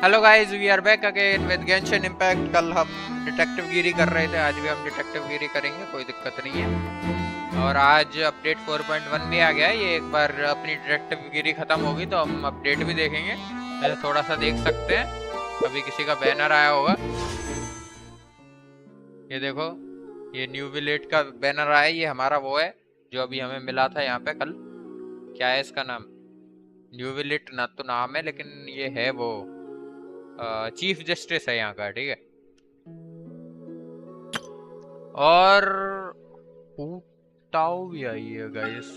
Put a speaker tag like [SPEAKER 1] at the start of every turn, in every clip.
[SPEAKER 1] Hello guys, we are back again with Genshin Impact. कल हम detective गिरी कर रहे थे, आज भी हम डिटेक्टिव गिरी करेंगे, कोई दिक्कत नहीं है। और आज अपडेट 4.1 भी आ गया है। ये एक बार अपनी डिटेक्टिव गिरी खत्म होगी तो हम अपडेट भी देखेंगे। पहले थोड़ा सा देख सकते हैं, अभी किसी का बैनर आया होगा। ये देखो, ये न्यू विलेट का बैनर आया, ये हमारा वो है जो अभी हमें मिला था यहाँ पे कल। क्या है इसका नाम? न्यू विलेट ना तो नाम है, लेकिन ये है वो चीफ जस्टिस है यहाँ का, ठीक है। और टाओ भी आई है गाइस,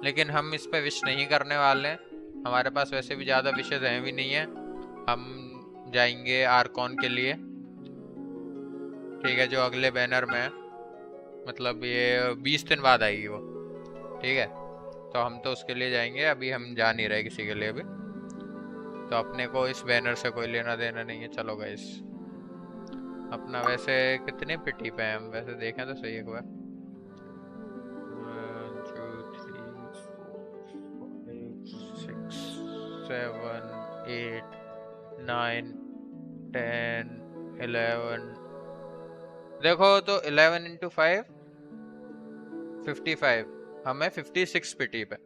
[SPEAKER 1] लेकिन हम इस पे विश नहीं करने वाले हैं। हमारे पास वैसे भी ज्यादा विशेष हैं भी नहीं है। हम जाएंगे आर्कॉन के लिए, ठीक है, जो अगले बैनर में है। मतलब ये 20 दिन बाद आएगी वो, ठीक है। तो हम तो उसके लिए जाएंगे, अभी हम जा नहीं रहे किसी के लिए भी। तो अपने को इस बैनर से कोई लेना देना नहीं है। चलो गाइस, अपना वैसे कितने पिटी पे हैं हम, वैसे देखें तो सही एक बार। 1 2 3 4 5 6 7 8 9 10 11। देखो तो 11 इंटू 5 55, हमें 56 पिटी पे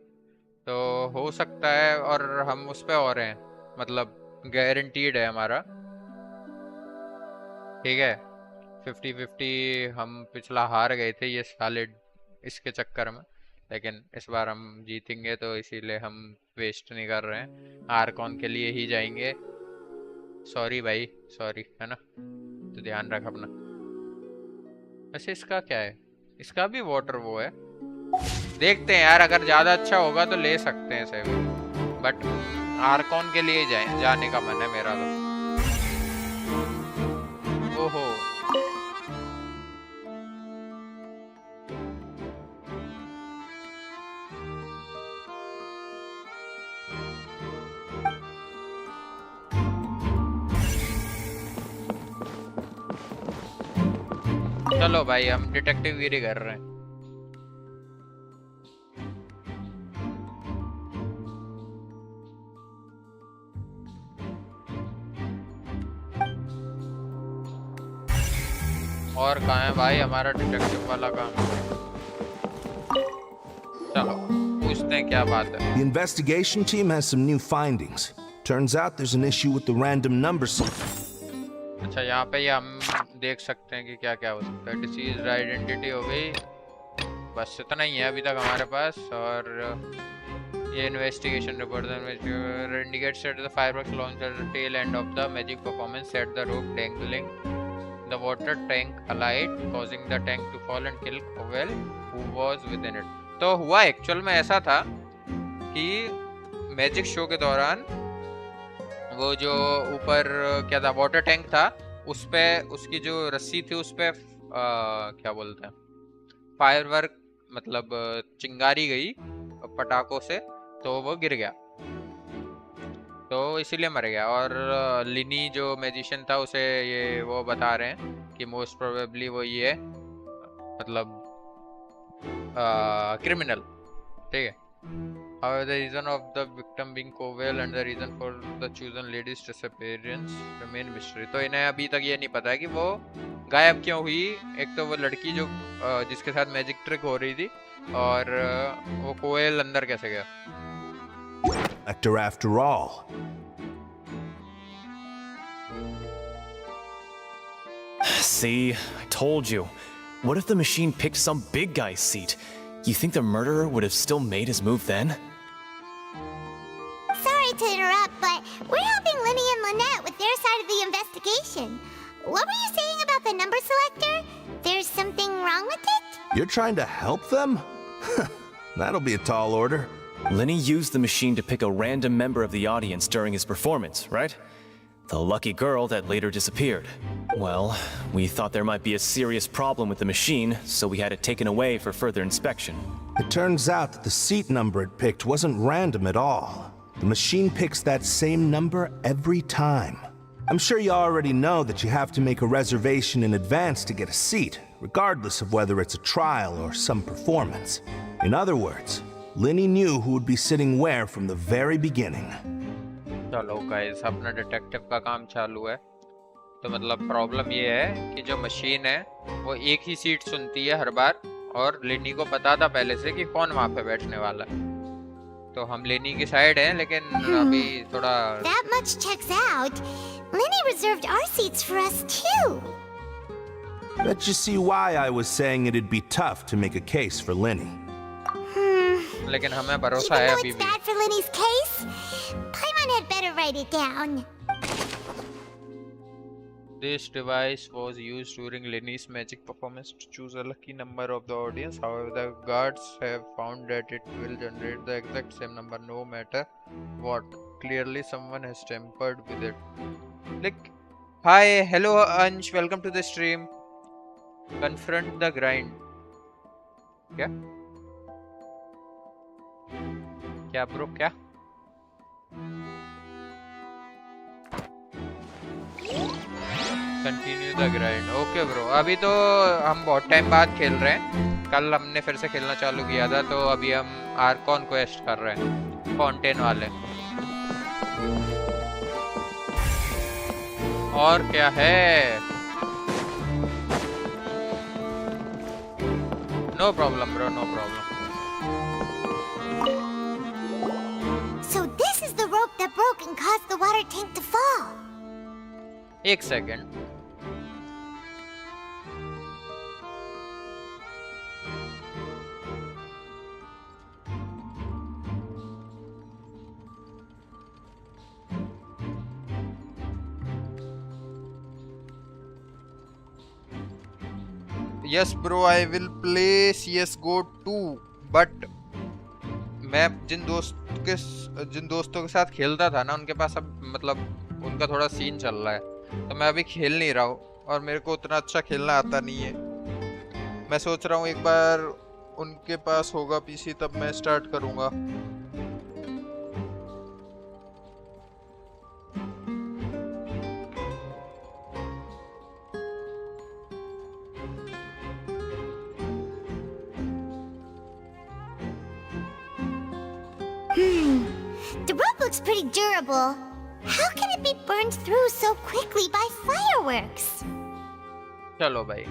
[SPEAKER 1] तो हो सकता है। और हम उस पे और हैं, मतलब गारंटीड है हमारा, ठीक है। 50-50 हम पिछला हार गए थे ये साले इसके चक्कर में, लेकिन इस बार हम जीतेंगे, तो इसीलिए हम वेस्ट नहीं कर रहे हैं। आर्कॉन के लिए ही जाएंगे। सॉरी भाई, सॉरी, है ना, तो ध्यान रख अपना। वैसे इसका क्या है? इसका भी वाटर वो है, देखते हैं यार, अगर ज्यादा अच्छा होगा तो ले सकते हैं इसे भी, बट आर्कॉन के लिए जाने का मन है मेरा तो। ओहो, चलो भाई, हम डिटेक्टिव गिरी कर रहे हैं। और कहाँ है भाई हमारा डिटेक्टिव वाला काम? चलो पूछते हैं क्या बात है।
[SPEAKER 2] The investigation team has some new findings. Turns out there's an issue with the random number system.
[SPEAKER 1] अच्छा, यहाँ पे ये हम देख सकते हैं कि क्या क्या हो सकता है। डिसीज आइडेंटिटी हो गई, बस इतना ही है अभी तक हमारे पास। और ये investigation report indicates that the fireworks launched at the tail end of the magic performance set the rope dangling the water tank alight, causing the tank to fall and kill Cowell who was within it. तो हुआ actual में ऐसा था कि magic show के दौरान वो जो ऊपर क्या था, वाटर टैंक था, उस पे उसकी जो रस्सी थी उस पे क्या बोलते हैं, फायरवर्क, मतलब चिंगारी गई पटाखों से, तो वो गिर गया, तो इसीलिए मर गया। और लिनी जो मैजिशियन था उसे ये वो बता रहे हैं कि मोस्ट प्रोबेबली वो ये मतलब क्रिमिनल, ठीक है। However, the reason of the victim being Cowell and the reason for the chosen lady's disappearance remain mystery. तो इन्हें अभी तक ये नहीं पता है कि वो गायब क्यों हुई। एक तो वो लड़की जो जिसके साथ मैजिक ट्रिक हो रही थी, और वो कोयल अंदर कैसे गया।
[SPEAKER 2] After all.
[SPEAKER 3] See, I told you. What if the machine picked some big guy's seat? You think the murderer would have still made his move then?
[SPEAKER 4] Sorry to interrupt, but we're helping Linny and Lynette with their side of the investigation. What were you saying about the number selector? There's something wrong with it?
[SPEAKER 2] You're trying to help them? That'll be a tall order.
[SPEAKER 3] Linny used the machine to pick a random member of the audience during his performance, right? The lucky girl that later disappeared. Well, we thought there might be a serious problem with the machine, so we had it taken away for further inspection.
[SPEAKER 2] It turns out that the seat number it picked wasn't random at all. The machine picks that same number every time. I'm sure you already know that you have to make a reservation in advance to get a seat, regardless of whether it's a trial or some performance. In other words, Linny knew who would be sitting where from the very beginning.
[SPEAKER 1] चलो guys, अपना detective का काम चालू है। तो मतलब problem ये है कि जो मशीन है वो एक ही सीट सुनती है हर बार, और लेनी को पता था पहले से कि कौन वहां पे बैठने वाला है। तो हम लेनी की साइड है, लेकिन अभी थोड़ा
[SPEAKER 4] That much checks out. Lenny reserved our seats for us too.
[SPEAKER 2] Bet you see why I was saying it'd be tough to make a case for Lenny.
[SPEAKER 1] लेकिन हमें भरोसा
[SPEAKER 4] Even
[SPEAKER 1] है
[SPEAKER 4] though
[SPEAKER 1] अभी
[SPEAKER 4] it's
[SPEAKER 1] भी।
[SPEAKER 4] bad for Lenny's case, Paimon had better write it down.
[SPEAKER 1] This device was used during Lenny's magic performance to choose a lucky number of the audience. However, the guards have found that it will generate the exact same number no matter what. Clearly, someone has tampered with it. Like, hi, hello Ansh, welcome to the stream. Confront the grind. क्या? क्या bro क्या? Continue the grind. Okay bro, अभी तो हम बहुत time बाद खेल रहे हैं। कल हमने फिर से खेलना चालू किया था, तो अभी हम आर्कॉन क्वेस्ट कर रहे हैं, फॉन्टेन वाले। और क्या है? No problem bro, no problem.
[SPEAKER 4] So this is the rope that broke and caused the water tank to fall.
[SPEAKER 1] एक second. Yes bro, I will play CS:GO 2, but मैं जिन दोस्तों के साथ खेलता था ना, उनके पास अब मतलब उनका थोड़ा सीन चल रहा है, तो मैं अभी खेल नहीं रहा हूँ, और मेरे को उतना अच्छा खेलना आता नहीं है। मैं सोच रहा हूँ एक बार उनके पास होगा PC, तब मैं स्टार्ट करूँगा।
[SPEAKER 4] The rope looks pretty durable. How can it be burned through so quickly by fireworks?
[SPEAKER 1] चलो भाई।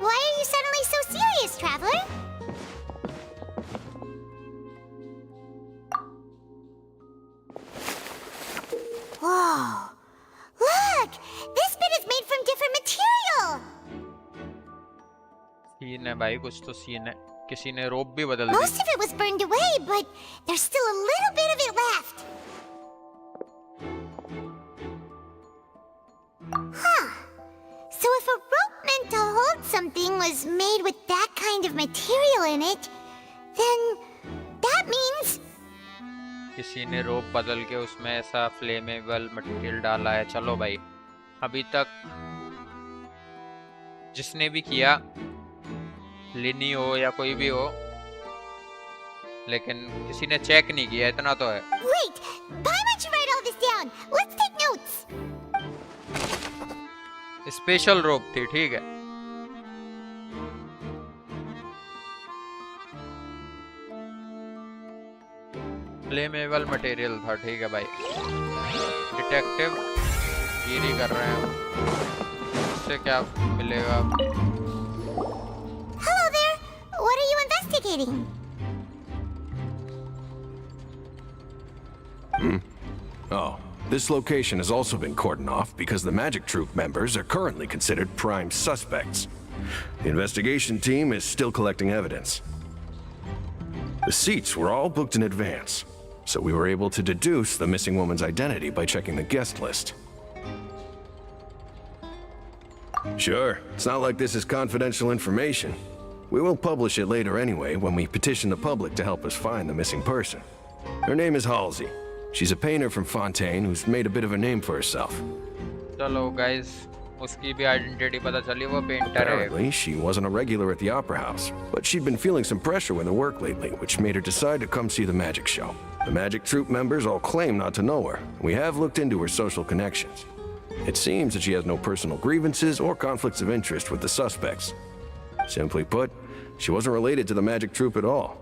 [SPEAKER 4] Why are you suddenly so serious, traveler? Whoa! Look! This bit is made from different material!
[SPEAKER 1] Scene है भाई, कुछ तो scene है। किसी ने रोप भी बदल दी।
[SPEAKER 4] Most of it was burned away, but there's still a little bit of it left. Huh. So if a rope meant to hold something was made with that kind of material in it, then that means...
[SPEAKER 1] किसी ने रोप बदल के उसमें ऐसा flammable material डाला है। चलो भाई, अभी तक जिसने भी किया, लिनी हो या कोई भी हो, लेकिन किसी ने चेक नहीं किया, इतना तो है।
[SPEAKER 4] Wait! Paimon should write all this down. Let's take notes.
[SPEAKER 1] Special rope थी, ठीक है। फ्लेमेबल मटेरियल था, ठीक है भाई। डिटेक्टिव गिरी कर रहे हैं, इससे क्या मिलेगा?
[SPEAKER 4] Hello there. What are you investigating?
[SPEAKER 5] Oh, this location has also been cordoned off because the Magic Troop members are currently considered prime suspects. The investigation team is still collecting evidence. The seats were all booked in advance, so we were able to deduce the missing woman's identity by checking the guest list. Sure, it's not like this is confidential information. We will publish it later anyway when we petition the public to help us find the missing person. Her name is Halsey. She's a painter from Fontaine who's made a bit of a name for herself.
[SPEAKER 1] चलो guys, उसकी भी identity पता चली, वो painter है।
[SPEAKER 5] Apparently, she wasn't a regular at the Opera House, but she'd been feeling some pressure with her work lately, which made her decide to come see the magic show. The Magic Troop members all claim not to know her. We have looked into her social connections. It seems that she has no personal grievances or conflicts of interest with the suspects. Simply put, she wasn't related to the Magic Troop at all.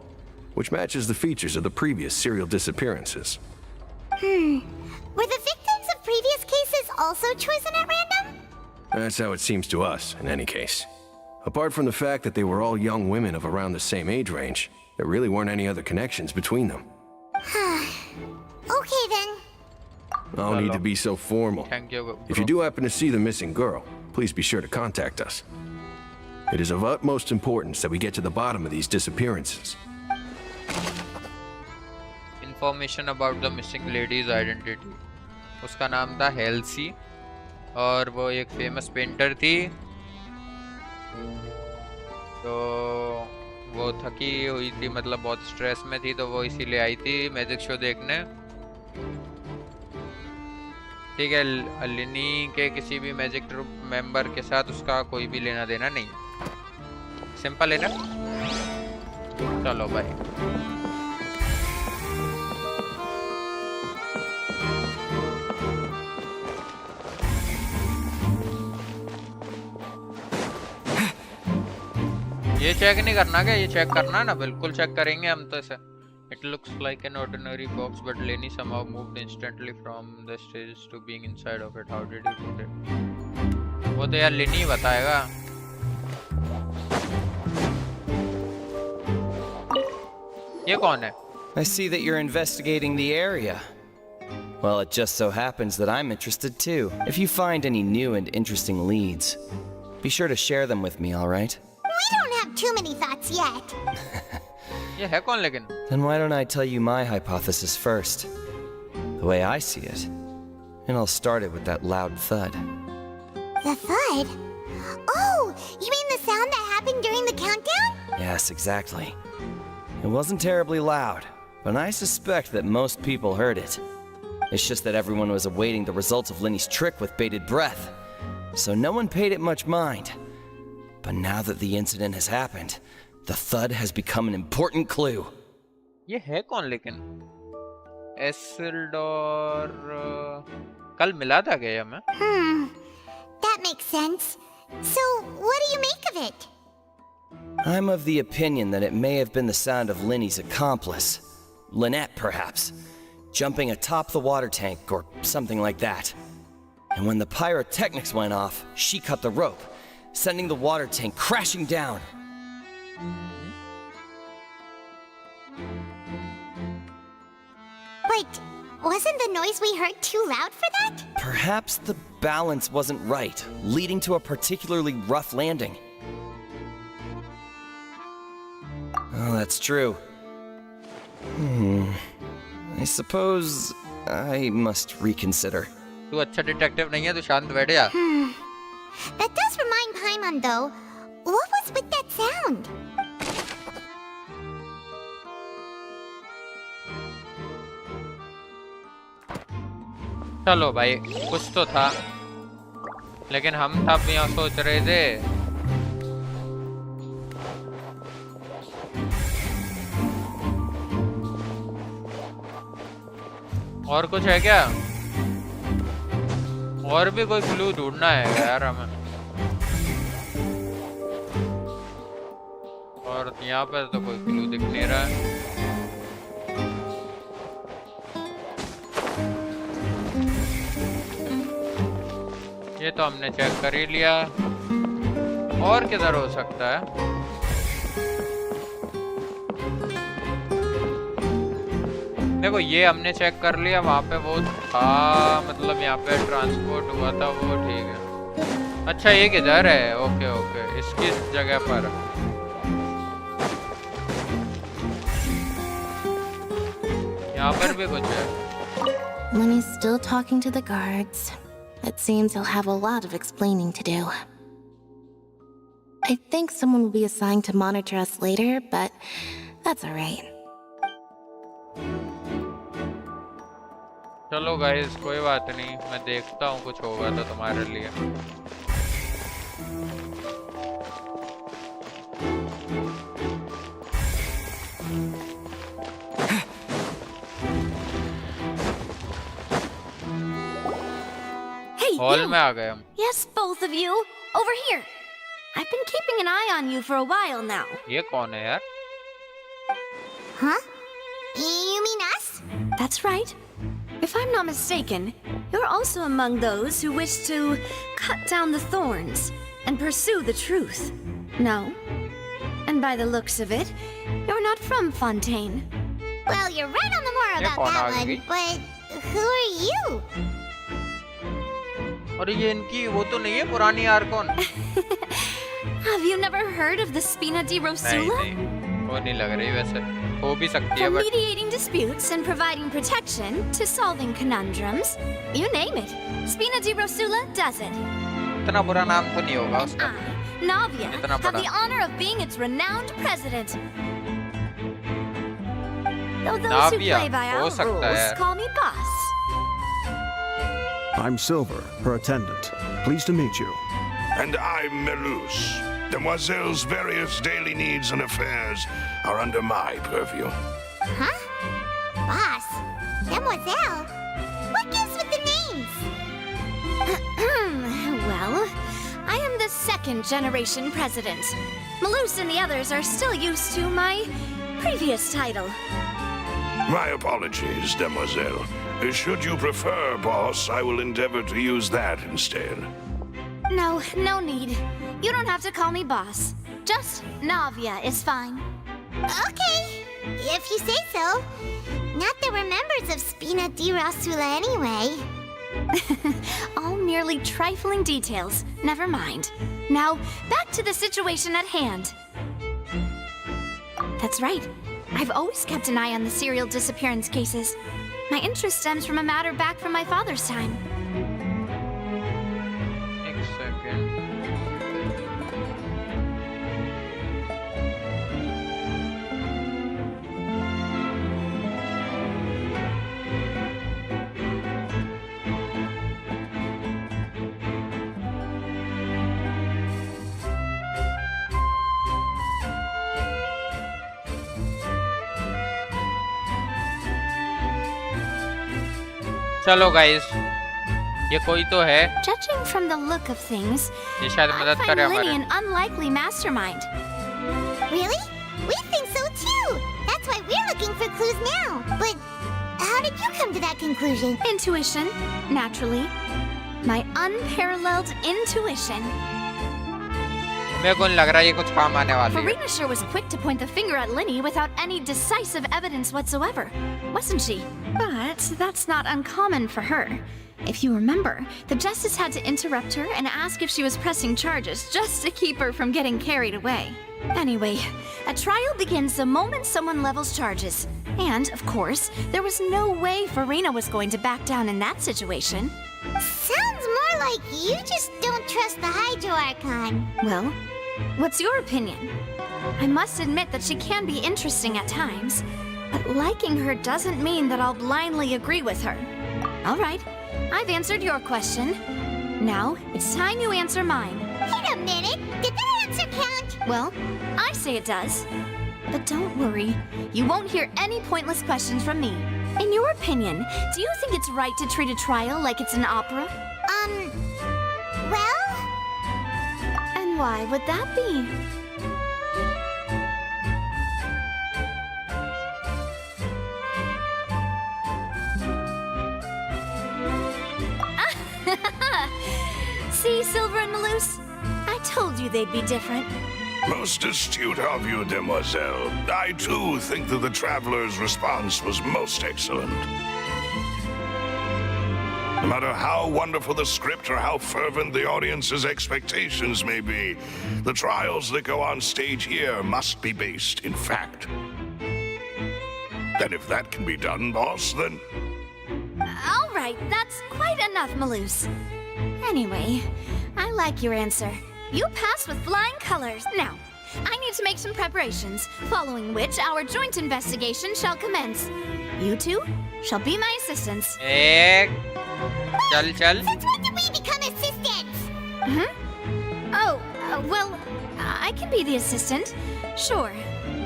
[SPEAKER 5] which matches the features of the previous serial disappearances.
[SPEAKER 4] Were the victims of previous cases also chosen at random?
[SPEAKER 5] That's how it seems to us, in any case. Apart from the fact that they were all young women of around the same age range, there really weren't any other connections between them.
[SPEAKER 4] Okay then.
[SPEAKER 5] No need to be so formal.
[SPEAKER 1] Thank you, bro.
[SPEAKER 5] If you do happen to see the missing girl, please be sure to contact us. It is of utmost importance that we get to the bottom of these disappearances.
[SPEAKER 1] Information about the missing lady's identity. उसका नाम था Halsey और वो एक famous painter थी। तो वो थकी हुई थी, मतलब बहुत स्ट्रेस में थी, तो वो इसीलिए आई थी मैजिक शो देखने। ठीक है, लिनी के किसी भी मैजिक ट्रूप मेंबर के साथ उसका कोई भी लेना देना नहीं, सिंपल है ना। चलो भाई, ये चेक नहीं करना क्या? ये चेक करना है ना, बिल्कुल चेक करेंगे हम तो इसे। It looks like an ordinary box, but Lenny somehow moved instantly from the stage to being inside of it. How did he do it? वो तो यार लेनी बताएगा। ये कौन है?
[SPEAKER 3] I see that you're investigating the area. Well, it just so happens that I'm interested too. If you find any new and interesting leads, be sure to share them with me, all right?
[SPEAKER 4] We don't have too many thoughts yet.
[SPEAKER 1] ये है कौन लेकिन?
[SPEAKER 3] Then why don't I tell you my hypothesis first? The way I see it. And I'll start it with that loud thud.
[SPEAKER 4] The thud? Oh, you mean the sound that happened during the countdown?
[SPEAKER 3] Yes, exactly. It wasn't terribly loud, but I suspect that most people heard it. It's just that everyone was awaiting the results of Lenny's trick with bated breath, so no one paid it much mind. But now that the incident has happened, the thud has become an important clue.
[SPEAKER 1] ये है कौन लेकिन? एसिल्डोर कल मिला था क्या हमें?
[SPEAKER 4] That makes sense. So, what do you make of it?
[SPEAKER 3] I'm of the opinion that it may have been the sound of Lenny's accomplice, Lynette perhaps, jumping atop the water tank or something like that. And when the pyrotechnics went off, she cut the rope, sending the water tank crashing down.
[SPEAKER 4] But wasn't the noise we heard too loud for that?
[SPEAKER 3] Perhaps the balance wasn't right, leading to a particularly rough landing. Oh, that's true. I suppose I must reconsider.
[SPEAKER 1] तू अच्छा detective नहीं है, तू शांत बैठ जा।
[SPEAKER 4] That does remind Paimon though. What was with that sound?
[SPEAKER 1] चलो भाई, कुछ तो था, लेकिन हम तब यहाँ सोच रहे थे। और कुछ है क्या? और भी कोई क्लू ढूंढना है यार हमें। और यहाँ पर तो कोई क्लू दिख नहीं रहा है। ये तो हमने चेक कर ही लिया। और किधर हो सकता है? देखो, ये हमने चेक कर लिया, वहाँ पे वो था, मतलब यहाँ पे ट्रांसपोर्ट हुआ था, वो ठीक है। अच्छा, ये किधर है? ओके ओके, इसकी जगह पर। यहाँ पर भी कुछ है।
[SPEAKER 6] Lenny's still talking to the guards. It seems he'll have a lot of explaining to do. I think someone will be assigned to monitor us later, but that's alright.
[SPEAKER 1] चलो guys, कोई बात नहीं, मैं देखता हूँ, कुछ होगा तो तुम्हारे लिए।
[SPEAKER 6] Hey,
[SPEAKER 1] hall
[SPEAKER 6] you!
[SPEAKER 1] में आ गए हम।
[SPEAKER 6] Yes, both of you! Over here! I've been keeping an eye on you for a while now.
[SPEAKER 1] ये कौन है यार?
[SPEAKER 4] Huh? You mean us?
[SPEAKER 7] That's right. If I'm not mistaken, you're also among those who wish to cut down the thorns and pursue the truth. No? And by the looks of it, you're not from Fontaine.
[SPEAKER 4] Well, you're right on the more about that one, but who are you?
[SPEAKER 1] और ये इनकी वो तो नहीं है पुरानी आर्कोन?
[SPEAKER 7] Have you never heard of the Spina di Rosula?
[SPEAKER 1] नहीं, वो नहीं लग रही वैसे. हो भी सकती है
[SPEAKER 7] From
[SPEAKER 1] but
[SPEAKER 7] mediating disputes and providing protection to solving conundrums, you name it. Spina di Rosula does it.
[SPEAKER 1] इतना बुरा नाम तो नहीं होगा
[SPEAKER 7] And
[SPEAKER 1] उसका.
[SPEAKER 7] I, Navia,
[SPEAKER 1] इतना
[SPEAKER 7] have
[SPEAKER 1] बड़ा.
[SPEAKER 7] the honor of being its renowned president. Though those who
[SPEAKER 1] Navia,
[SPEAKER 7] play by
[SPEAKER 1] हो
[SPEAKER 7] our
[SPEAKER 1] सकता है
[SPEAKER 7] rules
[SPEAKER 1] यार.
[SPEAKER 7] call me boss.
[SPEAKER 8] I'm Silver, her attendant. Pleased to meet you.
[SPEAKER 9] And I'm Melus. Demoiselle's various daily needs and affairs are under my purview.
[SPEAKER 4] Huh? Boss? Demoiselle? What gives with the names?
[SPEAKER 7] Well, I am the second generation president. Malus and the others are still used to my previous title.
[SPEAKER 9] My apologies, Demoiselle. Should you prefer, boss, I will endeavor to use that instead.
[SPEAKER 7] No, no need. You don't have to call me boss. Just Navia is fine.
[SPEAKER 4] Okay, if you say so. Not that we're members of Spina di Rosula anyway.
[SPEAKER 7] All merely trifling details. Never mind. Now, back to the situation at hand. That's right. I've always kept an eye on the serial disappearance cases. My interest stems from a matter back from my father's time.
[SPEAKER 1] एक second. चलो guys, ये कोई तो है.
[SPEAKER 7] Judging from the look of things,
[SPEAKER 1] ये शायद
[SPEAKER 7] I
[SPEAKER 1] मदद
[SPEAKER 7] find
[SPEAKER 1] करे
[SPEAKER 7] Lenny
[SPEAKER 1] हमारे.
[SPEAKER 7] an unlikely mastermind.
[SPEAKER 4] Really? We think so too. That's why we're looking for clues now. But how did you come to that conclusion?
[SPEAKER 7] Intuition, naturally. My unparalleled intuition.
[SPEAKER 1] मेरे को नहीं लग रहा ये कुछ काम आने वाली है.
[SPEAKER 7] Farina sure was quick to point the finger at Lenny without any decisive evidence whatsoever, wasn't she? But that's not uncommon for her. If you remember, the justice had to interrupt her and ask if she was pressing charges just to keep her from getting carried away. Anyway, a trial begins the moment someone levels charges. And, of course, there was no way Farina was going to back down in that situation.
[SPEAKER 4] Sounds more like you just don't trust the Hydro Archon.
[SPEAKER 7] Well, what's your opinion? I must admit that she can be interesting at times, but liking her doesn't mean that I'll blindly agree with her. All right, I've answered your question. Now, it's time you answer mine.
[SPEAKER 4] Wait a minute. Did that answer count?
[SPEAKER 7] Well, I say it does. But don't worry, you won't hear any pointless questions from me. In your opinion, do you think it's right to treat a trial like it's an opera?
[SPEAKER 4] Well?
[SPEAKER 7] And why would that be? See, Silver and Malus? I told you they'd be different.
[SPEAKER 9] Most astute of you, Demoiselle. I too think that the traveler's response was most excellent. No matter how wonderful the script or how fervent the audience's expectations may be, the trials that go on stage here must be based in fact. And if that can be done, boss, then...
[SPEAKER 7] All right, that's quite enough, Malus. Anyway, I like your answer. You passed with flying colors. Now, I need to make some preparations, following which our joint investigation shall commence. You two shall be my assistants.
[SPEAKER 1] चल चल.
[SPEAKER 4] Since when did we become assistants?
[SPEAKER 7] Oh, well, I can be the assistant. Sure.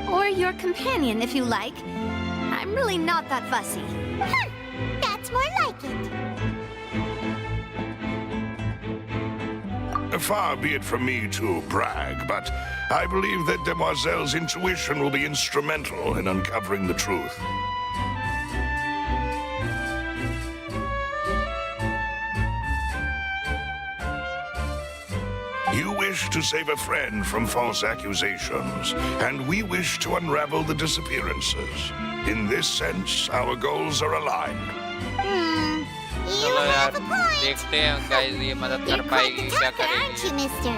[SPEAKER 7] Or your companion, if you like. I'm really not that fussy.
[SPEAKER 4] That's more like it.
[SPEAKER 9] far be it from me to brag, but I believe that Demoiselle's intuition will be instrumental in uncovering the truth. You wish to save a friend from false accusations, and we wish to unravel the disappearances. In this sense, our goals are aligned.
[SPEAKER 4] You
[SPEAKER 1] चलो यार
[SPEAKER 4] have a point.
[SPEAKER 1] देखते हैं guys ये मदद कर
[SPEAKER 4] You're quite
[SPEAKER 1] पाएगी
[SPEAKER 4] the
[SPEAKER 1] क्या
[SPEAKER 4] talker, aren't
[SPEAKER 1] करेगी
[SPEAKER 4] you, mister?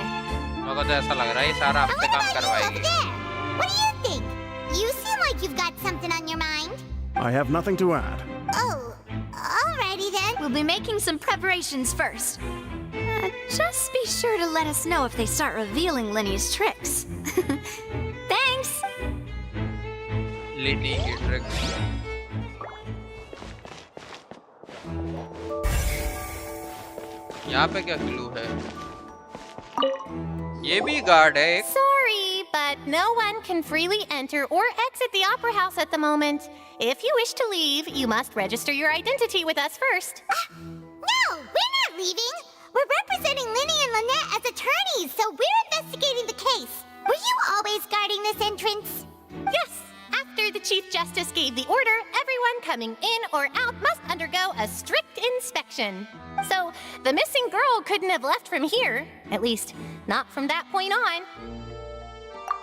[SPEAKER 1] मेरे को तो ऐसा लग रहा है ये सारा
[SPEAKER 4] And
[SPEAKER 1] आपसे
[SPEAKER 4] what
[SPEAKER 1] काम
[SPEAKER 4] about you over
[SPEAKER 1] करवाएगी
[SPEAKER 4] there? What do you think? You seem like you've got something on your mind.
[SPEAKER 8] I have nothing to add.
[SPEAKER 4] Oh, alrighty then.
[SPEAKER 7] We'll be making some preparations first. Just be sure to let us know if they start revealing Linny's tricks. Thanks!
[SPEAKER 1] लिनी की tricks यहाँ पे क्या clue है ये भी guard है एक
[SPEAKER 10] Sorry, but no one can freely enter or exit the Opera House at the moment. If you wish to leave, you must register your identity with us first.
[SPEAKER 4] No, we're not leaving. We're representing Linny and Lynette as attorneys, so we're investigating the case. Were you always guarding this entrance?
[SPEAKER 10] Yes, after the Chief Justice gave the order, everyone coming in or out must undergo a strict inspection. So, the missing girl couldn't have left from here. At least, not from that point on.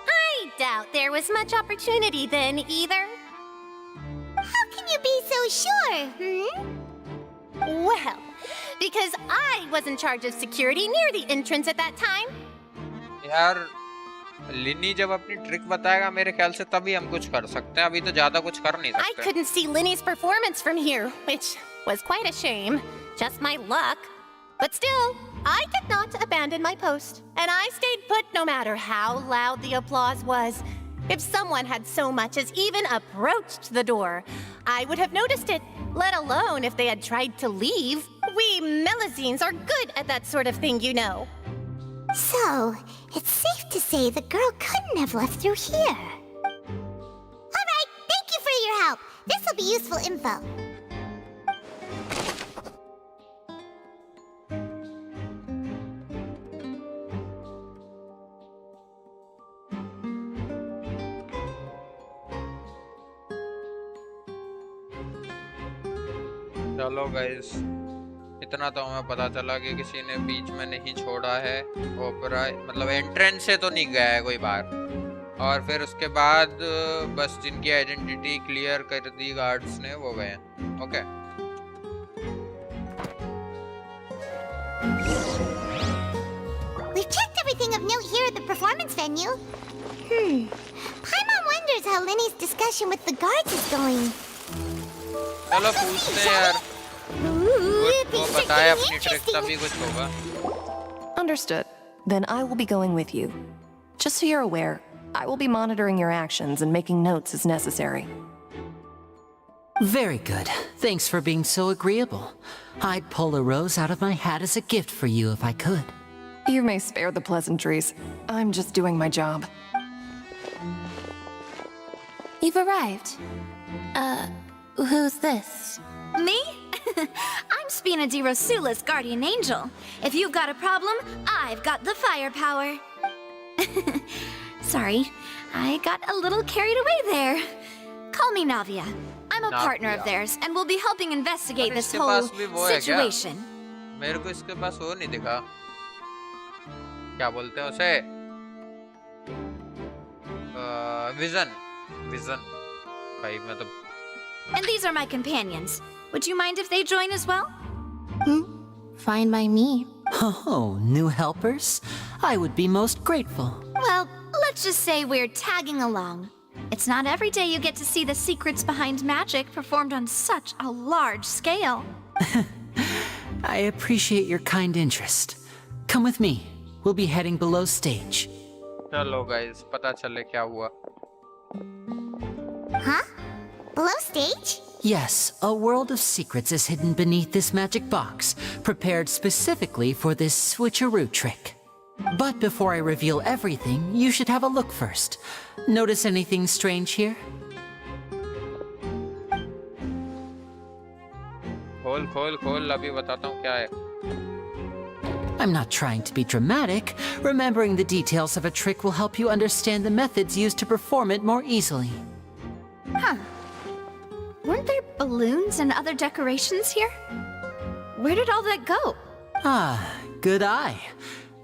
[SPEAKER 10] I doubt there was much opportunity then, either.
[SPEAKER 4] How can you be so sure,
[SPEAKER 10] Well, because I was in charge of security near the entrance at that time.
[SPEAKER 1] यार लिनी जब अपनी trick बताएगा मेरे ख्याल से तभी हम कुछ कर सकते हैं अभी तो ज्यादा कुछ कर नहीं
[SPEAKER 10] I
[SPEAKER 1] सकते
[SPEAKER 10] couldn't see Linny's performance from here, which was quite a shame. Just my luck. But still, I did not abandon my post, and I stayed put no matter how loud the applause was. If someone had so much as even approached the door, I would have noticed it, let alone if they had tried to leave. We Melusines are good at that sort of thing, you know.
[SPEAKER 4] So, it's safe to say the girl couldn't have left through here. Alright, thank you for your help. This will be useful info.
[SPEAKER 1] चलो guys इतना तो हमें पता चला कि किसी ने बीच में नहीं छोड़ा है ओपेरा मतलब एंट्रेंस से तो नहीं गया है कोई बाहर और फिर उसके बाद बस जिनकी आइडेंटिटी क्लियर कर दी गार्ड्स ने वो गए हैं okay
[SPEAKER 4] We've checked everything of note here at the performance venue. Paimon wonders how Linny's discussion with the guards is going.
[SPEAKER 1] चलो पूछते हैं यार वो
[SPEAKER 4] Things are
[SPEAKER 1] बताए
[SPEAKER 4] getting
[SPEAKER 1] अपनी ट्रिक
[SPEAKER 4] interesting.
[SPEAKER 1] तभी कुछ होगा
[SPEAKER 11] Understood. Then I will be going with you. Just so you're aware, I will be monitoring your actions and making notes as necessary.
[SPEAKER 12] Very good. Thanks for being so agreeable. I'd pull a rose out of my hat as a gift for you if I could.
[SPEAKER 11] You may spare the pleasantries. I'm just doing my job.
[SPEAKER 6] You've arrived. Who's this?
[SPEAKER 7] Me? I'm Spina di Rosula's guardian angel. If you've got a problem, I've got the firepower. Sorry, I got a little carried away there. Call me Navia. I'm a partner of
[SPEAKER 1] Navia.
[SPEAKER 7] theirs and will be helping investigate
[SPEAKER 1] अरे
[SPEAKER 7] this
[SPEAKER 1] इसके
[SPEAKER 7] whole
[SPEAKER 1] पास भी वो है क्या?
[SPEAKER 7] situation.
[SPEAKER 1] मेरे को इसके पास वो नहीं दिखा क्या बोलते हैं उसे विजन विजन भाई मतलब
[SPEAKER 7] And these are my companions. Would you mind if they join as well?
[SPEAKER 6] Fine by me.
[SPEAKER 12] Oh, new helpers? I would be most grateful.
[SPEAKER 7] Well, let's just say we're tagging along. It's not every day you get to see the secrets behind magic performed on such a large scale.
[SPEAKER 12] I appreciate your kind interest. Come with me. We'll be heading below stage.
[SPEAKER 1] चलो guys पता चले क्या हुआ
[SPEAKER 4] Huh? Below stage?
[SPEAKER 12] Yes, a world of secrets is hidden beneath this magic box, prepared specifically for this switcheroo trick. But before I reveal everything, you should have a look first. Notice anything strange here?
[SPEAKER 1] खोल खोल खोल अभी बताता हूँ क्या है
[SPEAKER 12] I'm not trying to be dramatic. Remembering the details of a trick will help you understand the methods used to perform it more easily.
[SPEAKER 7] Huh. Weren't there balloons and other decorations here? Where did all that go?
[SPEAKER 12] Ah, good eye.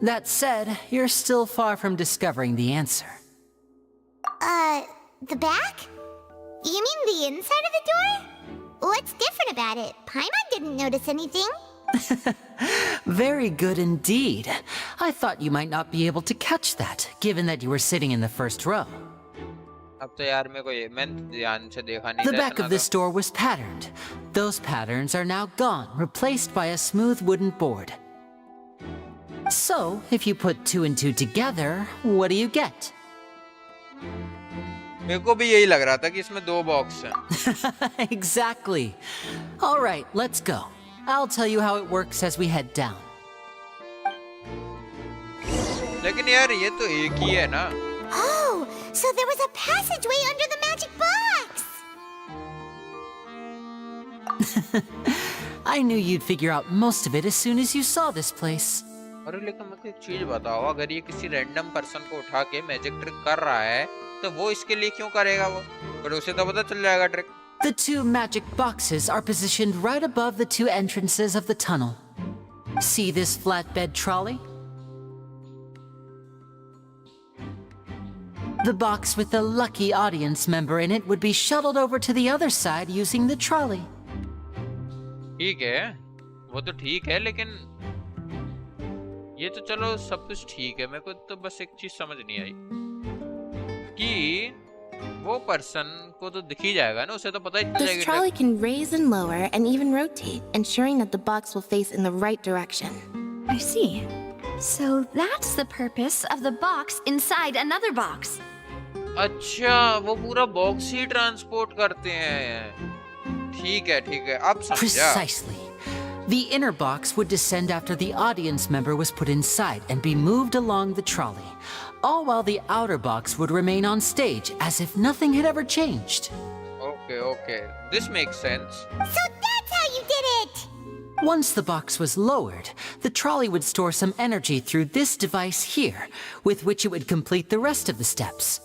[SPEAKER 12] That said, you're still far from discovering the answer.
[SPEAKER 4] The back? You mean the inside of the door? What's different about it? Paimon didn't notice anything.
[SPEAKER 12] Very good indeed. I thought you might not be able to catch that, given that you were sitting in the first row.
[SPEAKER 1] अब तो यार मेरे को ये मैंने ध्यान से देखा नहीं
[SPEAKER 12] The
[SPEAKER 1] था
[SPEAKER 12] back
[SPEAKER 1] इतना
[SPEAKER 12] of this door was patterned. Those patterns are now gone, replaced by a smooth wooden board. So, if you put 2 and 2 together, what do you get?
[SPEAKER 1] मेरे को भी यही लग रहा था कि इसमें 2 बॉक्स हैं.
[SPEAKER 12] Exactly. All right, let's go. I'll tell you how it works as we head down.
[SPEAKER 1] लेकिन यार ये तो एक ही है ना.
[SPEAKER 4] Oh, so there was a passageway under the magic box!
[SPEAKER 12] I knew you'd figure out most of it as soon as you saw this place.
[SPEAKER 1] अरे लेकिन मुझे एक चीज बताओ, अगर ये किसी रैंडम पर्सन को उठा के मैजिक ट्रिक कर रहा है तो वो इसके लिए क्यों करेगा वो? पर उसे तो पता चल जाएगा trick.
[SPEAKER 12] The 2 magic boxes are positioned right above the 2 entrances of the tunnel. See this flatbed trolley? The box with the lucky audience member in it would be shuttled over to the other side using the trolley.
[SPEAKER 1] ठीक है, वो तो ठीक है, लेकिन ये तो चलो सब कुछ ठीक है. मेरे को तो बस एक चीज समझ नहीं आई कि वो पर्सन को तो दिख ही जाएगा ना, उसे तो पता ही चल
[SPEAKER 6] This
[SPEAKER 1] जाएगा.
[SPEAKER 6] trolley can raise and lower and even rotate, ensuring that the box will face in the right direction.
[SPEAKER 7] I see. So that's the purpose of the box inside another box.
[SPEAKER 1] अच्छा, वो पूरा box ही transport करते हैं. ठीक है, अब समझा.
[SPEAKER 12] Precisely. The inner box would descend after the audience member was put inside and be moved along the trolley, all while the outer box would remain on stage as if nothing had ever changed.
[SPEAKER 1] Okay. This makes sense.
[SPEAKER 4] So that's how you did it!
[SPEAKER 12] Once the box was lowered, the trolley would store some energy through this device here, with which it would complete the rest of the steps.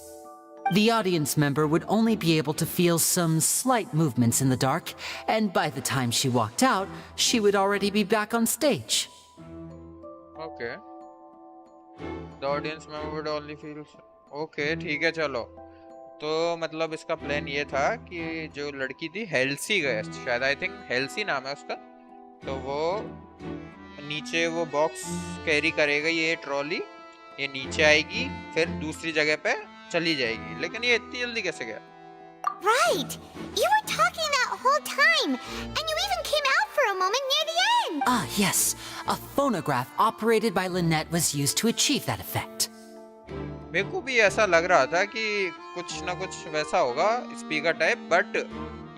[SPEAKER 12] The audience member would only be able to feel some slight movements in the dark, and by the time she walked out, she would already be back on stage.
[SPEAKER 1] Okay. The audience member would only feel. Okay, ठीक है, चलो. तो मतलब इसका plan ये था कि जो लड़की थी हेल्सी गए, शायद आई थिंक हेल्सी नाम है उसका, तो वो नीचे वो बॉक्स कैरी करेगा, ये ट्रॉली, ये नीचे आएगी, फिर दूसरी जगह पे चली जाएगी. लेकिन ये इतनी जल्दी कैसे गया?
[SPEAKER 4] Right! You were talking that whole time, and you even came out for a moment near the end!
[SPEAKER 12] Ah, yes. A phonograph operated by Lynette was used to achieve that effect.
[SPEAKER 1] मेरे को भी ऐसा लग रहा था कि कुछ ना कुछ वैसा होगा, स्पीकर टाइप, बट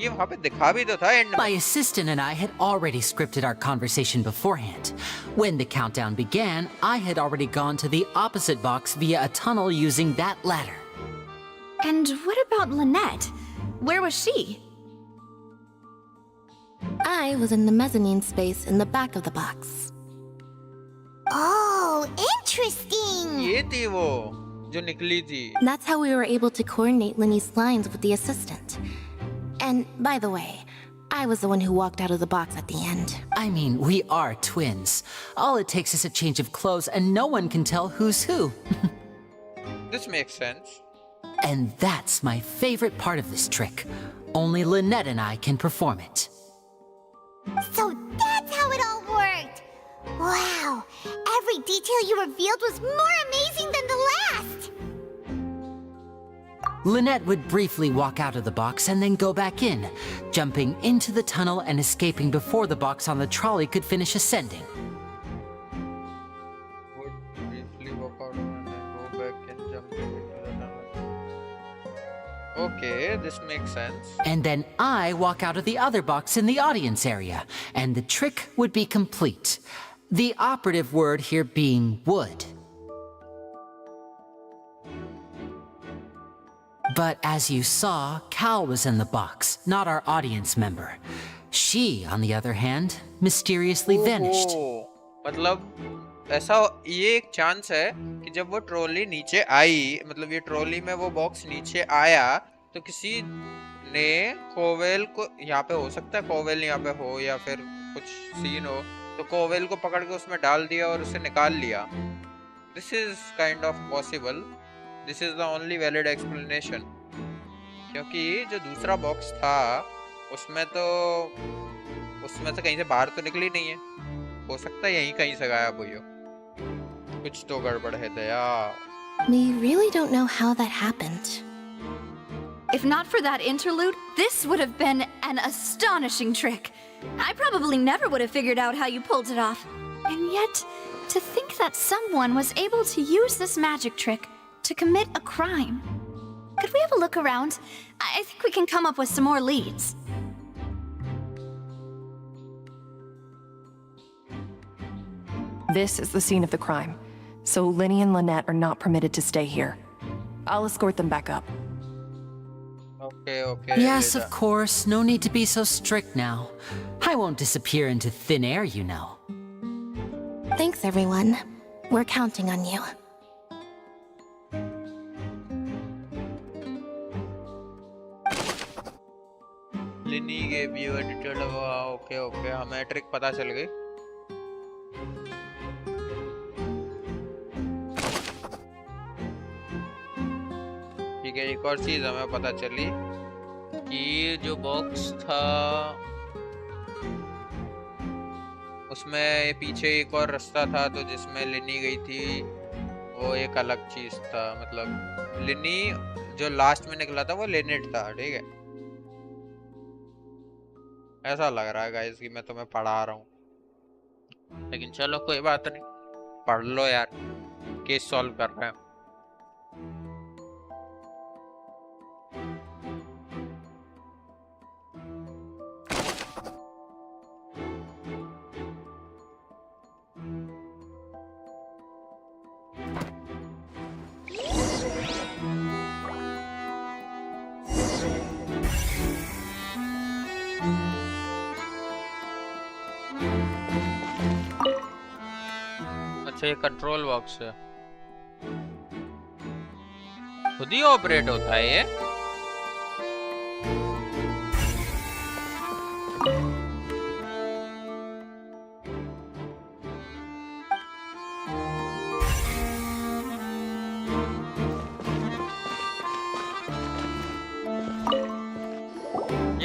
[SPEAKER 1] ये वहाँ पे दिखा भी तो था एंड में.
[SPEAKER 12] My assistant and I had already scripted our conversation beforehand. When the countdown began, I had already gone to the opposite box via a tunnel using that ladder.
[SPEAKER 7] And what about Lynette? Where was she?
[SPEAKER 6] I was in the mezzanine space in the back of the box.
[SPEAKER 4] Oh, interesting!
[SPEAKER 1] ये थी वो जो निकली थी.
[SPEAKER 6] That's how we were able to coordinate Linny's lines with the assistant. And by the way, I was the one who walked out of the box at the end.
[SPEAKER 12] I mean, we are twins. All it takes is a change of clothes and no one can tell who's who.
[SPEAKER 1] This makes sense.
[SPEAKER 12] And that's my favorite part of this trick. Only Lynette and I can perform it.
[SPEAKER 4] So that's how it all worked! Wow! Every detail you revealed was more amazing than the last!
[SPEAKER 12] Lynette would briefly walk out of the box and then go back in, jumping into the tunnel and escaping before the box on the trolley could finish ascending.
[SPEAKER 1] Would briefly walk out and then go back and jump into the tunnel. Okay, this makes sense.
[SPEAKER 12] And then I walk out of the other box in the audience area, and the trick would be complete. The operative word here being would. But as you saw, Cal was in the box, not our audience member. She, on the other hand, mysteriously vanished.
[SPEAKER 1] ओहो, मतलब ऐसा ये एक chance है कि जब वो trolley नीचे आई, मतलब ये ट्रॉली में वो बॉक्स नीचे आया, तो किसी ने कोवेल को, यहाँ पे हो सकता है कोवेल यहाँ पे हो या फिर कुछ सीन हो, तो कोवेल को पकड़ के उसमें डाल दिया और उसे निकाल लिया। This is kind of possible, this is the only valid explanation. क्योंकि जो दूसरा बॉक्स था उसमें से कहीं से बाहर तो निकली नहीं है, हो सकता है यहीं कहीं से गायब हुई हो। कुछ तो गड़बड़ है दया।
[SPEAKER 6] We really don't know how that happened.
[SPEAKER 7] If not for that interlude, this would have been an astonishing trick. I probably never would have figured out how you pulled it off. And yet, to think that someone was able to use this magic trick to commit a crime. Could we have a look around? I think we can come up with some more leads.
[SPEAKER 11] This is the scene of the crime, so Linny and Lynette are not permitted to stay here. I'll escort them back up.
[SPEAKER 1] Okay.
[SPEAKER 12] Yes, of course. No need to be so strict now. I won't disappear into thin air, you know.
[SPEAKER 6] Thanks, everyone. We're counting on you.
[SPEAKER 1] Linny gave you a detailed okay, हमें trick पता चल गई। ठीक है, एक और चीज हमें पता चली कि जो बॉक्स था उसमें पीछे एक और रास्ता था, तो जिसमें लिनी गई थी वो एक अलग चीज था। मतलब लिनी जो लास्ट में निकला था वो लिनेट था, ठीक है। ऐसा लग रहा है गाइस कि मैं तुम्हें पढ़ा रहा हूँ, लेकिन चलो कोई बात नहीं, पढ़ लो यार, केस सॉल्व कर रहे हैं। अच्छा, ये कंट्रोल बॉक्स है, खुद ही ऑपरेट होता है ये।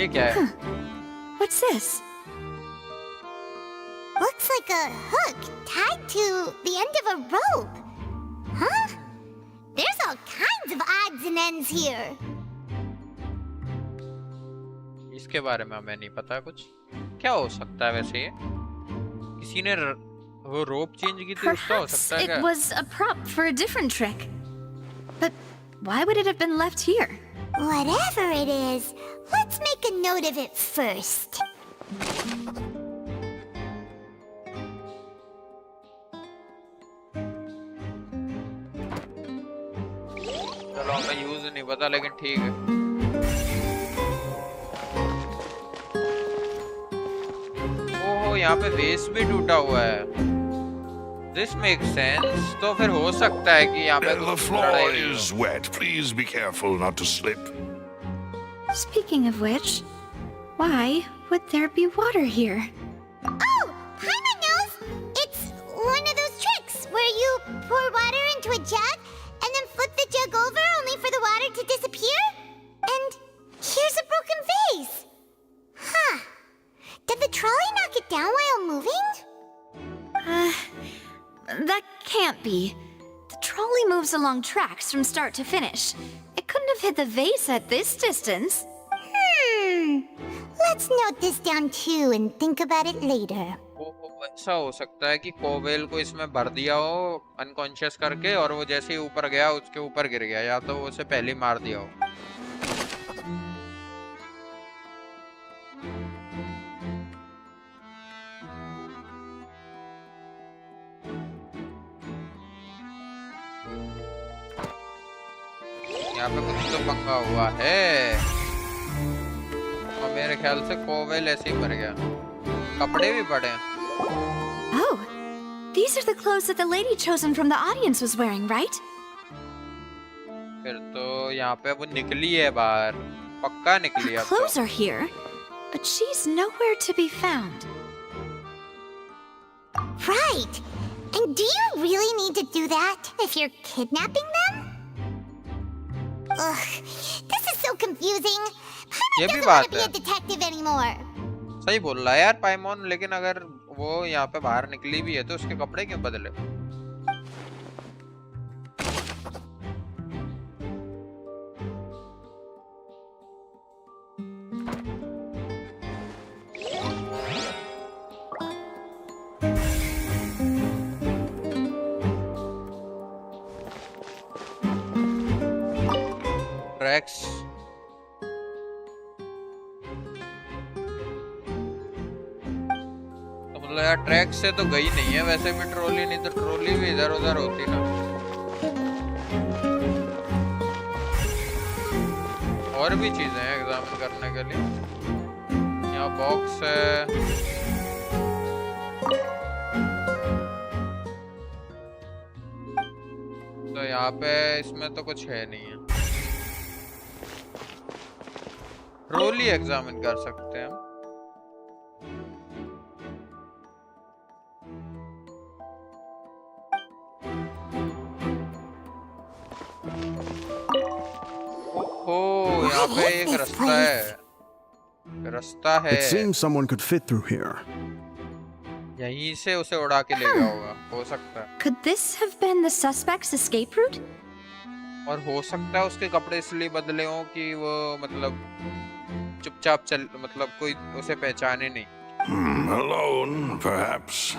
[SPEAKER 1] ये क्या है?
[SPEAKER 7] What's this?
[SPEAKER 4] Looks like a hook tied to the end of a rope. Huh? There's all kinds of odds and ends here.
[SPEAKER 1] इसके बारे में हमें नहीं पता कुछ। क्या हो सकता है वैसे ये? किसी ने वो रोप चेंज की थी, उसका हो सकता है क्या?
[SPEAKER 7] It was a prop for a different trick. But why would it have been left here?
[SPEAKER 4] Whatever it is, let's make a note of it first.
[SPEAKER 1] चलो, हमें यूज नहीं पता, लेकिन ठीक है। ओहो, यहाँ पे वेस भी टूटा हुआ है। This makes sense. तो फिर हो सकता है कि यहाँ पे
[SPEAKER 9] The floor is wet. Please be careful not to slip.
[SPEAKER 7] Speaking of which, why would there be water here?
[SPEAKER 4] Oh, Paimon knows! It's one of those tricks where you pour water into a jug and then flip the jug over only for the water to disappear. And here's a broken vase. Huh. Did the trolley knock it down while moving?
[SPEAKER 7] That can't be. The trolley moves along tracks from start to finish. It couldn't have hit the vase at this distance.
[SPEAKER 4] Let's note this down too and think about it later.
[SPEAKER 1] ऐसा हो सकता है कि Cowell को इसमें भर दिया हो अनकॉन्शियस करके, और वो जैसे ही ऊपर गया उसके ऊपर गिर गया, या तो वो उसे पहले ही मार दिया हो। यहाँ पे कुछ तो पंगा हुआ है, और मेरे ख्याल से कोवेल ऐसे ही मर गया। कपड़े भी पड़े हैं।
[SPEAKER 7] Oh, these are the clothes that the lady chosen from the audience was wearing, right?
[SPEAKER 1] फिर तो यहाँ पे वो निकली है बाहर, पक्का निकली
[SPEAKER 7] Her
[SPEAKER 1] अब
[SPEAKER 7] clothes
[SPEAKER 1] तो।
[SPEAKER 7] are here, but she's nowhere to be found.
[SPEAKER 4] Right. And do you really need to do that if you're kidnapping them? Ugh, this is so confusing.
[SPEAKER 1] ये
[SPEAKER 4] Paimon
[SPEAKER 1] भी
[SPEAKER 4] doesn't want
[SPEAKER 1] बात
[SPEAKER 4] to be
[SPEAKER 1] है।
[SPEAKER 4] a detective anymore.
[SPEAKER 1] सही बोल रहा है यार पाइमोन, लेकिन अगर वो यहाँ पे बाहर निकली भी है तो उसके कपड़े क्यों बदले? ट्रैक्स मतलब यार ट्रैक से तो गई नहीं है वैसे भी ट्रॉली, नहीं तो ट्रॉली भी इधर उधर होती ना। और भी चीजें हैं एग्जामिन करने के लिए। यहाँ बॉक्स है, तो यहाँ पे इसमें तो कुछ है नहीं है। ट्रॉली एग्जामिन कर सकते हैं हम। ओह, यहाँ पे एक रास्ता है। रास्ता है।
[SPEAKER 8] It seems someone could fit through here.
[SPEAKER 1] यहीं से उसे उड़ा के ले गया होगा, हो सकता है।
[SPEAKER 7] Could this have been the suspect's escape route?
[SPEAKER 1] और हो सकता है उसके कपड़े इसलिए बदले हों कि वो मतलब चुपचाप चल, मतलब कोई उसे पहचाने नहीं।
[SPEAKER 9] Alone, perhaps.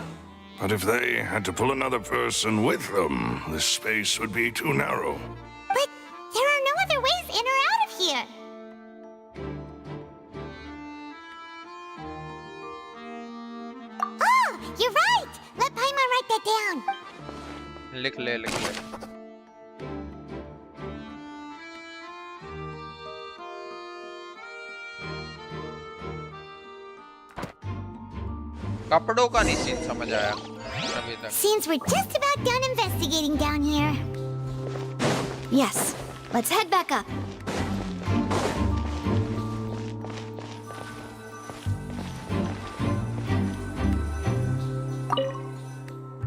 [SPEAKER 9] But if they had to pull another person with them, the space would be too narrow.
[SPEAKER 4] But there are no other ways in or out of here. Oh, you're right. Let Paimon write that down.
[SPEAKER 1] लिख ले, लिख ले। कपड़ों का नहीं scene समझ आया अभी तक।
[SPEAKER 4] Seems we're just about done investigating down here.
[SPEAKER 7] Yes, let's head back up.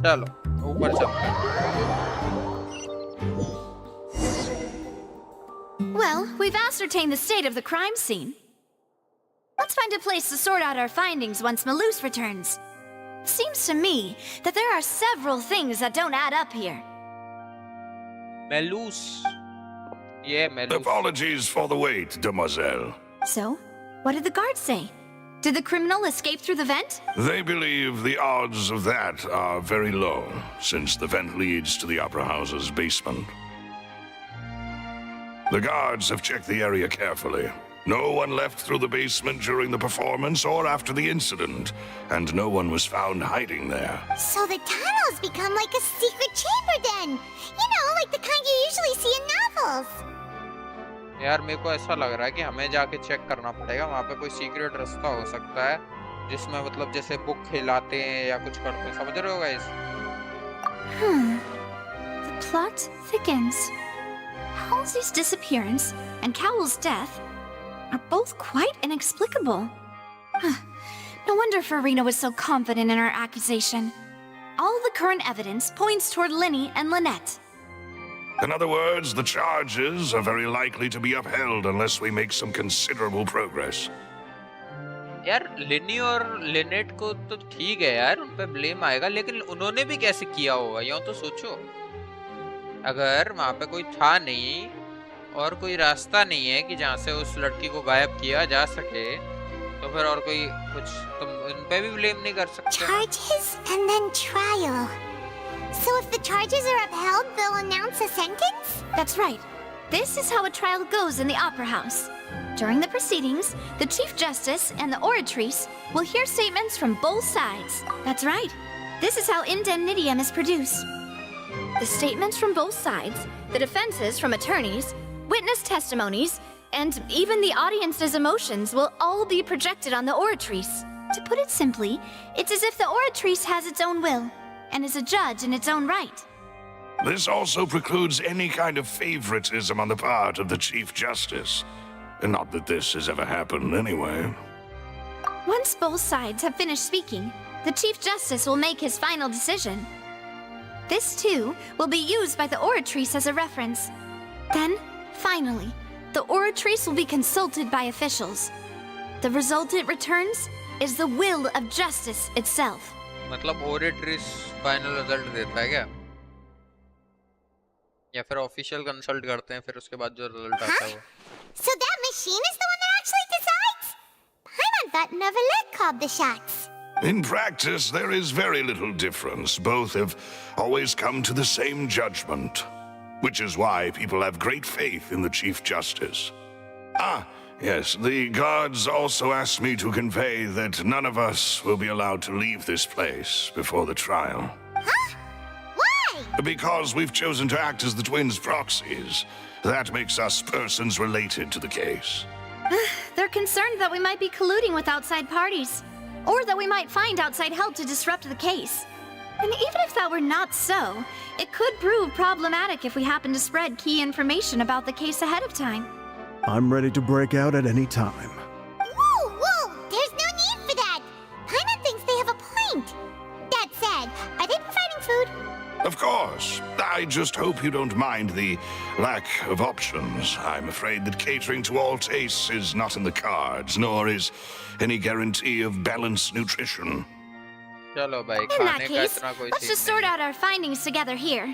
[SPEAKER 1] चलो ऊपर चलते हैं।
[SPEAKER 7] Well, we've ascertained the state of the crime scene. Let's find a place to sort out our findings once Malus returns. Seems to me that there are several things that don't add up here.
[SPEAKER 1] मेलूस, ये मेलूस।
[SPEAKER 9] Apologies for the wait, demoiselle.
[SPEAKER 7] So, what did the guards say? Did the criminal escape through the vent?
[SPEAKER 9] They believe the odds of that are very low, since the vent leads to the Opera House's basement. The guards have checked the area carefully. No one left through the basement during the performance or after the incident, and no one was found hiding there.
[SPEAKER 4] So the tunnels become like a secret chamber then. You know, like the kind you usually see in novels.
[SPEAKER 1] यार मेरे को ऐसा लग रहा है कि हमें जाके चेक करना पड़ेगा, वहाँ पे कोई सीक्रेट रास्ता हो सकता है जिसमें मतलब जैसे बुक हिलाते हैं या कुछ करते हैं, समझ रहे हो guys?
[SPEAKER 7] The plot thickens. Halsey's disappearance and Cowell's death are both quite inexplicable. No wonder Farina was so confident in her accusation. All the current evidence points toward Linny and Lynette.
[SPEAKER 9] In other words, the charges are very likely to be upheld unless we make some considerable progress.
[SPEAKER 1] यार लिनी और Lynette को तो ठीक है यार, उन पे ब्लेम आएगा, लेकिन उन्होंने भी कैसे किया होगा यूं तो सोचो। अगर वहां पे कोई था नहीं और कोई रास्ता नहीं है कि जहाँ से उस लड़की को गायब किया जा सके, तो फिर और कोई कुछ तुम उन पे भी ब्लेम नहीं कर सकते।
[SPEAKER 4] Charges and then trial. So if the charges are upheld, they'll announce a sentence?
[SPEAKER 7] That's right. This is how a trial goes in the Opera House. During the proceedings, the Chief Justice and the Oratrice will hear statements from both sides. That's right. This is how indemnitium is produced. The statements from both sides, the defenses from attorneys, witness testimonies, and even the audience's emotions will all be projected on the Oratrice. To put it simply, it's as if the Oratrice has its own will. and is a judge in its own right.
[SPEAKER 9] This also precludes any kind of favoritism on the part of the Chief Justice. And not that this has ever happened anyway.
[SPEAKER 7] Once both sides have finished speaking, the Chief Justice will make his final decision. This, too, will be used by the Oratrice as a reference. Then, finally, the Oratrice will be consulted by officials. The result it returns is the will of justice itself.
[SPEAKER 1] मतलब Oratrice final result देता है क्या? या फिर official consult करते हैं फिर उसके बाद जो result आता है वो?
[SPEAKER 4] So that machine is the one that actually decides? Paimon thought Neverlet called the shots.
[SPEAKER 9] In practice, there is very little difference. Both have always come to the same judgment, which is why people have great faith in the Chief Justice. Ah, yes, the guards also asked me to convey that none of us will be allowed to leave this place before the trial.
[SPEAKER 4] Huh? Why?
[SPEAKER 9] Because we've chosen to act as the twins' proxies. That makes us persons related to the case.
[SPEAKER 7] They're concerned that we might be colluding with outside parties, or that we might find outside help to disrupt the case. And even if that were not so, it could prove problematic if we happen to spread key information about the case ahead of time.
[SPEAKER 8] I'm ready to break out at any time.
[SPEAKER 4] Whoa, whoa! There's no need for that! Paimon thinks they have a point. That said, are they providing food?
[SPEAKER 9] Of course. I just hope you don't mind the lack of options. I'm afraid that catering to all tastes is not in the cards, nor is any guarantee of balanced nutrition.
[SPEAKER 1] चलो भाई
[SPEAKER 7] In
[SPEAKER 1] खाने
[SPEAKER 7] that
[SPEAKER 1] का
[SPEAKER 7] case,
[SPEAKER 1] इतना कोई
[SPEAKER 7] let's
[SPEAKER 1] scene
[SPEAKER 7] just
[SPEAKER 1] नहीं
[SPEAKER 7] sort
[SPEAKER 1] है।
[SPEAKER 7] out our findings together here.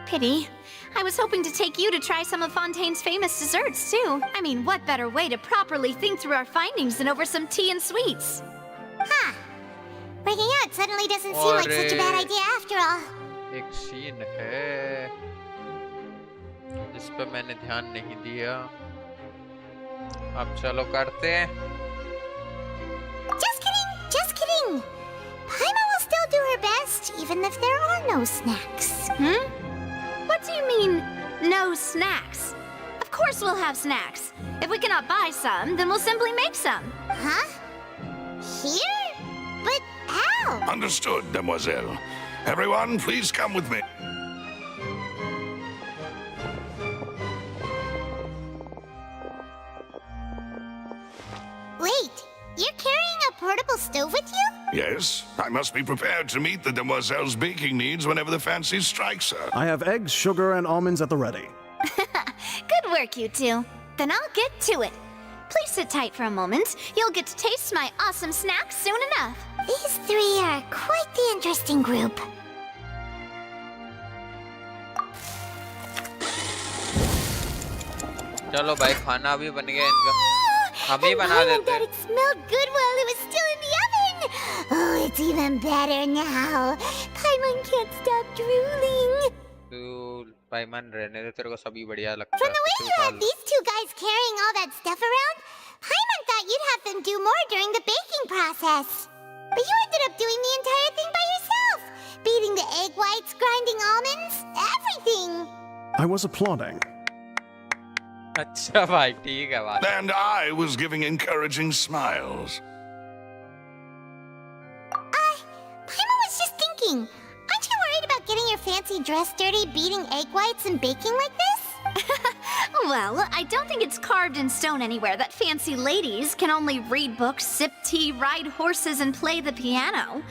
[SPEAKER 7] Pity. I was hoping to take you to try some of Fontaine's famous desserts, too. I mean, what better way to properly think through our findings than over some tea and sweets?
[SPEAKER 4] Huh. Breaking out suddenly doesn't seem like such a bad idea after all.
[SPEAKER 1] एक scene है जिस पे मैंने ध्यान नहीं दिया। अब चलो करते हैं।
[SPEAKER 4] Just kidding, just kidding. Paimon will still do her best, even if there are no snacks.
[SPEAKER 7] What do you mean, no snacks? Of course we'll have snacks. If we cannot buy some, then we'll simply make some.
[SPEAKER 4] Huh? Here? But how?
[SPEAKER 9] Understood, Demoiselle. Everyone, please come with me.
[SPEAKER 4] Wait, you're carrying a portable stove with you?
[SPEAKER 9] Yes, I must be prepared to meet the Demoiselle's baking needs whenever the fancy strikes her.
[SPEAKER 8] I have eggs, sugar, and almonds at the ready.
[SPEAKER 7] Good work, you two. Then I'll get to it. Please sit tight for a moment. You'll get to taste my awesome snacks soon enough.
[SPEAKER 4] These three are quite the interesting group.
[SPEAKER 1] चलो भाई खाना भी बन गया इनका। हम ही बना
[SPEAKER 4] And
[SPEAKER 1] देते
[SPEAKER 4] that
[SPEAKER 1] हैं।
[SPEAKER 4] it smelled good while it was still in the oven. Oh, it's even better now. Paimon can't stop drooling.
[SPEAKER 1] तू भाई मन रहने दे, तेरे को सभी बढ़िया लगता
[SPEAKER 4] From
[SPEAKER 1] है।
[SPEAKER 4] the way
[SPEAKER 1] तू
[SPEAKER 4] you
[SPEAKER 1] खा
[SPEAKER 4] had
[SPEAKER 1] ले।
[SPEAKER 4] these two guys carrying all that stuff around, Paimon thought you'd have them do more during the baking process. But you ended up doing the entire thing by yourself. Beating the egg whites, grinding almonds, everything.
[SPEAKER 8] I was applauding.
[SPEAKER 1] अच्छा भाई ठीक है भाई।
[SPEAKER 9] And I was giving encouraging smiles.
[SPEAKER 4] Paimon was just thinking, aren't you worried about getting your fancy dress dirty beating egg whites and baking like this?
[SPEAKER 7] Well, I don't think it's carved in stone anywhere that fancy ladies can only read books, sip tea, ride horses, and play the piano.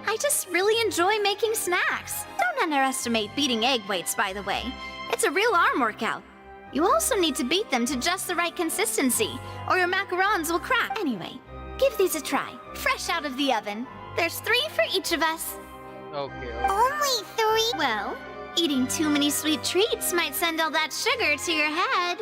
[SPEAKER 7] I just really enjoy making snacks. Don't underestimate beating egg whites, by the way. It's a real arm workout. You also need to beat them to just the right consistency, or your macarons will crack. Anyway, give these a try, fresh out of the oven. There's 3 for each of us.
[SPEAKER 1] Okay.
[SPEAKER 4] Only 3?
[SPEAKER 7] Well, eating too many sweet treats might send all that sugar to your head.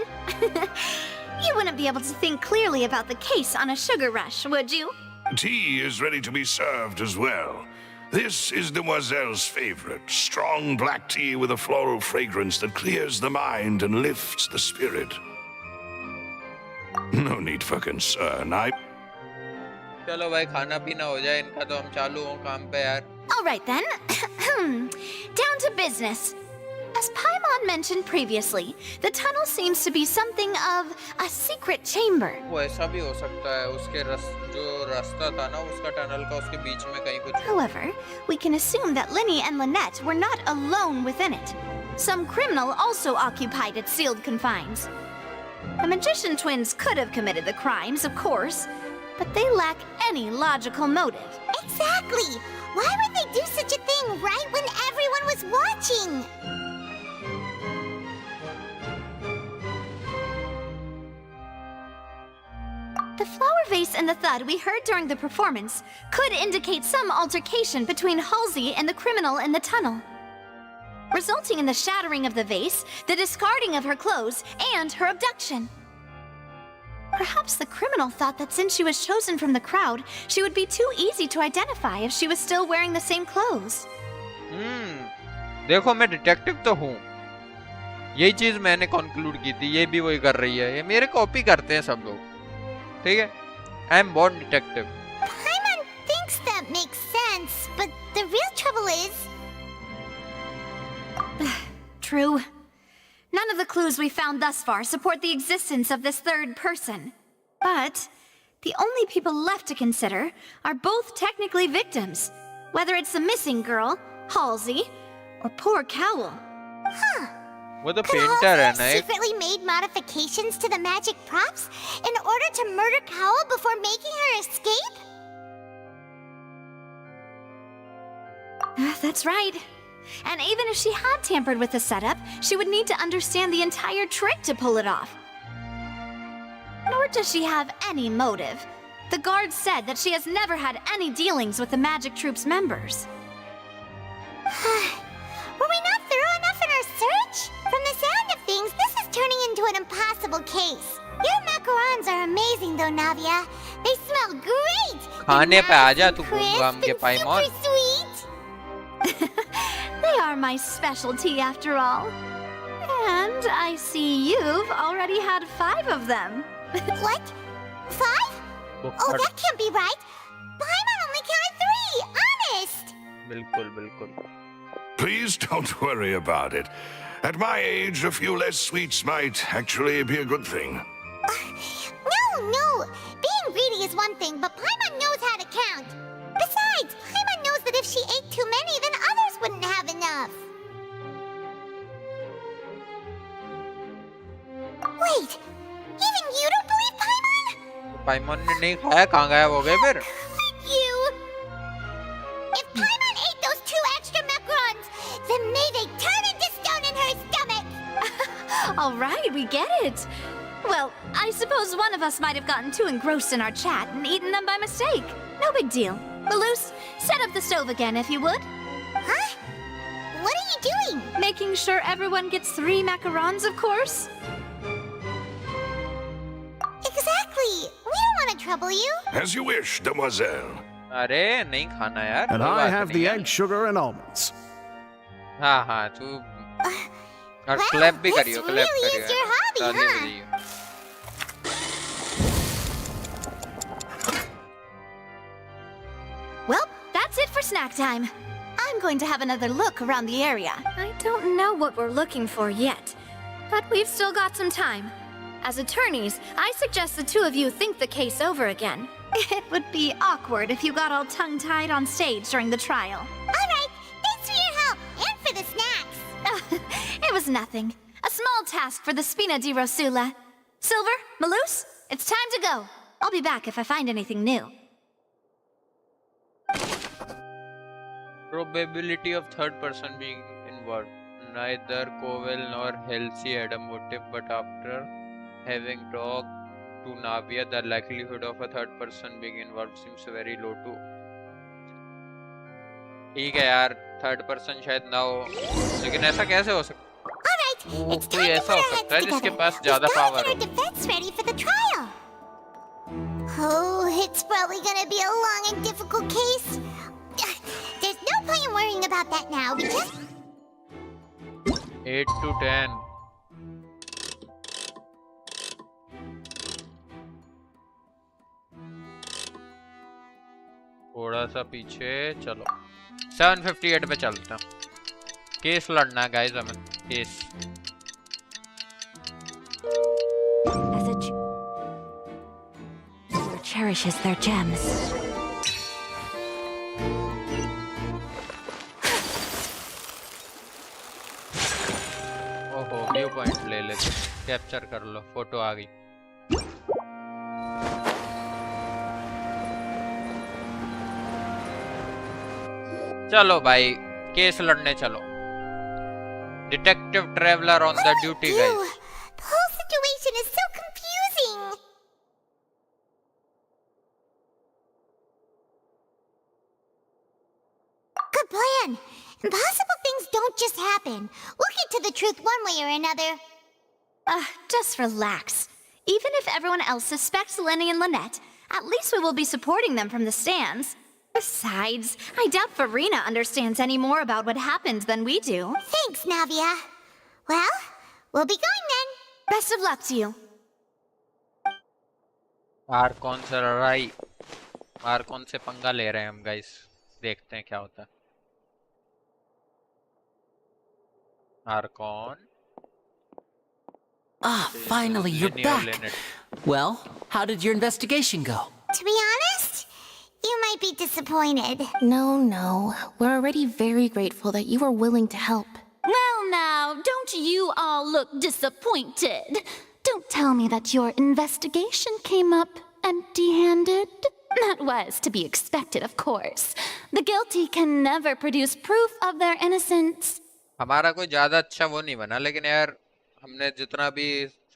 [SPEAKER 7] You wouldn't be able to think clearly about the case on a sugar rush, would you?
[SPEAKER 9] Tea is ready to be served as well. This is Demoiselle's favorite, strong black tea with a floral fragrance that clears the mind and lifts the spirit. No need for concern.
[SPEAKER 1] चलो भाई खाना पीना हो जाए इनका तो हम चालू हो काम पे यार।
[SPEAKER 7] All right then. Down to business. As Paimon mentioned previously, the tunnel seems to be something of a secret chamber.
[SPEAKER 1] वो ऐसा भी हो सकता है उसके जो रास्ता था ना उसका टनल का उसके बीच में कहीं कुछ
[SPEAKER 7] However, we can assume that Linny and Lynette were not alone within it. Some criminal also occupied its sealed confines. The magician twins could have committed the crimes, of course, but they lack any logical motive.
[SPEAKER 4] Exactly! Why would they do such a thing right when everyone was watching?
[SPEAKER 7] The flower vase and the thud we heard during the performance could indicate some altercation between Halsey and the criminal in the tunnel, resulting in the shattering of the vase, the discarding of her clothes, and her abduction. Perhaps the criminal thought that since she was chosen from the crowd, she would be too easy to identify if she was still wearing the same clothes.
[SPEAKER 1] देखो मैं detective तो हूँ यही चीज मैंने conclude की थी ये भी वही कर रही है ये मेरे कॉपी करते हैं सब लोग ठीक है I am born detective
[SPEAKER 4] Paimon thinks that makes sense, but the real trouble is...
[SPEAKER 7] True. None of the clues we found thus far support the existence of this third person. But the only people left to consider are both technically victims, whether it's the missing girl, Halsey, or poor Cowl.
[SPEAKER 4] Huh.
[SPEAKER 1] वो तो
[SPEAKER 4] Could
[SPEAKER 1] painter है
[SPEAKER 4] Halsey
[SPEAKER 1] ना
[SPEAKER 4] have
[SPEAKER 1] एक
[SPEAKER 4] secretly made modifications to the magic props in order to murder Cowl before making her escape?
[SPEAKER 7] That's right. And even if she had tampered with the setup, she would need to understand the entire trick to pull it off. Nor does she have any motive. The guard said that she has never had any dealings with the Magic Troop's members.
[SPEAKER 4] Were we not thorough enough in our search? From the sound of things, this is turning into an impossible case. Your macarons are amazing though, Navia. They smell great!
[SPEAKER 1] खाने पे आ जा तू
[SPEAKER 4] Crisp
[SPEAKER 1] घूम के
[SPEAKER 4] and
[SPEAKER 1] पाइमॉन
[SPEAKER 4] super sweet!
[SPEAKER 7] They are my specialty after all. And I see you've already had 5 of them.
[SPEAKER 4] What? 5? Oh, that can't be right. Paimon only counted 3, honest!
[SPEAKER 1] बिल्कुल बिल्कुल
[SPEAKER 9] Please don't worry about it. At my age, a few less sweets might actually be a good thing.
[SPEAKER 4] No. Being greedy is one thing, but Paimon knows how to count. Besides, Paimon knows that if she ate too many, then others wouldn't have enough. Wait, even you don't believe Paimon?
[SPEAKER 1] पाइमॉन ने नहीं खाया कहाँ गायब हो गए फिर
[SPEAKER 4] You! If Paimon ate those 2 extra macarons, then may they turn into stone in her stomach!
[SPEAKER 7] All right, we get it. Well, I suppose one of us might have gotten too engrossed in our chat and eaten them by mistake. No big deal. Malus, set up the stove again if you would.
[SPEAKER 4] Huh? What are you doing?
[SPEAKER 7] Making sure everyone gets 3 macarons, of course.
[SPEAKER 4] Exactly. We don't want to trouble you.
[SPEAKER 9] As you wish, demoiselle.
[SPEAKER 1] अरे नहीं खाना यार
[SPEAKER 8] And
[SPEAKER 1] कोई
[SPEAKER 8] I
[SPEAKER 1] बात
[SPEAKER 8] have
[SPEAKER 1] नहीं
[SPEAKER 8] the
[SPEAKER 1] है।
[SPEAKER 8] egg, sugar, and almonds.
[SPEAKER 1] हाँ तू और
[SPEAKER 4] Wow,
[SPEAKER 1] क्लैप भी
[SPEAKER 4] this
[SPEAKER 1] करियो क्लैप
[SPEAKER 4] really is
[SPEAKER 1] करियो
[SPEAKER 4] your hobby,
[SPEAKER 1] ताली
[SPEAKER 4] huh?
[SPEAKER 1] बजाइयो
[SPEAKER 7] Well, that's it for snack time. I'm going to have another look around the area. I don't know what we're looking for yet, but we've still got some time. As attorneys, I suggest the 2 of you think the case over again. It would be awkward if you got all tongue-tied on stage during the trial.
[SPEAKER 4] All right. Thanks for your help and for the snacks.
[SPEAKER 7] It was nothing. A small task for the Spina di Rosula. Silver, Malus, it's time to go. I'll be back if I find anything new.
[SPEAKER 1] Probability of third person being involved. Neither Cowell nor Halsey had a motive, but after having talked to Navia, the likelihood of a third person being involved seems very low too. ठीक है यार, third person शायद ना हो, लेकिन ऐसा कैसे हो सकता?
[SPEAKER 4] All right. It's
[SPEAKER 1] कोई
[SPEAKER 4] time to
[SPEAKER 1] ऐसा
[SPEAKER 4] put
[SPEAKER 1] हो
[SPEAKER 4] our
[SPEAKER 1] सकता है
[SPEAKER 4] heads
[SPEAKER 1] जिसके
[SPEAKER 4] together.
[SPEAKER 1] पास
[SPEAKER 4] We've
[SPEAKER 1] ज़्यादा
[SPEAKER 4] got to
[SPEAKER 1] power
[SPEAKER 4] get our
[SPEAKER 1] हो?
[SPEAKER 4] defense ready for the trial. Oh, it's probably gonna be a long and difficult case. There's no point in worrying about that now. We just
[SPEAKER 1] 8 to 10. थोड़ा सा पीछे चलो 758 पे चलते हैं case लड़ना है गाइस हमें case.
[SPEAKER 13] As a jeweler cherishes their gems.
[SPEAKER 1] ओहो, व्यू पॉइंट ले लेते, कैप्चर कर लो, फोटो आ गई। चलो भाई, केस लड़ने चलो। Detective traveller on the duty guys.
[SPEAKER 4] The whole situation is so confusing. Good plan. Impossible things don't just happen. We'll get to the truth one way or another.
[SPEAKER 7] Just relax. Even if everyone else suspects Lenny and Lynette, at least we will be supporting them from the stands. Besides, I doubt Farina understands any more about what happened than we do.
[SPEAKER 4] Thanks, Navia. Well, we'll be going then.
[SPEAKER 7] Best of luck to you.
[SPEAKER 1] बाहर कौन सा लड़ाई, बाहर कौन से पंगा ले रहे हैं हम गाइस, देखते हैं क्या होता है। बाहर कौन?
[SPEAKER 12] Ah, finally, you're back. Well, how did your investigation go?
[SPEAKER 4] To be honest, you might be disappointed.
[SPEAKER 6] No. We're already very grateful that you were willing to help.
[SPEAKER 7] Well now, don't you all look disappointed? Don't tell me that your investigation came up empty-handed. That was to be expected, of course. The guilty can never produce proof of their innocence.
[SPEAKER 1] हमारा कोई ज्यादा अच्छा वो नहीं बना, लेकिन यार हमने जितना भी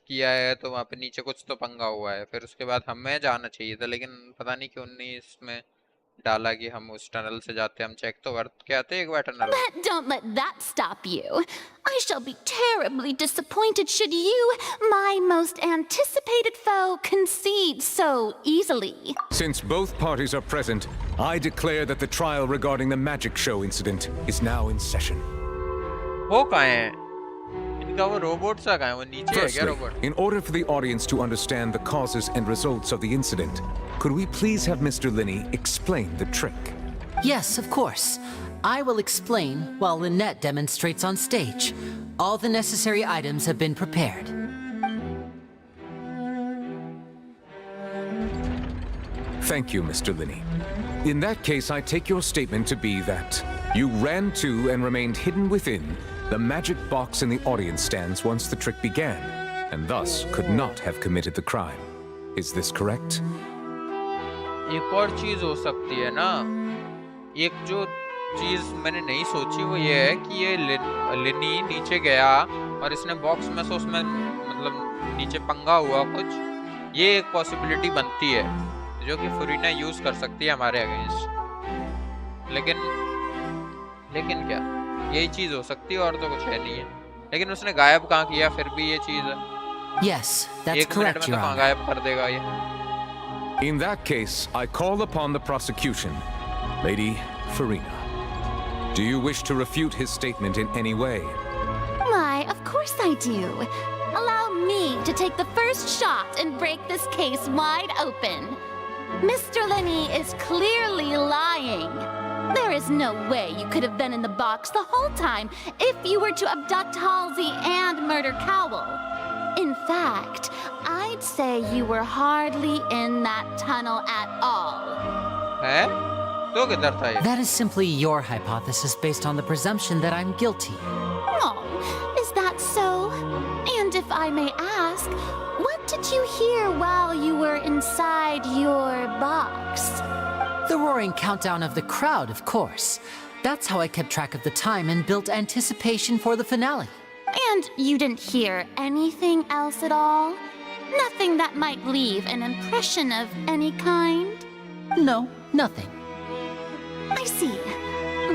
[SPEAKER 1] किया है तो वहाँ पे नीचे कुछ तो पंगा हुआ है। फिर उसके बाद हमें जाना चाहिए था, लेकिन पता नहीं क्यों नहीं इसमें डाला कि हम उस टनल से जाते, हम चेक तो करके आते एक बार tunnel.
[SPEAKER 7] But don't let that stop you. I shall be terribly disappointed should you, my most anticipated foe, concede so easily.
[SPEAKER 14] Since both parties are present, I declare that the trial regarding the magic show incident is now in session.
[SPEAKER 1] वो कहाँ है? इनका वो robot सा कहाँ है? वो नीचे है क्या robot?
[SPEAKER 14] In order for the audience to understand the causes and results of the incident, could we please have Mr. Linney explain the trick?
[SPEAKER 12] Yes, of course. I will explain while Lynette demonstrates on stage. All the necessary items have been prepared.
[SPEAKER 14] Thank you, Mr. Linney. In that case, I take your statement to be that you ran to and remained hidden within the magic box in the audience stands once the trick began, and thus could not have committed the crime. Is this correct?
[SPEAKER 1] एक और चीज हो सकती है ना, एक जो चीज मैंने नहीं सोची वो ये है कि ये लिनी नीचे गया और इसने बॉक्स में से उसमें मतलब नीचे पंगा हुआ कुछ, ये एक पॉसिबिलिटी बनती है जो कि फरीना यूज कर सकती है हमारे अगेंस्ट। लेकिन क्या यही चीज हो सकती है और तो कुछ है नहीं है। लेकिन उसने गायब कहाँ किया, फिर भी ये चीज है।
[SPEAKER 12] Yes, that's
[SPEAKER 1] एक मिनट में
[SPEAKER 12] correct,
[SPEAKER 1] तो
[SPEAKER 12] Your
[SPEAKER 1] कहाँ
[SPEAKER 12] Honor.
[SPEAKER 1] गायब कर देगा ये।
[SPEAKER 14] In that case, I call upon the prosecution. Lady Farina, do you wish to refute his statement in any way?
[SPEAKER 7] Why, of course I do. Allow me to take the first shot and break this case wide open. Mr. Linney is clearly lying. There is no way you could have been in the box the whole time if you were to abduct Halsey and murder Cowell. In fact, I'd say you were hardly in that tunnel at all.
[SPEAKER 1] हैं? तो किधर था ये?
[SPEAKER 12] That is simply your hypothesis based on the presumption that I'm guilty.
[SPEAKER 7] Oh, is that so? And if I may ask, what did you hear while you were inside your box?
[SPEAKER 12] The roaring countdown of the crowd, of course. That's how I kept track of the time and built anticipation for the finale.
[SPEAKER 7] And you didn't hear anything else at all? Nothing that might leave an impression of any kind?
[SPEAKER 12] No, nothing.
[SPEAKER 7] I see.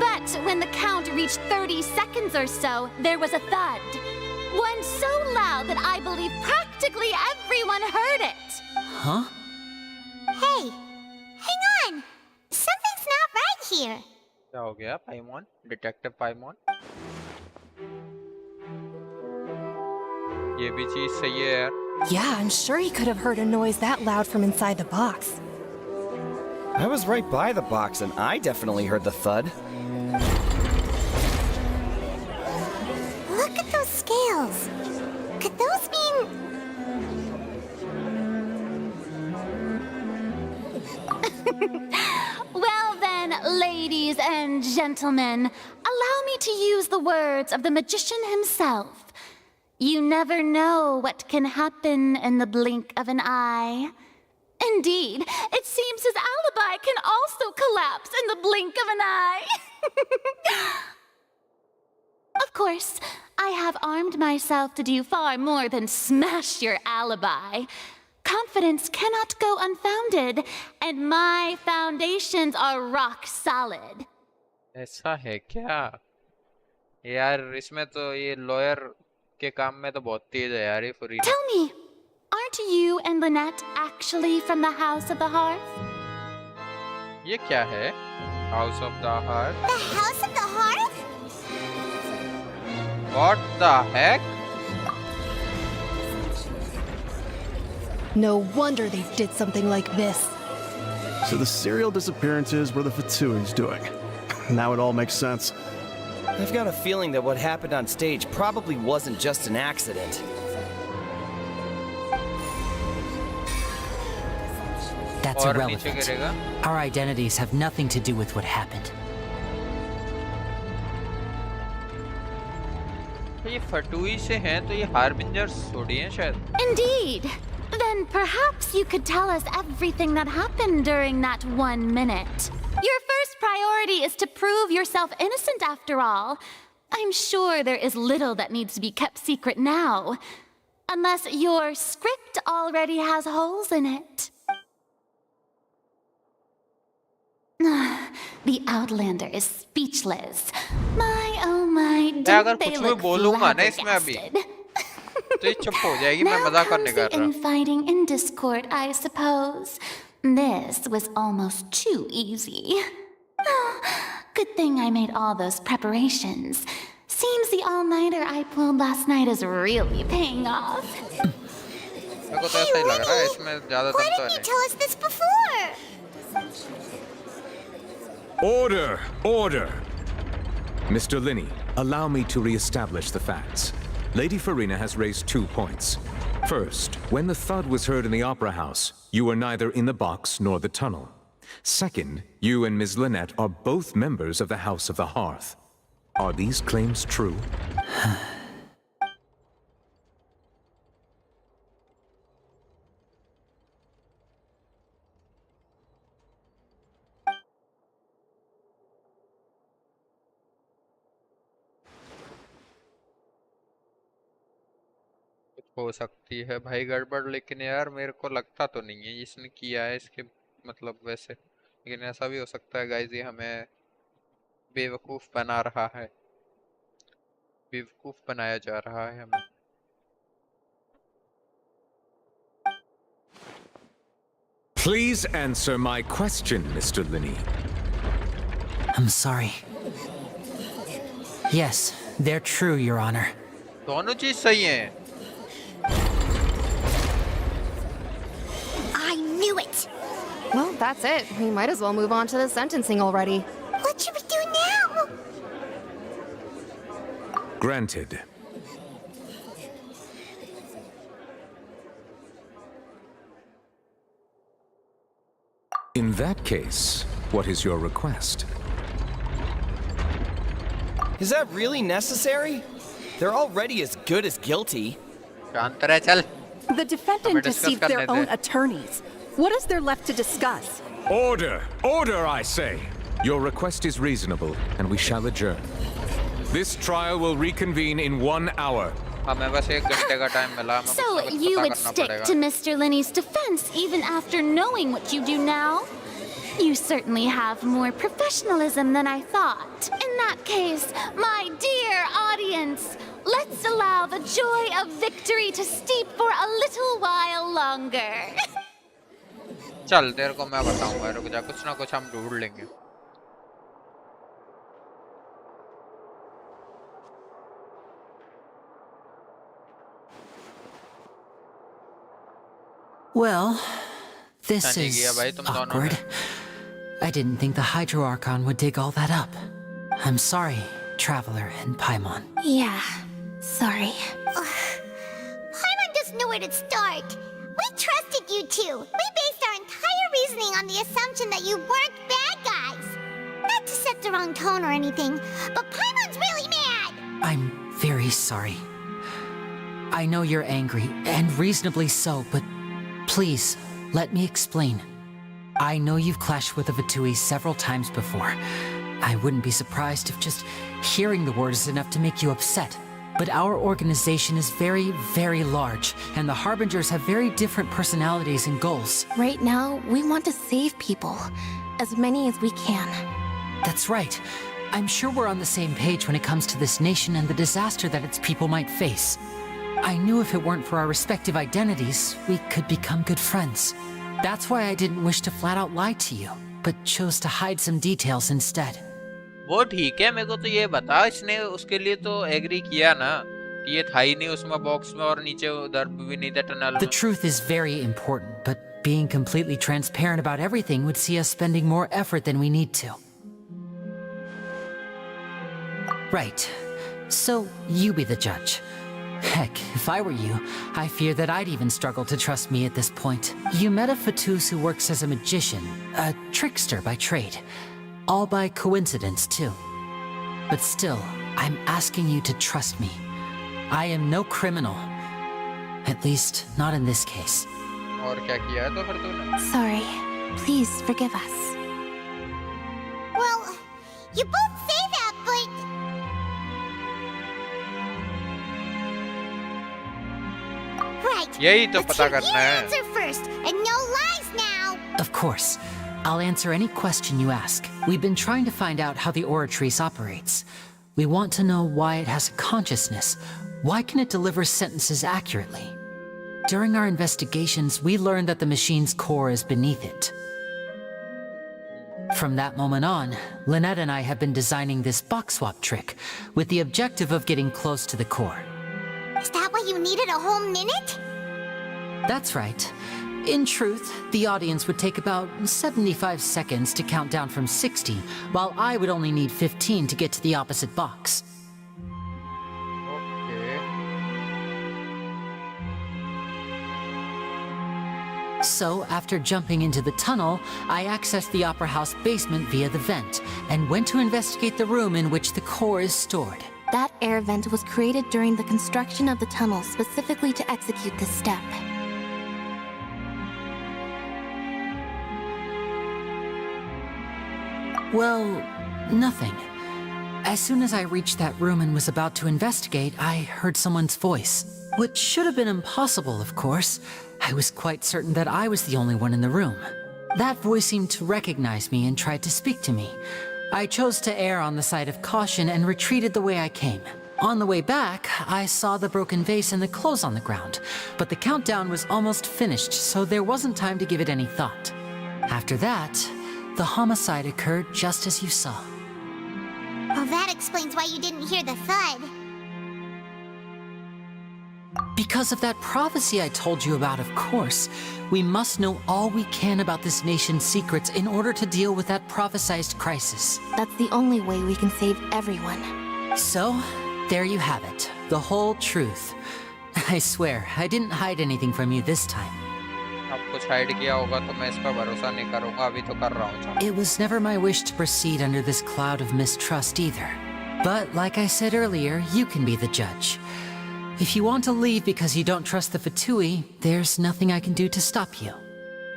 [SPEAKER 7] But when the count reached 30 seconds or so, there was a thud. One so loud that I believe practically everyone heard it.
[SPEAKER 12] Huh?
[SPEAKER 4] Hey, hang on. Something's not right here.
[SPEAKER 1] क्या हो गया पाइमोन? Detective पाइमोन? ये भी चीज सही है यार।
[SPEAKER 11] Yeah, I'm sure he could have heard a noise that loud from inside the box.
[SPEAKER 15] I was right by the box, and I definitely heard the thud.
[SPEAKER 4] Look look at those scales. Could those mean...
[SPEAKER 7] Well then, ladies and gentlemen, allow me to use the words of the magician himself. You never know what can happen in the blink of an eye. Indeed, it seems his alibi can also collapse in the blink of an eye. Of course, I have armed myself to do far more than smash your alibi. Confidence cannot go unfounded, and my foundations are rock solid.
[SPEAKER 1] ऐसा है क्या? यार इसमें तो ये lawyer के काम में तो बहुत तेज है यार ये Farina.
[SPEAKER 7] Tell me, aren't you and Lynette actually from the House of the Hearth?
[SPEAKER 1] ये क्या है? House of the Hearth?
[SPEAKER 4] The House of the Hearth?
[SPEAKER 1] What the heck?
[SPEAKER 16] No wonder they did something like this.
[SPEAKER 8] So the serial disappearances were the Fatui's doing. Now it all makes sense.
[SPEAKER 15] I've got a feeling that what happened on stage probably wasn't just an accident.
[SPEAKER 12] That's
[SPEAKER 1] और नीचे
[SPEAKER 12] irrelevant.
[SPEAKER 1] गिरेगा.
[SPEAKER 12] Our identities have nothing to do with what happened.
[SPEAKER 1] तो ये फटुई से हैं तो ये हार्बिंजर्स थोड़ी हैं शायद.
[SPEAKER 7] Indeed. Then perhaps you could tell us everything that happened during that 1 minute. Your first priority is to prove yourself innocent after all. I'm sure there is little that needs to be kept secret now. Unless your script already has holes in it. The Outlander is speechless. My, oh my,
[SPEAKER 1] अगर
[SPEAKER 7] don't they
[SPEAKER 1] कुछ भी
[SPEAKER 7] look
[SPEAKER 1] बोलूंगा ना इसमें अभी
[SPEAKER 7] flabbergasted?
[SPEAKER 1] तो ये चुप हो जाएगी. मैं
[SPEAKER 7] Now
[SPEAKER 1] मजाक
[SPEAKER 7] comes
[SPEAKER 1] करने
[SPEAKER 7] the
[SPEAKER 1] कर रहा.
[SPEAKER 7] infighting in Discord, I suppose. This was almost too easy. Good thing I made all those preparations. Seems the all-nighter I pulled last night is really paying off.
[SPEAKER 1] मेरे को तो ऐसा ही लग रहा है इसमें ज़्यादा
[SPEAKER 4] Why
[SPEAKER 1] दम तो
[SPEAKER 4] didn't
[SPEAKER 1] है
[SPEAKER 4] you
[SPEAKER 1] नहीं.
[SPEAKER 4] tell us this before?
[SPEAKER 14] Order! Order! Mr. Linney, allow me to re-establish the facts. Lady Farina has raised 2 points. First, when the thud was heard in the Opera House, you were neither in the box nor the tunnel. Second, you and Ms. Lynette are both members of the House of the Hearth. Are these claims true?
[SPEAKER 1] हो सकती है भाई गड़बड़, लेकिन यार मेरे को लगता तो नहीं है इसने किया है इसके मतलब वैसे. लेकिन ऐसा भी हो सकता है गाइस ये हमें बेवकूफ बना रहा है. बेवकूफ बनाया जा रहा है हमें.
[SPEAKER 14] Please answer my question, Mr. Linney.
[SPEAKER 12] I'm sorry. Yes, they're true, Your Honor.
[SPEAKER 1] दोनों चीज सही हैं.
[SPEAKER 4] I knew it!
[SPEAKER 16] Well, that's it. We might as well move on to the sentencing already.
[SPEAKER 4] What should we do now?
[SPEAKER 14] Granted. In that case, what is your request?
[SPEAKER 15] Is that really necessary? They're already as good as guilty.
[SPEAKER 1] शांत रह चल.
[SPEAKER 17] The defendant
[SPEAKER 1] हमें discuss
[SPEAKER 17] deceived their
[SPEAKER 1] करने
[SPEAKER 17] own
[SPEAKER 1] they.
[SPEAKER 17] attorneys. What is there left to discuss?
[SPEAKER 14] Order! Order, I say! Your request is reasonable, and we shall adjourn. This trial will reconvene in 1 hour.
[SPEAKER 1] हमें बस 1 घंटे का time मिला. हमें
[SPEAKER 7] So
[SPEAKER 1] कुछ ना कुछ
[SPEAKER 7] you
[SPEAKER 1] पता
[SPEAKER 7] would
[SPEAKER 1] करना
[SPEAKER 7] stick
[SPEAKER 1] पड़ेगा.
[SPEAKER 7] to Mr. Linney's defense even after knowing what you do now? You certainly have more professionalism than I thought. In that case, my dear audience, let's allow the joy of victory to steep for a little while longer.
[SPEAKER 1] चल तेरे को मैं बताऊंगा. रुक जा, कुछ ना कुछ हम ढूंढ लेंगे.
[SPEAKER 12] Well, this
[SPEAKER 1] नहीं
[SPEAKER 12] is
[SPEAKER 1] किया भाई तुम दोनों ने.
[SPEAKER 12] awkward. I didn't think the Hydro Archon would dig all that up. I'm sorry, Traveler and Paimon.
[SPEAKER 6] Yeah, Sorry.
[SPEAKER 4] Paimon doesn't know where to start. We trusted you two. We based our entire reasoning on the assumption that you weren't bad guys. Not to set the wrong tone or anything, but Paimon's really mad.
[SPEAKER 12] I'm very sorry. I know you're angry, and reasonably so, but please, let me explain. I know you've clashed with the Fatui several times before. I wouldn't be surprised if just hearing the word is enough to make you upset. But our organization is very, very large, and the Harbingers have very different personalities and goals.
[SPEAKER 6] Right now, we want to save people. As many as we can.
[SPEAKER 12] That's right. I'm sure we're on the same page when it comes to this nation and the disaster that its people might face. I knew if it weren't for our respective identities, we could become good friends. That's why I didn't wish to flat out lie to you, but chose to hide some details instead.
[SPEAKER 1] वो ठीक है, मेरे को तो ये बता, इसने उसके लिए तो एग्री किया ना कि ये था ही नहीं उसमें बॉक्स में और नीचे उधर भी नहीं था टनल में.
[SPEAKER 12] The truth is very important, but being completely transparent about everything would see us spending more effort than we need to. Right. So, you be the judge. Heck, if I were you, I fear that I'd even struggle to trust me at this point. You met a Fatus who works as a magician, a trickster by trade. All by coincidence, too. But still, I'm asking you to trust me. I am no criminal. At least, not in this case.
[SPEAKER 1] और क्या किया है तो फिर तूने?
[SPEAKER 6] Sorry. Please forgive us.
[SPEAKER 4] Well, you both say that, but... Right.
[SPEAKER 1] यही तो
[SPEAKER 4] Let's
[SPEAKER 1] पता
[SPEAKER 4] hear
[SPEAKER 1] करना
[SPEAKER 4] you
[SPEAKER 1] है.
[SPEAKER 4] answer first, and no lies now.
[SPEAKER 12] Of course. I'll answer any question you ask. We've been trying to find out how the Oratrice operates. We want to know why it has a consciousness. Why can it deliver sentences accurately? During our investigations, we learned that the machine's core is beneath it. From that moment on, Lynette and I have been designing this box swap trick with the objective of getting close to the core.
[SPEAKER 4] Is that why you needed a whole minute?
[SPEAKER 12] That's right. In truth, the audience would take about 75 seconds to count down from 60, while I would only need 15 to get to the opposite box.
[SPEAKER 1] Okay.
[SPEAKER 12] So, after jumping into the tunnel, I accessed the Opera House basement via the vent, and went to investigate the room in which the core is stored.
[SPEAKER 6] That air vent was created during the construction of the tunnel specifically to execute this step.
[SPEAKER 12] Well, nothing. As soon as I reached that room and was about to investigate, I heard someone's voice. Which should have been impossible, of course. I was quite certain that I was the only one in the room. That voice seemed to recognize me and tried to speak to me. I chose to err on the side of caution and retreated the way I came. On the way back, I saw the broken vase and the clothes on the ground, but the countdown was almost finished, so there wasn't time to give it any thought. After that, the homicide occurred just as you saw.
[SPEAKER 4] Well, that explains why you didn't hear the thud.
[SPEAKER 12] Because of that prophecy I told you about, of course. We must know all we can about this nation's secrets in order to deal with that prophesized crisis.
[SPEAKER 6] That's the only way we can save everyone.
[SPEAKER 12] So, there you have it. The whole truth. I swear, I didn't hide anything from you this time.
[SPEAKER 1] अब कुछ hide किया होगा तो मैं इस पर भरोसा नहीं करूंगा, अभी तो कर रहा हूँ.
[SPEAKER 12] It was never my wish to proceed under this cloud of mistrust either. But like I said earlier, you can be the judge. If you want to leave because you don't trust the Fatui, there's nothing I can do to stop you.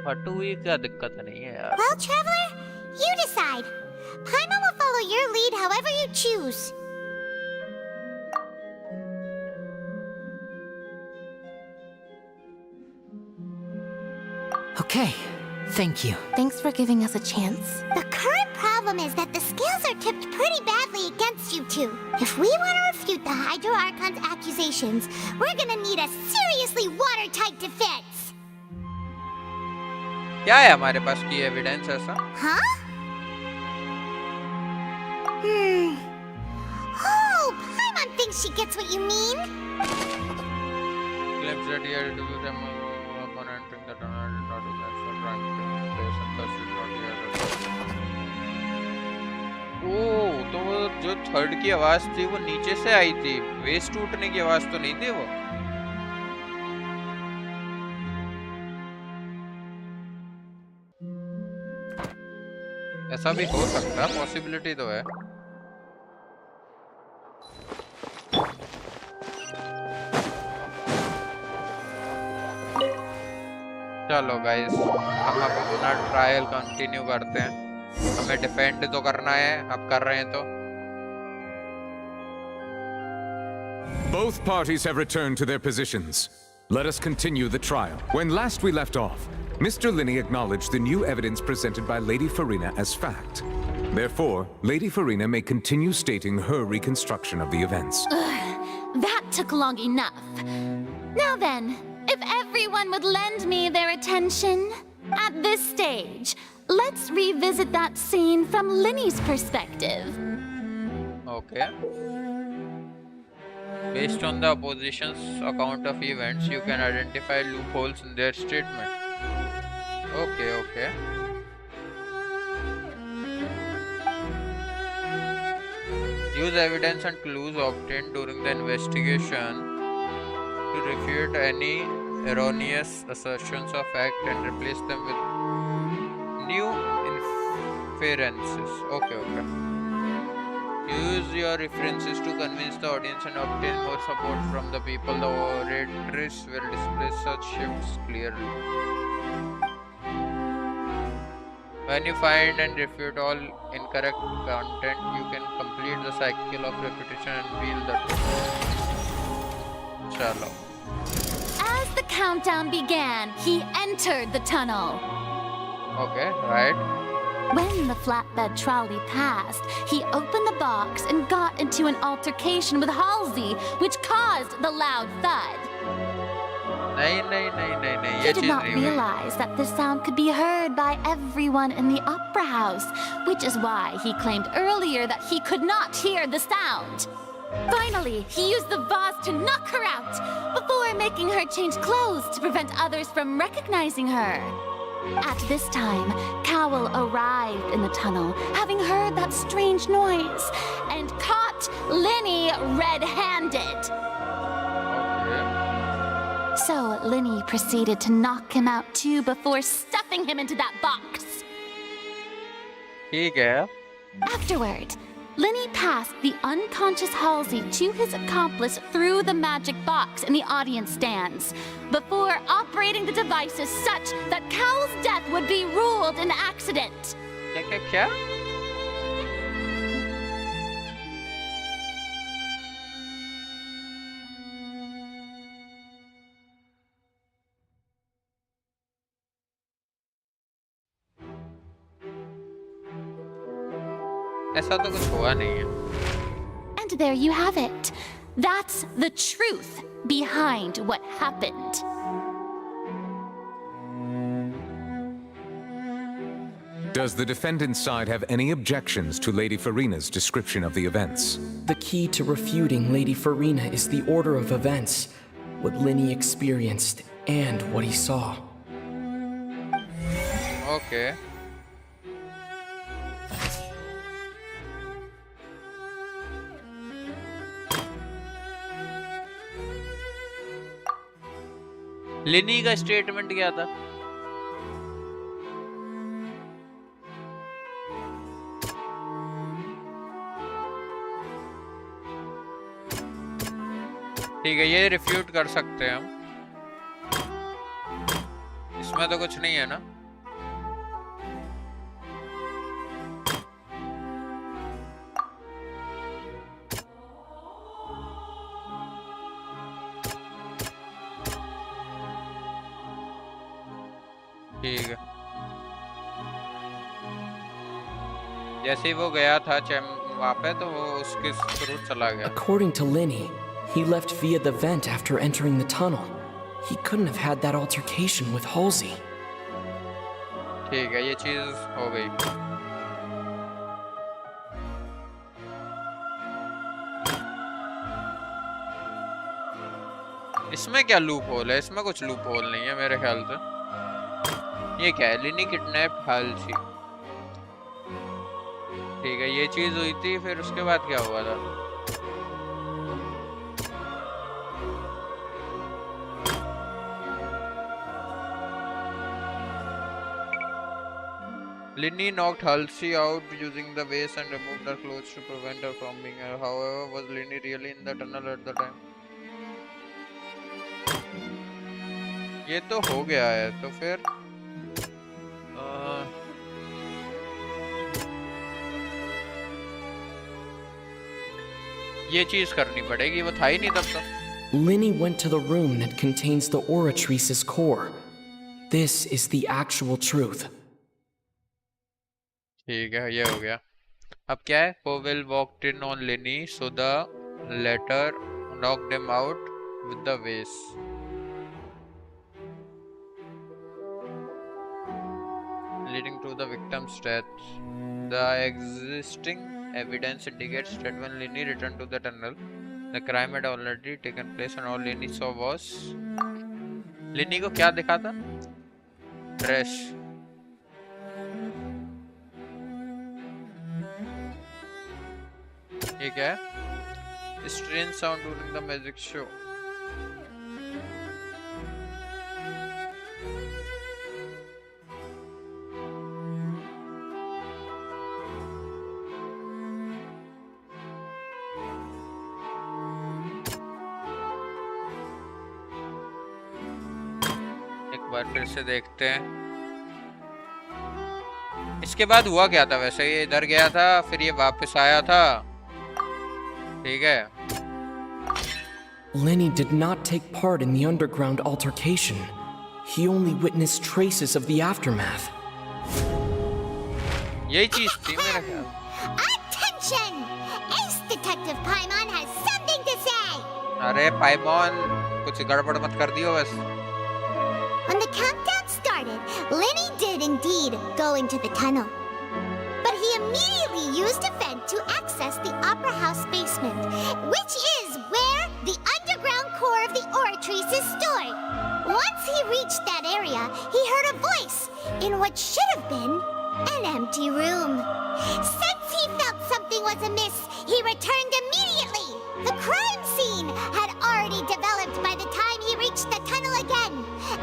[SPEAKER 1] फटुई क्या दिक्कत नहीं है यार.
[SPEAKER 4] Well, Traveler, you decide. Paimon will follow your lead however you choose.
[SPEAKER 12] Okay, thank you.
[SPEAKER 6] Thanks for giving us a chance.
[SPEAKER 4] The current problem is that the scales are tipped pretty badly against you two. If we want to refute the Hydro Archon's accusations, we're gonna need a seriously watertight defense.
[SPEAKER 1] क्या है हमारे पास की evidence ऐसा?
[SPEAKER 4] Huh? Oh, Paimon thinks she gets what you mean.
[SPEAKER 1] Claims that he had to do them upon entering the tunnel did not do that for trying to place and thus did not hear the तो वो जो third की आवाज थी वो नीचे से आई थी, वेस्ट टूटने की आवाज तो नहीं थी वो। ऐसा भी हो सकता है, पॉसिबिलिटी तो है। चलो गाइस, हम अब अपना ट्रायल कंटिन्यू करते हैं। हमें डिफेंड तो करना है, अब कर रहे हैं तो।
[SPEAKER 14] Both parties have returned to their positions. Let us continue the trial. When last we left off, Mr. Linney acknowledged the new evidence presented by Lady Farina as fact. Therefore, Lady Farina may continue stating her reconstruction of the events.
[SPEAKER 7] That took long enough. Now then, if everyone would lend me their attention, at this stage, let's revisit that scene from Linney's perspective.
[SPEAKER 1] Okay. Based on the opposition's account of events, you can identify loopholes in their statement. Okay. Use evidence and clues obtained during the investigation to refute any erroneous assertions of fact and replace them with new inferences. Okay. Use your references to convince the audience and obtain more support from the people. The oratress will display such shifts clearly. When you find and refute all incorrect content, you can complete the cycle of repetition and reveal the truth. Chalo.
[SPEAKER 7] As the countdown began, he entered the tunnel.
[SPEAKER 1] Okay, right.
[SPEAKER 7] When the flatbed trolley passed, he opened the box and got into an altercation with Halsey, which caused the loud thud. He did not realize that the sound could be heard by everyone in the opera house, which is why he claimed earlier that he could not hear the sound. Finally, he used the vase to knock her out, before making her change clothes to prevent others from recognizing her. At this time, Cowell arrived in the tunnel, having heard that strange noise, and caught Linny red-handed. So Linny proceeded to knock him out too before stuffing him into that box. Afterward, Linny passed the unconscious Halsey to his accomplice through the magic box in the audience stands, before operating the devices such that Cowell's death would be ruled an accident.
[SPEAKER 1] क्या? ऐसा तो कुछ हुआ नहीं है.
[SPEAKER 7] And there you have it. That's the truth behind what happened.
[SPEAKER 14] Does the defendant's side have any objections to Lady Farina's description of the events?
[SPEAKER 18] The key to refuting Lady Farina is the order of events, what Linny experienced, and what he saw.
[SPEAKER 1] Okay. लिनी का statement क्या था? ठीक है, ये refute कर सकते हैं हम. इसमें तो कुछ नहीं है ना? ठीक है. जैसे ही वो गया था वहाँ पे तो वो उसके थ्रू चला गया.
[SPEAKER 18] According to Linny, he left via the vent after entering the tunnel. He couldn't have had that altercation with Halsey.
[SPEAKER 1] ठीक है, ये चीज हो गई. इसमें क्या लूप होल है? इसमें कुछ लूप होल नहीं है मेरे ख्याल से. ये क्या है? लिनी किडनैप हालसी. ठीक है, ये चीज हुई थी, फिर उसके बाद क्या हुआ था? Linny knocked Halsey out using the vase and removed her clothes to prevent her from being her. However, was Linny really in the tunnel at the time? ये तो हो गया है, तो फिर ये चीज करनी पड़ेगी, वो था ही नहीं तब तो।
[SPEAKER 18] Linny went to the room that contains the Oratrice's core. This is the actual truth.
[SPEAKER 1] ठीक है, ये हो गया। अब क्या है? Powell walked in on Linny, so the latter knocked him out with the vase. Leading to the victim's death. The existing evidence indicates that when Linny returned to the tunnel, the crime had already taken place and all Linny saw was... Linny को क्या दिखा था? Dress. ये क्या है? Strange sound during the magic show. एक बार फिर से देखते हैं। इसके बाद हुआ क्या था? वैसे ये इधर गया था, फिर ये वापस आया था। ठीक है।
[SPEAKER 18] Lenny did not take part in the underground altercation. He only witnessed traces of the aftermath.
[SPEAKER 1] यही चीज थी मेरा ख्याल।
[SPEAKER 4] Attention! Ace Detective Paimon has something to say.
[SPEAKER 1] अरे पाइमॉन, कुछ गड़बड़ मत कर दियो बस।
[SPEAKER 4] When the countdown started, Lenny did indeed go into the tunnel. But he immediately used a vent to access the Opera House basement, which is where the underground core of the Oratrice is stored. Once he reached that area, he heard a voice in what should have been an empty room. Since he felt something was amiss, he returned immediately. The crime scene had already developed by the time he reached the tunnel again,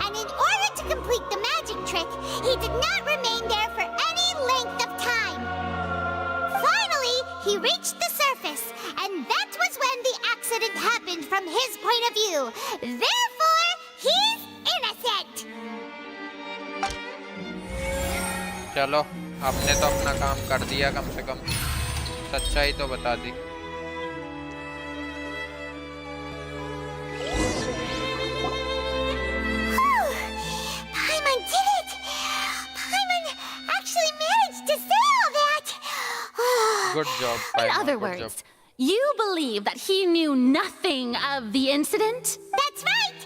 [SPEAKER 4] and in order to complete the magic trick, he did not remain there for any length of time. Finally, he reached the surface, and that was when the accident happened from his point of view. Therefore, he's innocent.
[SPEAKER 1] चलो, आपने तो अपना काम कर दिया, कम से कम सच्चाई तो बता दी।
[SPEAKER 4] Paimon did it! Paimon actually managed to say all that!
[SPEAKER 1] Good job,
[SPEAKER 10] In
[SPEAKER 1] Paimon,
[SPEAKER 10] other
[SPEAKER 1] good
[SPEAKER 10] words,
[SPEAKER 1] job.
[SPEAKER 10] you believe that he knew nothing of the incident?
[SPEAKER 4] That's right!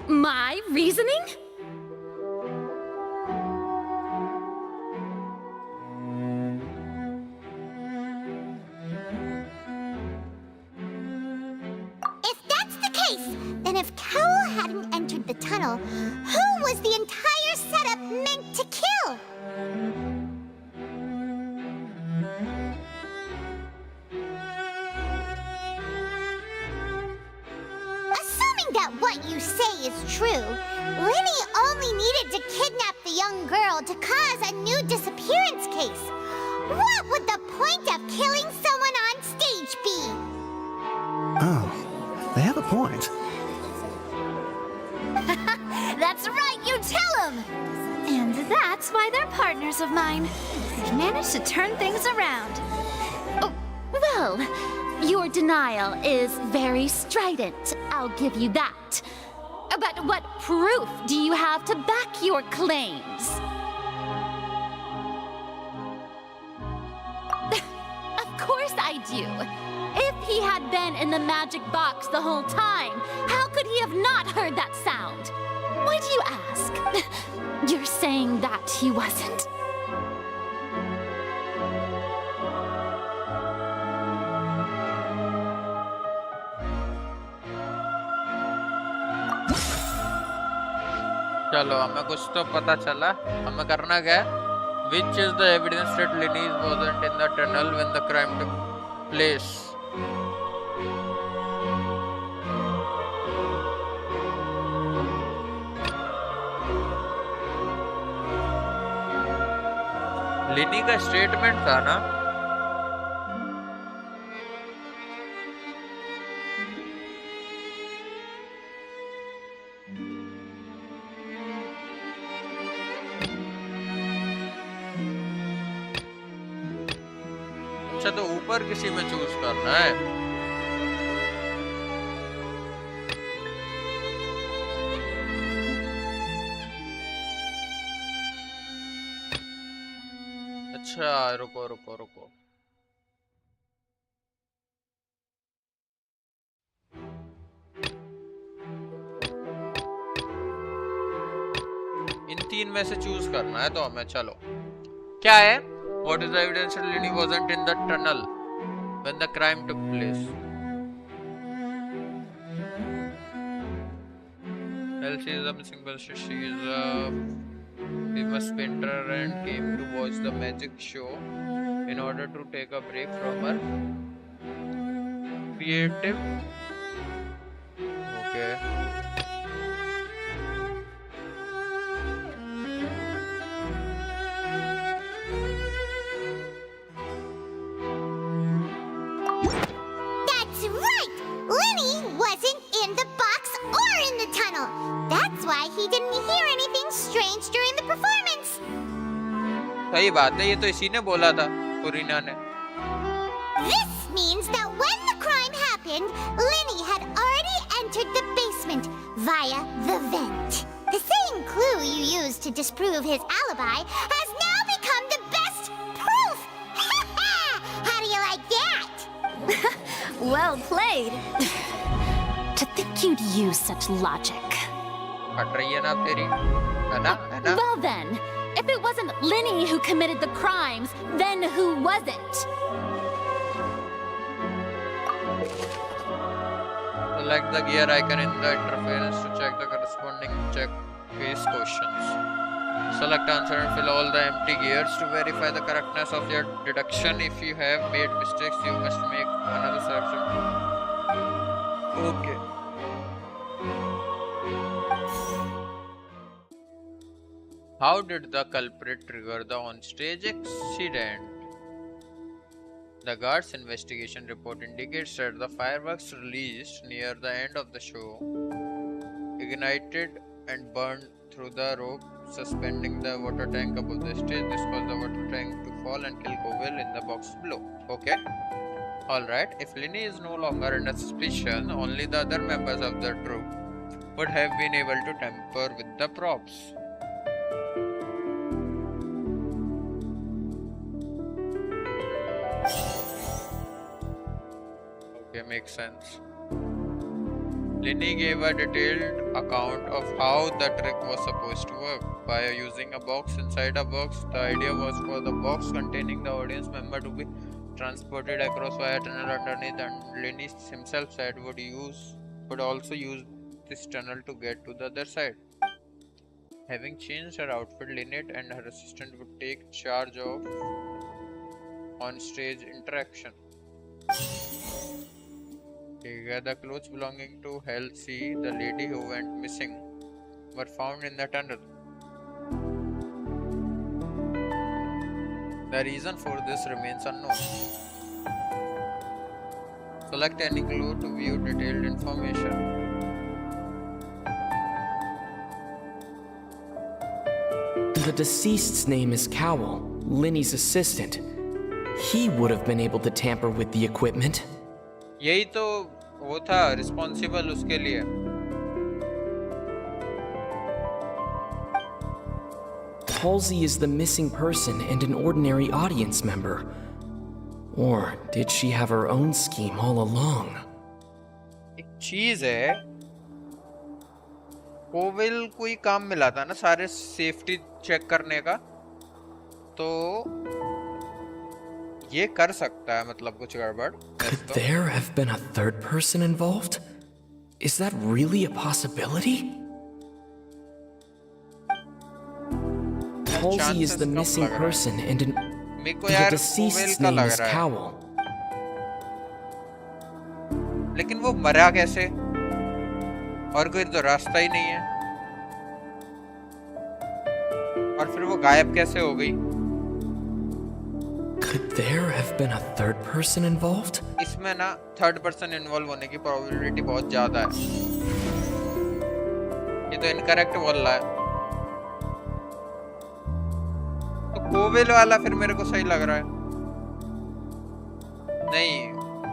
[SPEAKER 10] My reasoning?
[SPEAKER 4] If that's the case, then if Cowell hadn't entered the tunnel, who was the entire setup meant to kill? Assuming that what you say is true, Linny only needed to kidnap the young girl to cause a new disappearance case. What would the point of killing someone on stage be?
[SPEAKER 8] Oh, they have a point.
[SPEAKER 7] That's right, you tell him! And that's why they're partners of mine. They've managed to turn things around.
[SPEAKER 10] Oh, well, your denial is very strident, I'll give you that. But what proof do you have to back your claims? Of course I do. If he had been in the magic box the whole time, how could he have not heard that sound? Why do you ask? You're saying that he wasn't?
[SPEAKER 1] चलो हमें कुछ तो पता चला. हमें करना क्या है? Which is the evidence that Lenny wasn't in the tunnel when the crime took place? लेनी का स्टेटमेंट था ना. अच्छा तो ऊपर किसी में चूज करना है. अच्छा रुको रुको रुको. इन तीन में से चूज करना है तो हमें. चलो क्या है? What is the evidence that Lenny wasn't in the tunnel when the crime took place? Elsie is a missing person. She is a famous painter and came to watch the magic show in order to take a break from her creative. Okay.
[SPEAKER 4] That's right! Lenny wasn't in the box or in the tunnel. That's why he didn't hear anything strange during the performance.
[SPEAKER 1] सही बात है. ये तो इसी ने बोला था, कुरीना ने.
[SPEAKER 4] This means that when the crime happened, Lenny had already entered the basement via the vent. The same clue you used to disprove his alibi has now become the best proof! How do you like that?
[SPEAKER 7] Well played. To think you'd use such logic.
[SPEAKER 1] फट रही है ना तेरी, है ना, है ना?
[SPEAKER 7] Well then, if it wasn't Lenny who committed the crimes, then who was it?
[SPEAKER 1] Select the gear icon in the interface to check the corresponding check case questions. Select answer and fill all the empty gears to verify the correctness of your deduction. If you have made mistakes, you must make another selection. Okay. How did the culprit trigger the onstage accident? The guard's investigation report indicates that the fireworks released near the end of the show ignited and burned through the rope suspending the water tank above the stage. This caused the water tank to fall and kill Covell in the box below. Okay. Alright, if Lenny is no longer under suspicion, only the other members of the troupe would have been able to tamper with the props. Okay, makes sense. Lenny gave a detailed account of how the trick was supposed to work. By using a box inside a box, the idea was for the box containing the audience member to be transported across via tunnel underneath, and Lenny himself said would also use this tunnel to get to the other side. Having changed her outfit, Lynette and her assistant would take charge of on-stage interaction. The clothes belonging to Halsey, the lady who went missing, were found in the tunnel. The reason for this remains unknown. Select any clue to view detailed information.
[SPEAKER 18] The deceased's name is Cowell, Lenny's assistant. He would have been able to tamper with the equipment.
[SPEAKER 1] यही तो वो था responsible उसके लिए.
[SPEAKER 18] Halsey is the missing person and an ordinary audience member. Or did she have her own scheme all along?
[SPEAKER 1] एक चीज है, कोविल को ही काम मिला था ना सारे सेफ्टी चेक करने का, तो ये कर सकता है मतलब कुछ गड़बड़.
[SPEAKER 18] Could there have been a third person involved? Is that really a possibility? Halsey is the missing person and
[SPEAKER 1] मेरे को
[SPEAKER 18] the
[SPEAKER 1] यार
[SPEAKER 18] deceased's
[SPEAKER 1] कोवेल का
[SPEAKER 18] name
[SPEAKER 1] लग
[SPEAKER 18] is
[SPEAKER 1] रहा है,
[SPEAKER 18] Cowell.
[SPEAKER 1] लेकिन वो मरा कैसे? और कोई तो रास्ता ही नहीं है। और फिर वो गायब कैसे हो गई?
[SPEAKER 18] Could there have been a third person involved?
[SPEAKER 1] इसमें ना थर्ड पर्सन इन्वॉल्व होने की प्रोबेबिलिटी बहुत ज्यादा है। ये तो इनकरेक्ट बोल रहा है। तो कोवेल वाला फिर मेरे को सही लग रहा है। नहीं,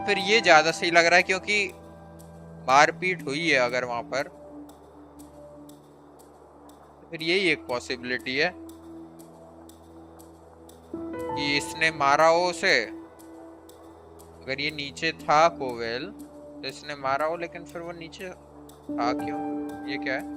[SPEAKER 1] फिर ये ज्यादा सही लग रहा है क्योंकि मारपीट हुई है अगर वहां पर, फिर यही एक पॉसिबिलिटी है कि इसने मारा हो उसे। अगर ये नीचे था कोवेल तो इसने मारा हो, लेकिन फिर वो नीचे था क्यों? ये क्या है?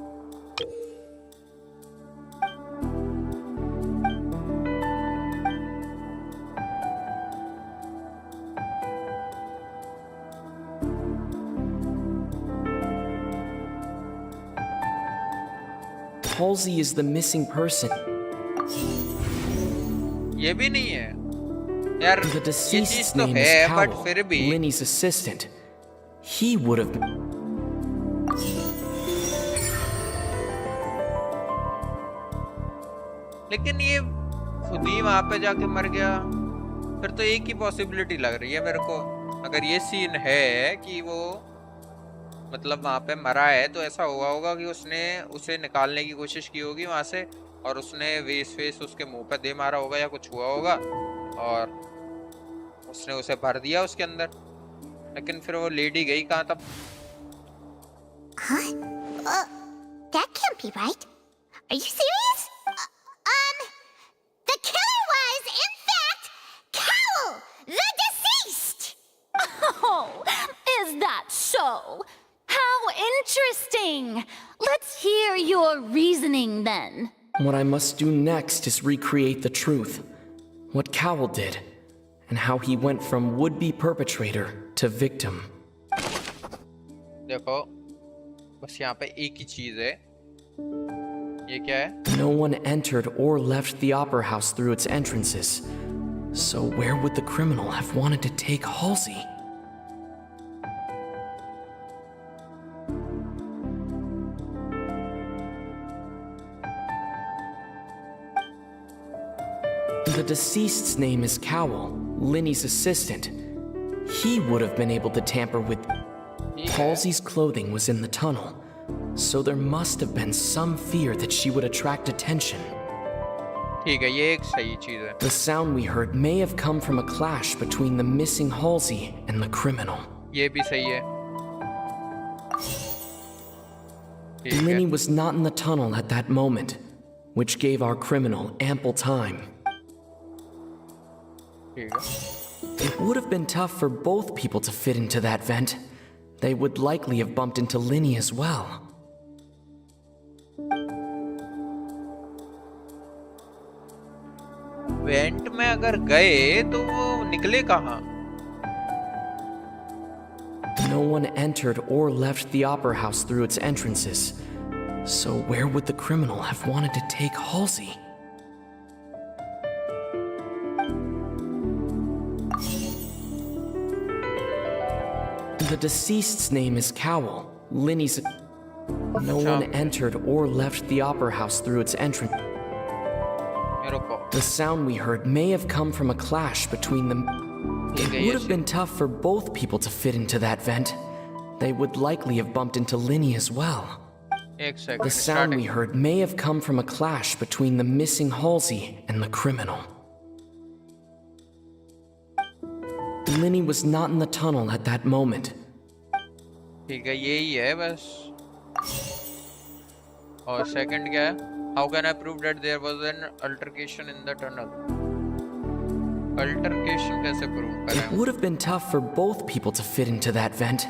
[SPEAKER 18] Halsey is the missing person.
[SPEAKER 1] ये भी नहीं है यार।
[SPEAKER 18] The
[SPEAKER 1] ये
[SPEAKER 18] deceased's
[SPEAKER 1] चीज तो
[SPEAKER 18] name
[SPEAKER 1] है,
[SPEAKER 18] is
[SPEAKER 1] बट
[SPEAKER 18] Cowell,
[SPEAKER 1] फिर भी
[SPEAKER 18] Lenny's assistant. He would have.
[SPEAKER 1] लेकिन ये खुद ही वहां पे जाके मर गया, फिर तो एक ही पॉसिबिलिटी लग रही है मेरे को। अगर ये सीन है कि वो मतलब वहां पे मरा है, तो ऐसा हुआ होगा कि उसने उसे निकालने की कोशिश की होगी वहां से, और उसने वेस उसके मुंह पे दे मारा होगा या कुछ हुआ होगा, और उसने उसे भर दिया उसके अंदर। लेकिन फिर वो लेडी गई कहाँ तब?
[SPEAKER 4] That can't be right. Are you serious? The killer was, in fact, Cowell, the deceased!
[SPEAKER 7] Oh, is that so? How interesting! Let's hear your reasoning then.
[SPEAKER 18] What I must do next is recreate the truth. What Cowell did, and how he went from would-be perpetrator to victim.
[SPEAKER 1] देखो, बस यहाँ पे एक ही चीज है। ये क्या है?
[SPEAKER 18] No one entered or left the opera house through its entrances. So where would the criminal have wanted to take Halsey? The deceased's name is Cowell, Lenny's assistant. He would have been able to tamper with... Halsey's clothing was in the tunnel, so there must have been some fear that she would attract attention.
[SPEAKER 1] ठीक है, ये एक सही चीज है।
[SPEAKER 18] The sound we heard may have come from a clash between the missing Halsey and the criminal.
[SPEAKER 1] ये भी सही है।
[SPEAKER 18] Lenny was not in the tunnel at that moment, which gave our criminal ample time.
[SPEAKER 1] ठीक है।
[SPEAKER 18] It would have been tough for both people to fit into that vent. They would likely have bumped into Lenny as well.
[SPEAKER 1] Went में अगर गए तो वो निकले कहाँ?
[SPEAKER 18] No one entered or left the opera house through its entrances. So where would the criminal have wanted to take Halsey? The deceased's name is Cowell, Lenny's... No one entered or left the opera house through its entrance. The sound we heard may have come from a clash between them. It would have been tough for both people to fit into that vent. They would likely have bumped into Lenny as well. The sound we heard may have come from a clash between the missing Halsey and the criminal. Lenny was not in the tunnel at that moment.
[SPEAKER 1] ठीक है, यही है बस। और second क्या है? How can I prove that there was an altercation in the tunnel? Altercation कैसे prove करें?
[SPEAKER 18] It would have been tough for both people to fit into that vent.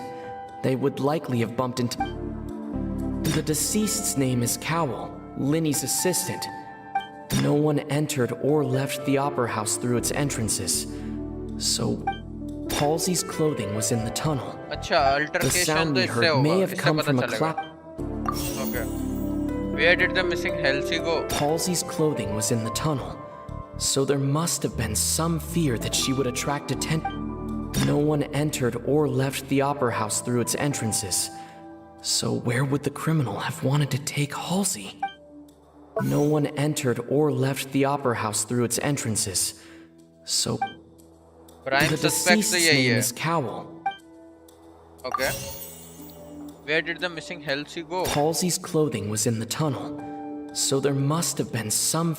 [SPEAKER 18] They would likely have bumped into... The deceased's name is Cowell, Lenny's assistant. No one entered or left the opera house through its entrances. So... Halsey's clothing was in the tunnel.
[SPEAKER 1] अच्छा,
[SPEAKER 18] The
[SPEAKER 1] altercation
[SPEAKER 18] sound
[SPEAKER 1] तो
[SPEAKER 18] we
[SPEAKER 1] इससे
[SPEAKER 18] heard
[SPEAKER 1] होगा,
[SPEAKER 18] may have
[SPEAKER 1] इससे
[SPEAKER 18] come
[SPEAKER 1] पता
[SPEAKER 18] from a
[SPEAKER 1] चलेगा।
[SPEAKER 18] clap.
[SPEAKER 1] Okay. Where did the missing Halsey go?
[SPEAKER 18] Halsey's clothing was in the tunnel, so there must have been some fear that she would attract attention. No one entered or left the opera house through its entrances. So where would the criminal have wanted to take Halsey? No one entered or left the opera house through its entrances. So
[SPEAKER 1] Prime
[SPEAKER 18] the
[SPEAKER 1] suspect
[SPEAKER 18] deceased's
[SPEAKER 1] यही
[SPEAKER 18] name
[SPEAKER 1] है.
[SPEAKER 18] is Cowell.
[SPEAKER 1] Okay. Where did the missing Halsey go?
[SPEAKER 18] Halsey's clothing was in the tunnel, so there must have been some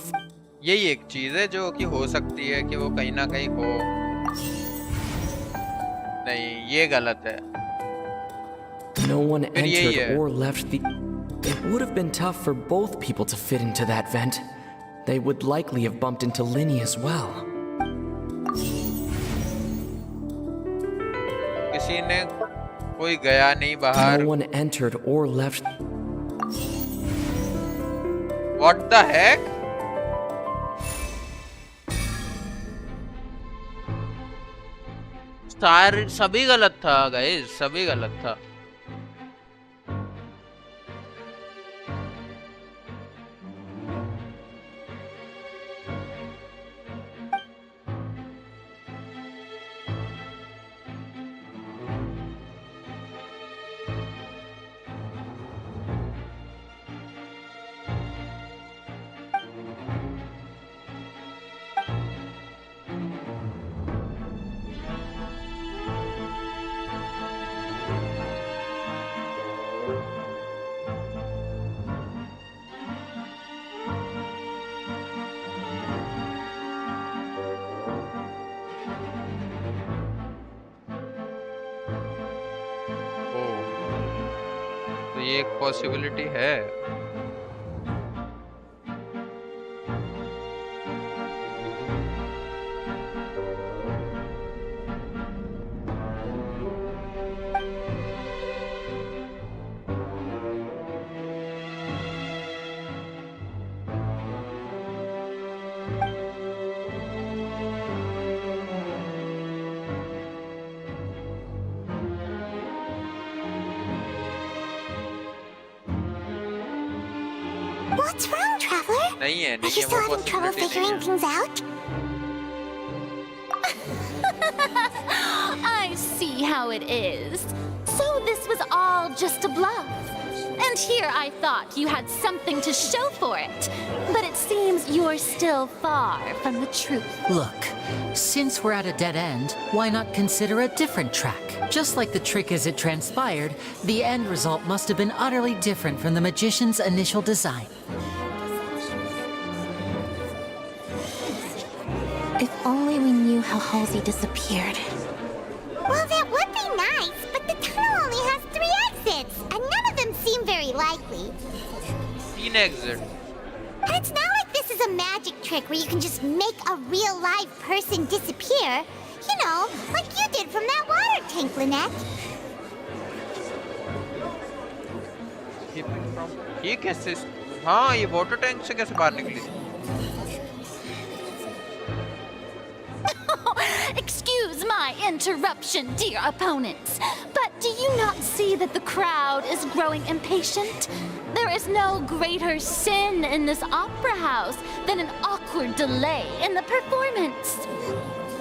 [SPEAKER 1] यही एक चीज है जो कि हो सकती है कि वो कहीं ना कहीं हो. नहीं, ये गलत है.
[SPEAKER 18] No one
[SPEAKER 1] फिर यही
[SPEAKER 18] entered
[SPEAKER 1] है.
[SPEAKER 18] or left the... It would have been tough for both people to fit into that vent. They would likely have bumped into Linny as well.
[SPEAKER 1] किसी ने कोई गया नहीं बाहर.
[SPEAKER 18] No one entered or left...
[SPEAKER 1] What the heck? सभी गलत था guys, सभी गलत था. ये एक पॉसिबिलिटी है.
[SPEAKER 4] What's wrong, Traveler?
[SPEAKER 1] नहीं है,
[SPEAKER 4] Are
[SPEAKER 1] नहीं
[SPEAKER 4] you
[SPEAKER 1] है,
[SPEAKER 4] still
[SPEAKER 1] वो
[SPEAKER 4] having trouble
[SPEAKER 1] possibility नहीं
[SPEAKER 4] figuring
[SPEAKER 1] है.
[SPEAKER 4] things out?
[SPEAKER 7] I see how it is. So this was all just a bluff. And here I thought you had something to show for it. But it seems you're still far from the truth.
[SPEAKER 12] Look, since we're at a dead end, why not consider a different track? Just like the trick as it transpired, the end result must have been utterly different from the magician's initial design.
[SPEAKER 6] If only we knew how Halsey disappeared.
[SPEAKER 4] Well, that would be nice, but the tunnel only has 3 exits, and none of them seem very likely.
[SPEAKER 1] 3 exit.
[SPEAKER 4] And it's not like this is a magic trick where you can just make a real live person disappear. You know, like you did from that water tank, Lynette.
[SPEAKER 1] ये कैसे? हाँ, ये water tank से कैसे बाहर निकली?
[SPEAKER 7] Excuse my interruption, dear opponents, but do you not see that the crowd is growing impatient? There is no greater sin in this opera house than an awkward delay in the performance.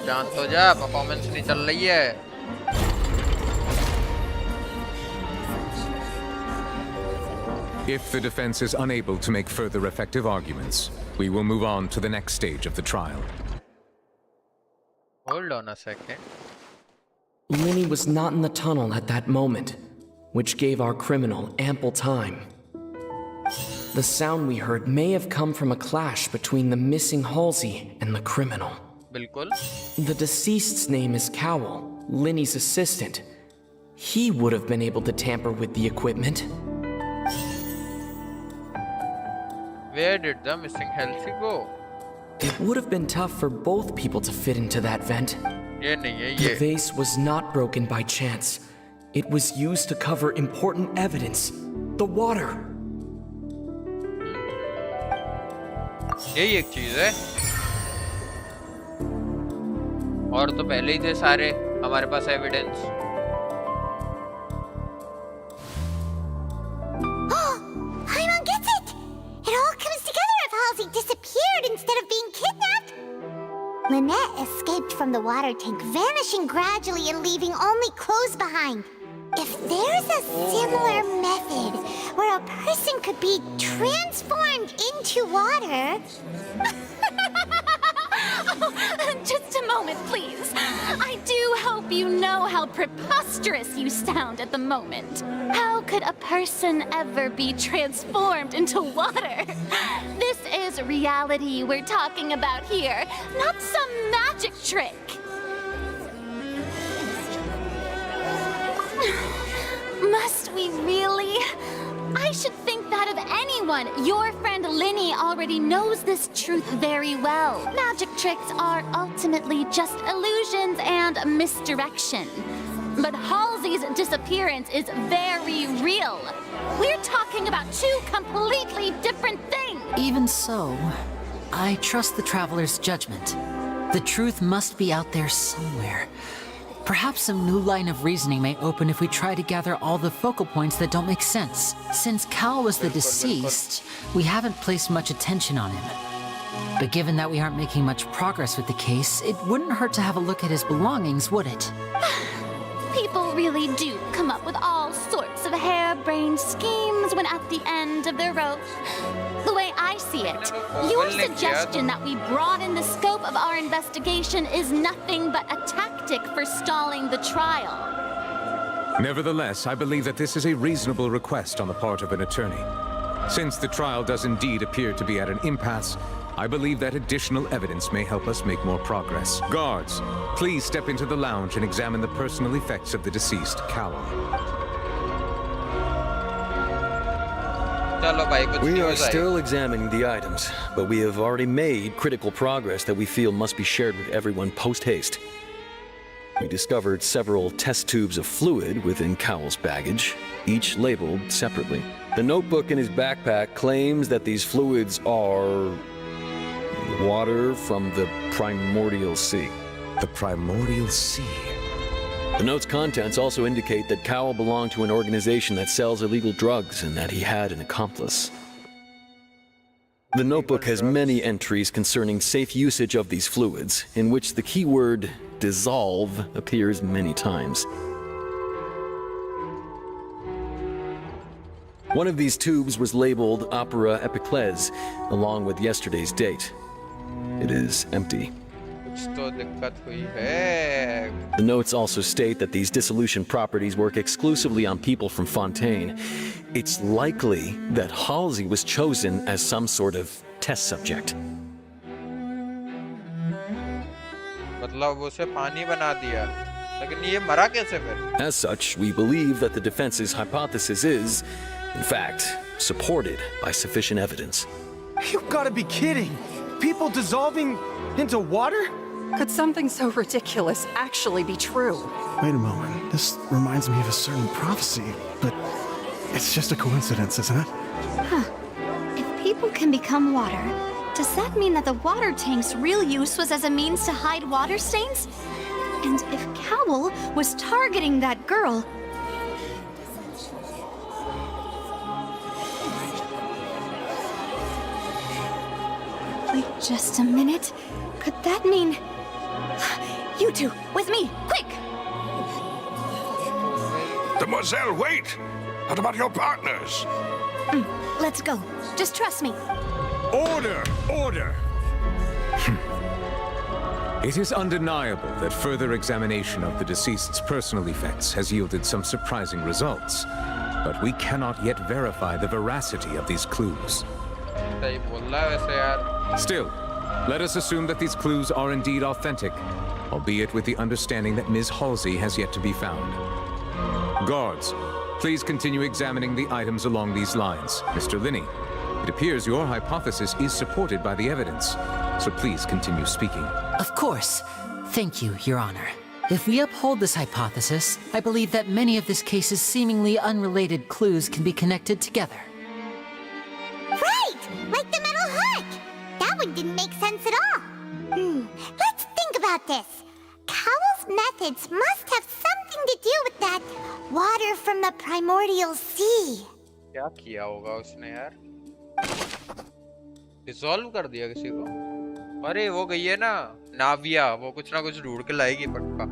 [SPEAKER 1] जान तो जा, performance नहीं चल रही है.
[SPEAKER 14] If the defense is unable to make further effective arguments, we will move on to the next stage of the trial.
[SPEAKER 1] Hold on a second.
[SPEAKER 18] Linny was not in the tunnel at that moment, which gave our criminal ample time. The sound we heard may have come from a clash between the missing Halsey and the criminal.
[SPEAKER 1] बिल्कुल.
[SPEAKER 18] The deceased's name is Cowell, Linny's assistant. He would have been able to tamper with the equipment.
[SPEAKER 1] Where did the missing Halsey go?
[SPEAKER 18] It would have been tough for both people to fit into that vent.
[SPEAKER 1] ये नहीं है
[SPEAKER 18] The
[SPEAKER 1] ये.
[SPEAKER 18] vase was not broken by chance. It was used to cover important evidence. The water.
[SPEAKER 1] यही एक चीज है. और तो पहले ही थे सारे हमारे पास evidence.
[SPEAKER 4] Paimon gets it! Lynette escaped from the water tank, vanishing gradually and leaving only clothes behind. If there's a similar method where a person could be transformed into water...
[SPEAKER 7] Just a moment, please. I do hope you know how preposterous you sound at the moment. How could a person ever be transformed into water? This is reality we're talking about here, not some magic trick. Must we really? I should think that of anyone. Your friend Linny already knows this truth very well. Magic tricks are ultimately just illusions and misdirection. But Halsey's disappearance is very real. We're talking about two completely different things.
[SPEAKER 12] Even so, I trust the traveler's judgment. The truth must be out there somewhere. Perhaps some new line of reasoning may open if we try to gather all the focal points that don't make sense. Since Cal was the deceased, we haven't placed much attention on him. But given that we aren't making much progress with the case, it wouldn't hurt to have a look at his belongings, would it?
[SPEAKER 7] People really do come up with all sorts of harebrained schemes when at the end of their rope. The way I see it, your suggestion that we broaden the scope of our investigation is nothing but a tactic for stalling the trial.
[SPEAKER 14] Nevertheless, I believe that this is a reasonable request on the part of an attorney. Since the trial does indeed appear to be at an impasse, I believe that additional evidence may help us make more progress. Guards, please step into the lounge and examine the personal effects of the deceased Callum.
[SPEAKER 19] We are still examining the items, but we have already made critical progress that we feel must be shared with everyone post-haste. We discovered several test tubes of fluid within Cowell's baggage, each labeled separately. The notebook in his backpack claims that these fluids are water from the primordial sea.
[SPEAKER 14] The primordial sea?
[SPEAKER 19] The note's contents also indicate that Cowell belonged to an organization that sells illegal drugs and that he had an accomplice. The notebook has many entries concerning safe usage of these fluids, in which the keyword dissolve appears many times. One of these tubes was labeled Opera Epiclese, along with yesterday's date. It is empty. The notes also state that these dissolution properties work exclusively on people from Fontaine. It's likely that Halsey was chosen as some sort of test subject. As such, we believe that the defense's hypothesis is, in fact, supported by sufficient evidence.
[SPEAKER 20] You've got to be kidding! People dissolving into water?
[SPEAKER 17] Could something so ridiculous actually be true?
[SPEAKER 8] Wait a moment. This reminds me of a certain prophecy, but it's just a coincidence, isn't it?
[SPEAKER 7] Huh. If people can become water, does that mean that the water tank's real use was as a means to hide water stains? And if Cowell was targeting that girl... Wait just a minute. Could that mean... You two, with me, quick!
[SPEAKER 9] Demoiselle, wait! What about your partners?
[SPEAKER 7] Let's go. Just trust me.
[SPEAKER 14] Order! Order! It is undeniable that further examination of the deceased's personal effects has yielded some surprising results, but we cannot yet verify the veracity of these clues. Still, let us assume that these clues are indeed authentic, albeit with the understanding that Ms. Halsey has yet to be found. Guards, please continue examining the items along these lines. Mr. Linney, it appears your hypothesis is supported by the evidence, so please continue speaking.
[SPEAKER 12] Of course. Thank you, Your Honor. If we uphold this hypothesis, I believe that many of this case's seemingly unrelated clues can be connected together.
[SPEAKER 4] Right! Like the metal hook! That one didn't make sense at all. Let's think about this. Cowell's methods must have something to do with that water from the primordial sea.
[SPEAKER 1] क्या किया होगा उसने यार? Dissolve कर दिया किसी को? अरे वो गई है ना नाविया, वो कुछ ना कुछ ढूंढ के लाएगी पक्का,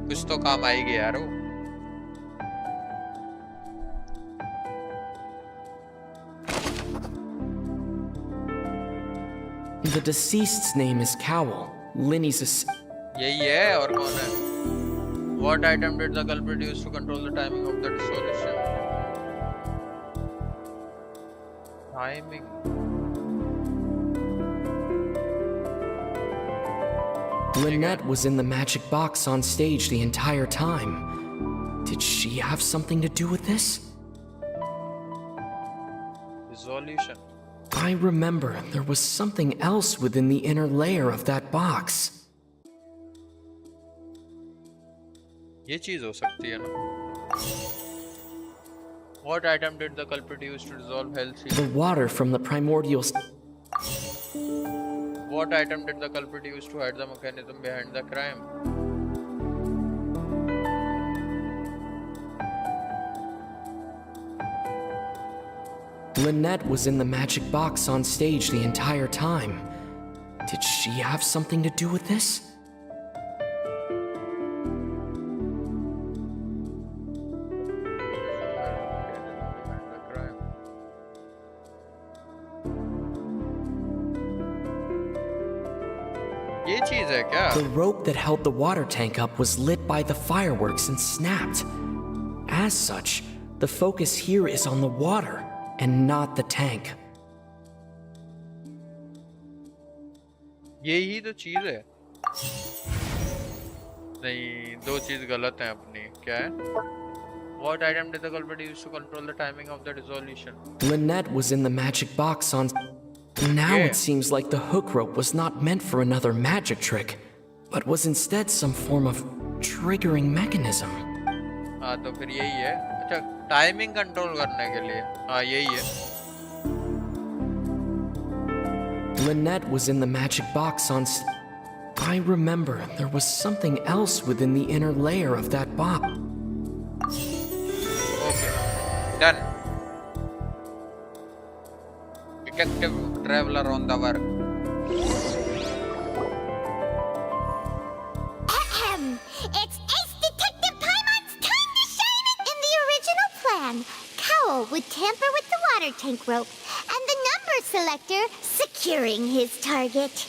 [SPEAKER 1] कुछ तो काम आएगी यार वो।
[SPEAKER 18] The deceased's name is Cowell. Linny's
[SPEAKER 1] यही है और कौन है? What item did the culprit use to control the timing of the dissolution? Timing.
[SPEAKER 18] Lynette was in the magic box on stage the entire time. Did she have something to do with this?
[SPEAKER 1] Dissolution.
[SPEAKER 18] I remember there was something else within the inner layer of that box.
[SPEAKER 1] ये चीज हो सकती है ना? What item did the culprit use to dissolve health?
[SPEAKER 18] The water from the primordial.
[SPEAKER 1] What item did the culprit use to hide the mechanism behind the crime?
[SPEAKER 18] Lynette was in the magic box on stage the entire time. Did she have something to do with this?
[SPEAKER 1] ये चीज है क्या?
[SPEAKER 18] The rope that held the water tank up was lit by the fireworks and snapped. As such, the focus here is on the water and not the tank.
[SPEAKER 1] यही तो चीज है। नहीं, दो चीज गलत हैं अपनी। क्या है? What item did the culprit use to control the timing of the dissolution?
[SPEAKER 18] Lynette was in the magic box on. Now it seems like the hook rope was not meant for another magic trick, but was instead some form of triggering mechanism.
[SPEAKER 1] हाँ तो फिर यही है। अच्छा, timing control करने के लिए। हाँ यही है।
[SPEAKER 18] Lynette was in the magic box on. I remember there was something else within the inner layer of that box.
[SPEAKER 1] Okay, done. Detective traveler on the work.
[SPEAKER 4] It's Ace Detective Paimon's time to shine! In the original plan, Cowell would tamper with the water tank rope and the number selector securing his target.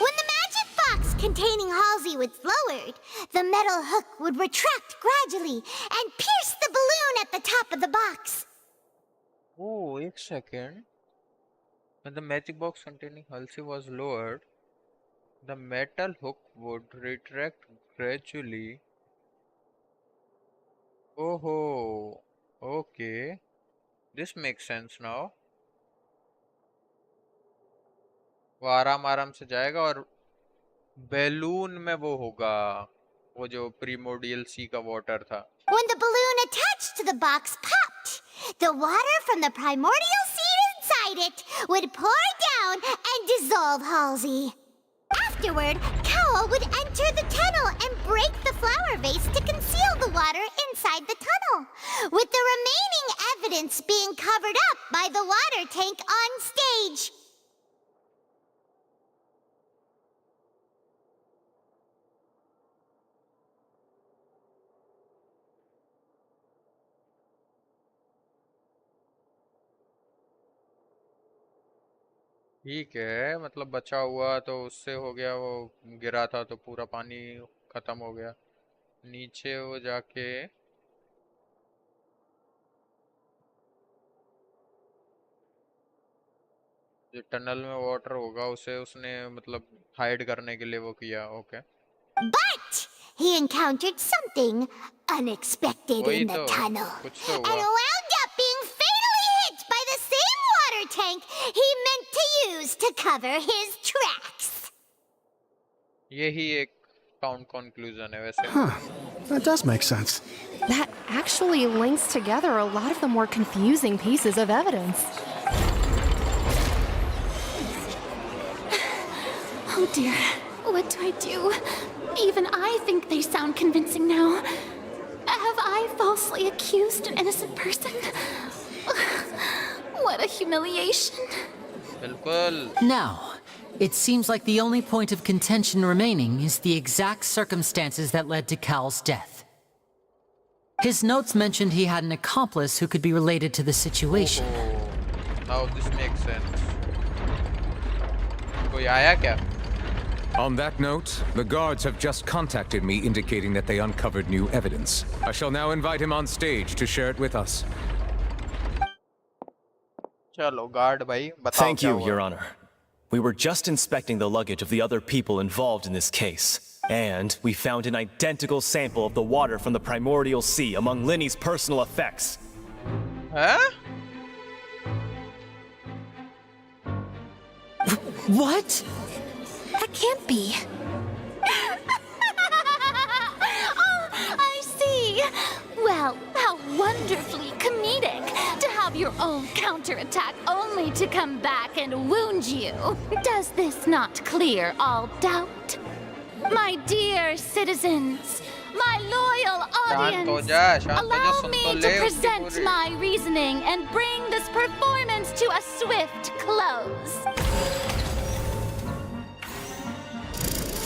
[SPEAKER 4] When the magic box containing Halsey was lowered, the metal hook would retract gradually and pierce the balloon at the top of the box.
[SPEAKER 1] Oh, एक second. When the magic box containing Halsey was lowered, the metal hook would retract gradually. Oh, okay. This makes sense now. वो आराम से जाएगा और balloon में वो होगा, वो जो प्रीमोडियल सी का वाटर था।
[SPEAKER 4] When the balloon attached to the box popped, the water from the primordial seed inside it would pour down and dissolve Halsey. Afterward, Cowell would enter the tunnel and break the flower vase to conceal the water inside the tunnel, with the remaining evidence being covered up by the water tank on stage.
[SPEAKER 1] ठीक है, मतलब बचा हुआ तो उससे हो गया, वो गिरा था तो पूरा पानी खत्म हो गया। नीचे वो जाके जो टनल में वाटर होगा उसे उसने मतलब हाइड करने के लिए वो किया। Okay,
[SPEAKER 4] But he encountered something unexpected
[SPEAKER 1] वही
[SPEAKER 4] in the
[SPEAKER 1] तो,
[SPEAKER 4] tunnel
[SPEAKER 1] कुछ तो
[SPEAKER 4] and
[SPEAKER 1] हुआ।
[SPEAKER 4] wound up being fatally hit by the same water tank he meant to use to cover his tracks.
[SPEAKER 1] यही एक काउंट कंक्लूजन है वैसे।
[SPEAKER 8] Huh. That does make sense.
[SPEAKER 16] That actually links together a lot of the more confusing pieces of evidence.
[SPEAKER 7] Oh dear, what do I do? Even I think they sound convincing now. Have I falsely accused an innocent person? What a humiliation.
[SPEAKER 12] Now, it seems like the only point of contention remaining is the exact circumstances that led to Cal's death. His notes mentioned he had an accomplice who could be related to the situation.
[SPEAKER 1] Now this makes sense. कोई आया क्या?
[SPEAKER 14] On that note, the guards have just contacted me indicating that they uncovered new evidence. I shall now invite him on stage to share it with us.
[SPEAKER 1] चलो guard भाई बताओ
[SPEAKER 3] Thank
[SPEAKER 1] क्या
[SPEAKER 3] you,
[SPEAKER 1] हुआ?
[SPEAKER 3] Your Honor. We were just inspecting the luggage of the other people involved in this case, and we found an identical sample of the water from the primordial sea among Linny's personal effects.
[SPEAKER 1] Huh?
[SPEAKER 12] What?
[SPEAKER 7] That can't be. Oh, I see. Well, how wonderfully comedic to have your own counterattack only to come back and wound you. Does this not clear all doubt? My dear citizens, my loyal audience, allow me to present my reasoning and bring this performance to a swift close.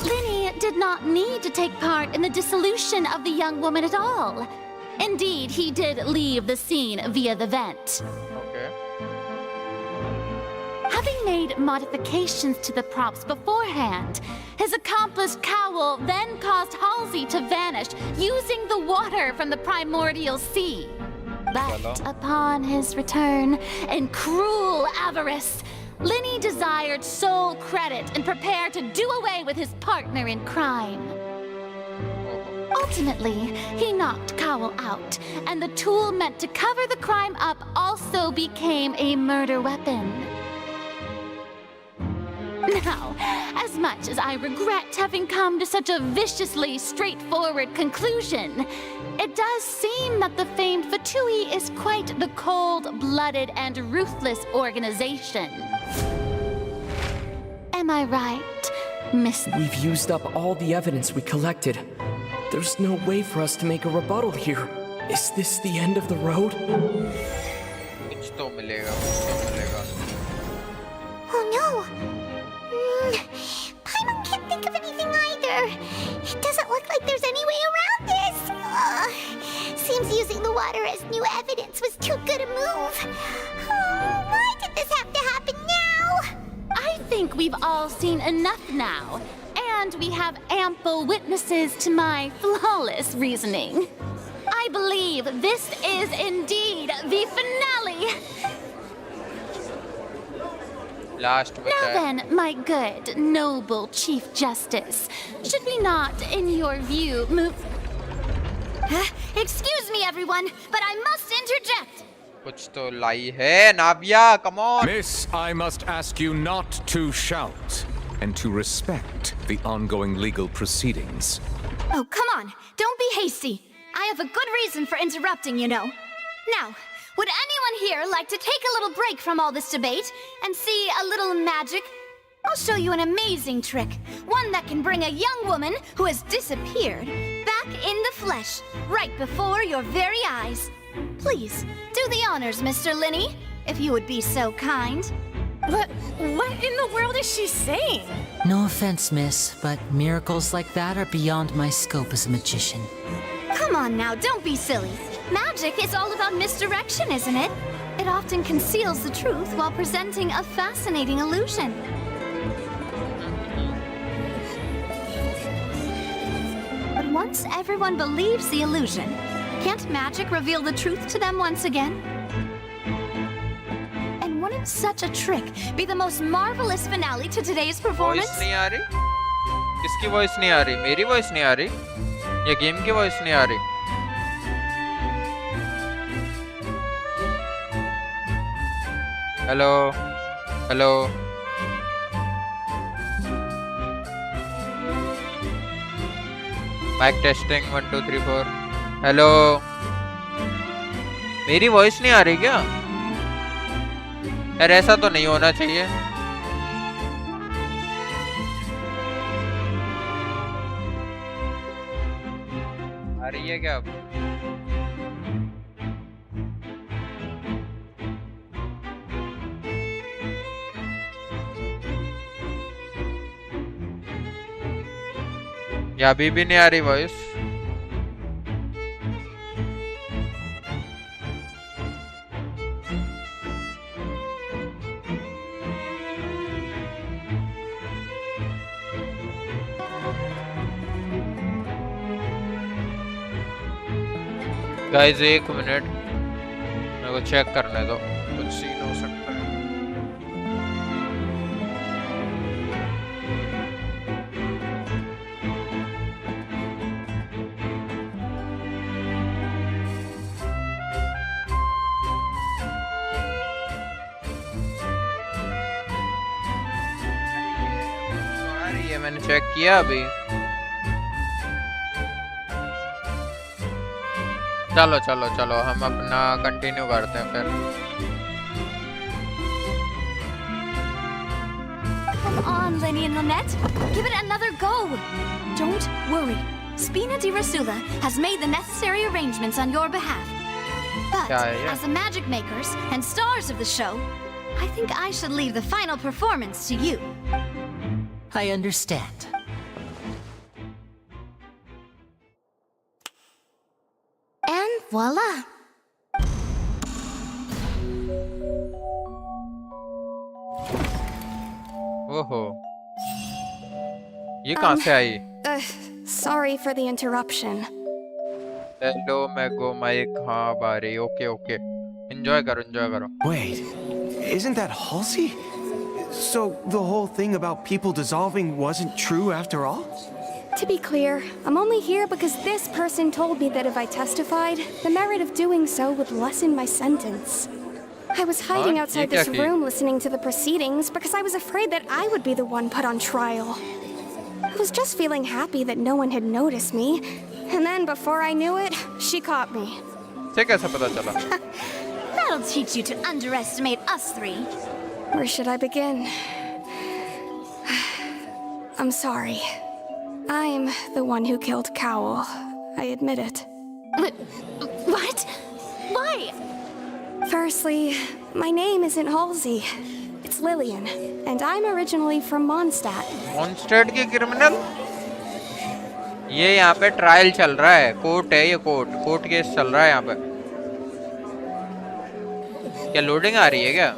[SPEAKER 7] Linny did not need to take part in the dissolution of the young woman at all. Indeed, he did leave the scene via the vent.
[SPEAKER 1] Okay.
[SPEAKER 7] Having made modifications to the props beforehand, his accomplice Cowell then caused Halsey to vanish using the water from the primordial sea. But upon his return, in cruel avarice, Linny desired sole credit and prepared to do away with his partner in crime. Ultimately, he knocked Cowell out, and the tool meant to cover the crime up also became a murder weapon. Now, as much as I regret having come to such a viciously straightforward conclusion, it does seem that the famed Fatui is quite the cold-blooded and ruthless organization. Am I right, Miss?
[SPEAKER 18] We've used up all the evidence we collected. There's no way for us to make a rebuttal here. Is this the end of the road?
[SPEAKER 1] कुछ तो मिलेगा, कुछ तो मिलेगा.
[SPEAKER 4] Oh no! Paimon can't think of anything either. It doesn't look like there's any way around this. Seems using the water as new evidence was too good a move. Why did this have to happen now?
[SPEAKER 7] I think we've all seen enough now, and we have ample witnesses to my flawless reasoning. I believe this is indeed the finale.
[SPEAKER 1] Last
[SPEAKER 7] Now then, my good, noble Chief Justice, should we not, in your view, move... Excuse me, everyone, but I must interject.
[SPEAKER 1] कुछ तो लाई है, Navya, come on.
[SPEAKER 14] Miss, I must ask you not to shout and to respect the ongoing legal proceedings.
[SPEAKER 7] Oh, come on, don't be hasty. I have a good reason for interrupting, you know. Now, would anyone here like to take a little break from all this debate and see a little magic? I'll show you an amazing trick, one that can bring a young woman who has disappeared back in the flesh, right before your very eyes. Please, do the honors, Mr. Linny, if you would be so kind.
[SPEAKER 10] What in the world is she saying?
[SPEAKER 12] No offense, miss, but miracles like that are beyond my scope as a magician.
[SPEAKER 7] Come on now, don't be silly. Magic is all about misdirection, isn't it? It often conceals the truth while presenting a fascinating illusion. But once everyone believes the illusion, can't magic reveal the truth to them once again? And wouldn't such a trick be the most marvelous finale to today's performance?
[SPEAKER 1] Voice नहीं आ रही? किसकी voice नहीं आ रही? मेरी voice नहीं आ रही? या game की voice नहीं आ रही? Hello, hello. Mic testing 1 2 3 4. Hello, मेरी वॉइस नहीं आ रही क्या? यार ऐसा तो नहीं होना चाहिए. आ रही है क्या अब? या अभी भी नहीं आ रही वॉइस? गाइस एक मिनट, मेरे को चेक करने दो, कुछ सीन हो सकता है। आ रही है, मैंने चेक किया अभी। चलो चलो चलो, हम अपना कंटिन्यू करते हैं फिर।
[SPEAKER 7] Come on, Lenny and Lynette. Give it another go. Don't worry. Spina di Rasula has made the necessary arrangements on your behalf. But as the magic makers and stars of the show, I think I should leave the final performance to you.
[SPEAKER 12] I understand.
[SPEAKER 6] And voila!
[SPEAKER 1] ओहो, ये कहाँ से आई?
[SPEAKER 16] Sorry for the interruption.
[SPEAKER 1] Hello मैगो mic, हाँ बारी, okay okay, enjoy करो enjoy करो।
[SPEAKER 20] Wait, isn't that Halsey? So the whole thing about people dissolving wasn't true after all?
[SPEAKER 16] To be clear, I'm only here because this person told me that if I testified, the merit of doing so would lessen my sentence. I was hiding outside this room listening to the proceedings because I was afraid that I would be the one put on trial. I was just feeling happy that no one had noticed me, and then before I knew it, she caught me.
[SPEAKER 7] That'll teach you to underestimate us three.
[SPEAKER 16] Where should I begin? I'm sorry. I'm the one who killed Cowell. I admit it.
[SPEAKER 7] What? Why?
[SPEAKER 16] Firstly, my name isn't Halsey. It's Lillian, and I'm originally from Mondstadt.
[SPEAKER 1] Mondstadt के criminal? ये यहाँ पे trial चल रहा है, court है ये, court case चल रहा है यहाँ पे। क्या लोडिंग आ रही है क्या?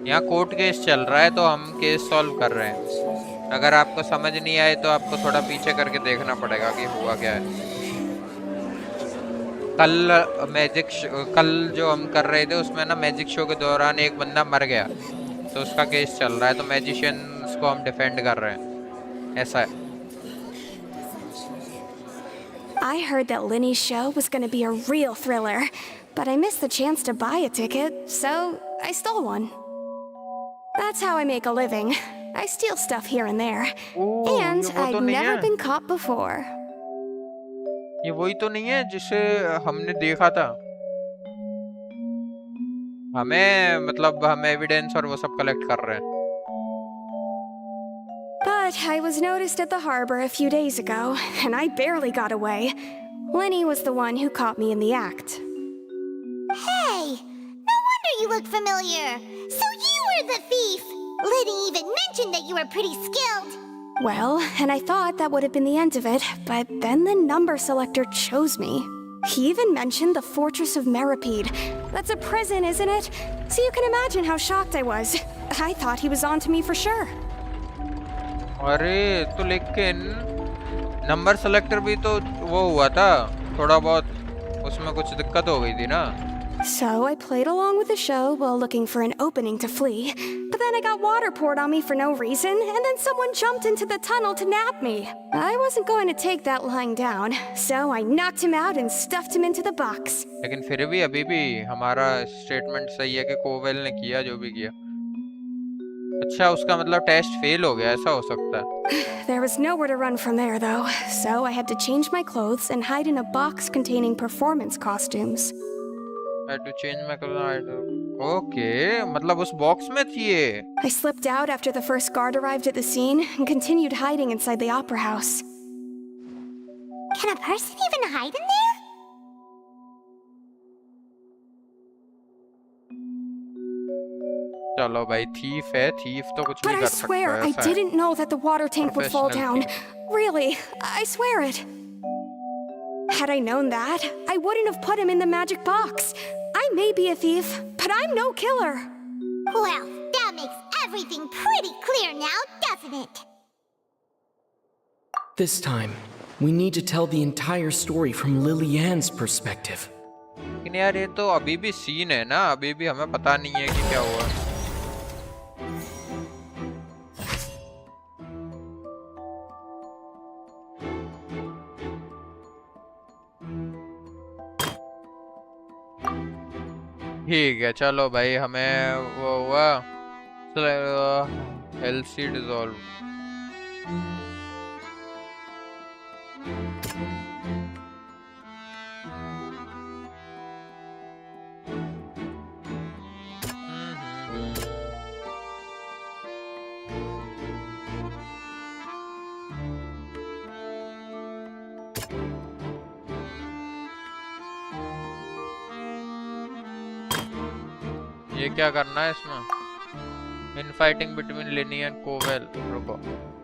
[SPEAKER 1] यहाँ कोर्ट केस चल रहा है तो हम केस सॉल्व कर रहे हैं। अगर आपको समझ नहीं आए तो आपको थोड़ा पीछे करके देखना पड़ेगा कि हुआ क्या है। कल जो हम कर रहे थे उसमें ना मैजिक शो के दौरान एक बंदा मर गया, तो उसका केस चल रहा है, तो मैजिशियंस को हम डिफेंड कर रहे हैं, ऐसा है।
[SPEAKER 16] I heard that Linny's show was going to be a real thriller, but I missed the chance to buy a ticket, so I stole one. That's how I make a living. I steal stuff here and there. And I'd never been caught before.
[SPEAKER 1] ये वही तो नहीं है जिसे हमने देखा था? हम एविडेंस और वो सब कलेक्ट कर रहे हैं।
[SPEAKER 16] But I was noticed at the harbor a few days ago, and I barely got away. Lenny was the one who caught me in the act.
[SPEAKER 4] Hey! No wonder you look familiar! So you were the thief! Liddy even mentioned that you were pretty skilled!
[SPEAKER 16] Well, and I thought that would have been the end of it, but then the number selector chose me. He even mentioned the Fortress of Meripede. That's a prison, isn't it? So you can imagine how shocked I was. I thought he was on to me for sure.
[SPEAKER 1] अरे तो लेकिन number selector भी तो वो हुआ था थोड़ा बहुत, उसमें कुछ दिक्कत हो गई थी ना।
[SPEAKER 16] So I played along with the show while looking for an opening to flee, but then I got water poured on me for no reason, and then someone jumped into the tunnel to nab me. I wasn't going to take that lying down, so I knocked him out and stuffed him into the box.
[SPEAKER 1] लेकिन फिर भी अभी भी हमारा statement सही है कि Cowell ने किया जो भी किया। अच्छा, उसका मतलब टेस्ट फेल हो गया, ऐसा हो सकता है।
[SPEAKER 16] There was nowhere to run from there though, so I had to change my clothes and hide in a box containing performance costumes.
[SPEAKER 1] I had to change my clothes. Okay, मतलब उस box में थी ये।
[SPEAKER 16] I slipped out after the first guard arrived at the scene and continued hiding inside the opera house.
[SPEAKER 4] Can a person even hide in there?
[SPEAKER 1] चलो भाई thief है, thief तो कुछ
[SPEAKER 16] But
[SPEAKER 1] भी
[SPEAKER 16] I
[SPEAKER 1] कर सकता
[SPEAKER 16] swear,
[SPEAKER 1] है,
[SPEAKER 16] I
[SPEAKER 1] ऐसा है।
[SPEAKER 16] didn't know that the water tank would fall down.
[SPEAKER 1] Professional
[SPEAKER 16] Really, I swear it. Had I known that, I wouldn't have put him in the magic box. I may be a thief, but I'm no killer.
[SPEAKER 4] Well, that makes everything pretty clear now, doesn't it?
[SPEAKER 18] This time, we need to tell the entire story from Lillian's perspective.
[SPEAKER 1] लेकिन यार ये तो अभी भी scene है ना, अभी भी हमें पता नहीं है कि क्या हुआ। ठीक है चलो भाई, हमें वो हुआ एलसी डिसॉल्व। ये क्या करना है इसमें? Infighting between Lenny and Cowell. रुको।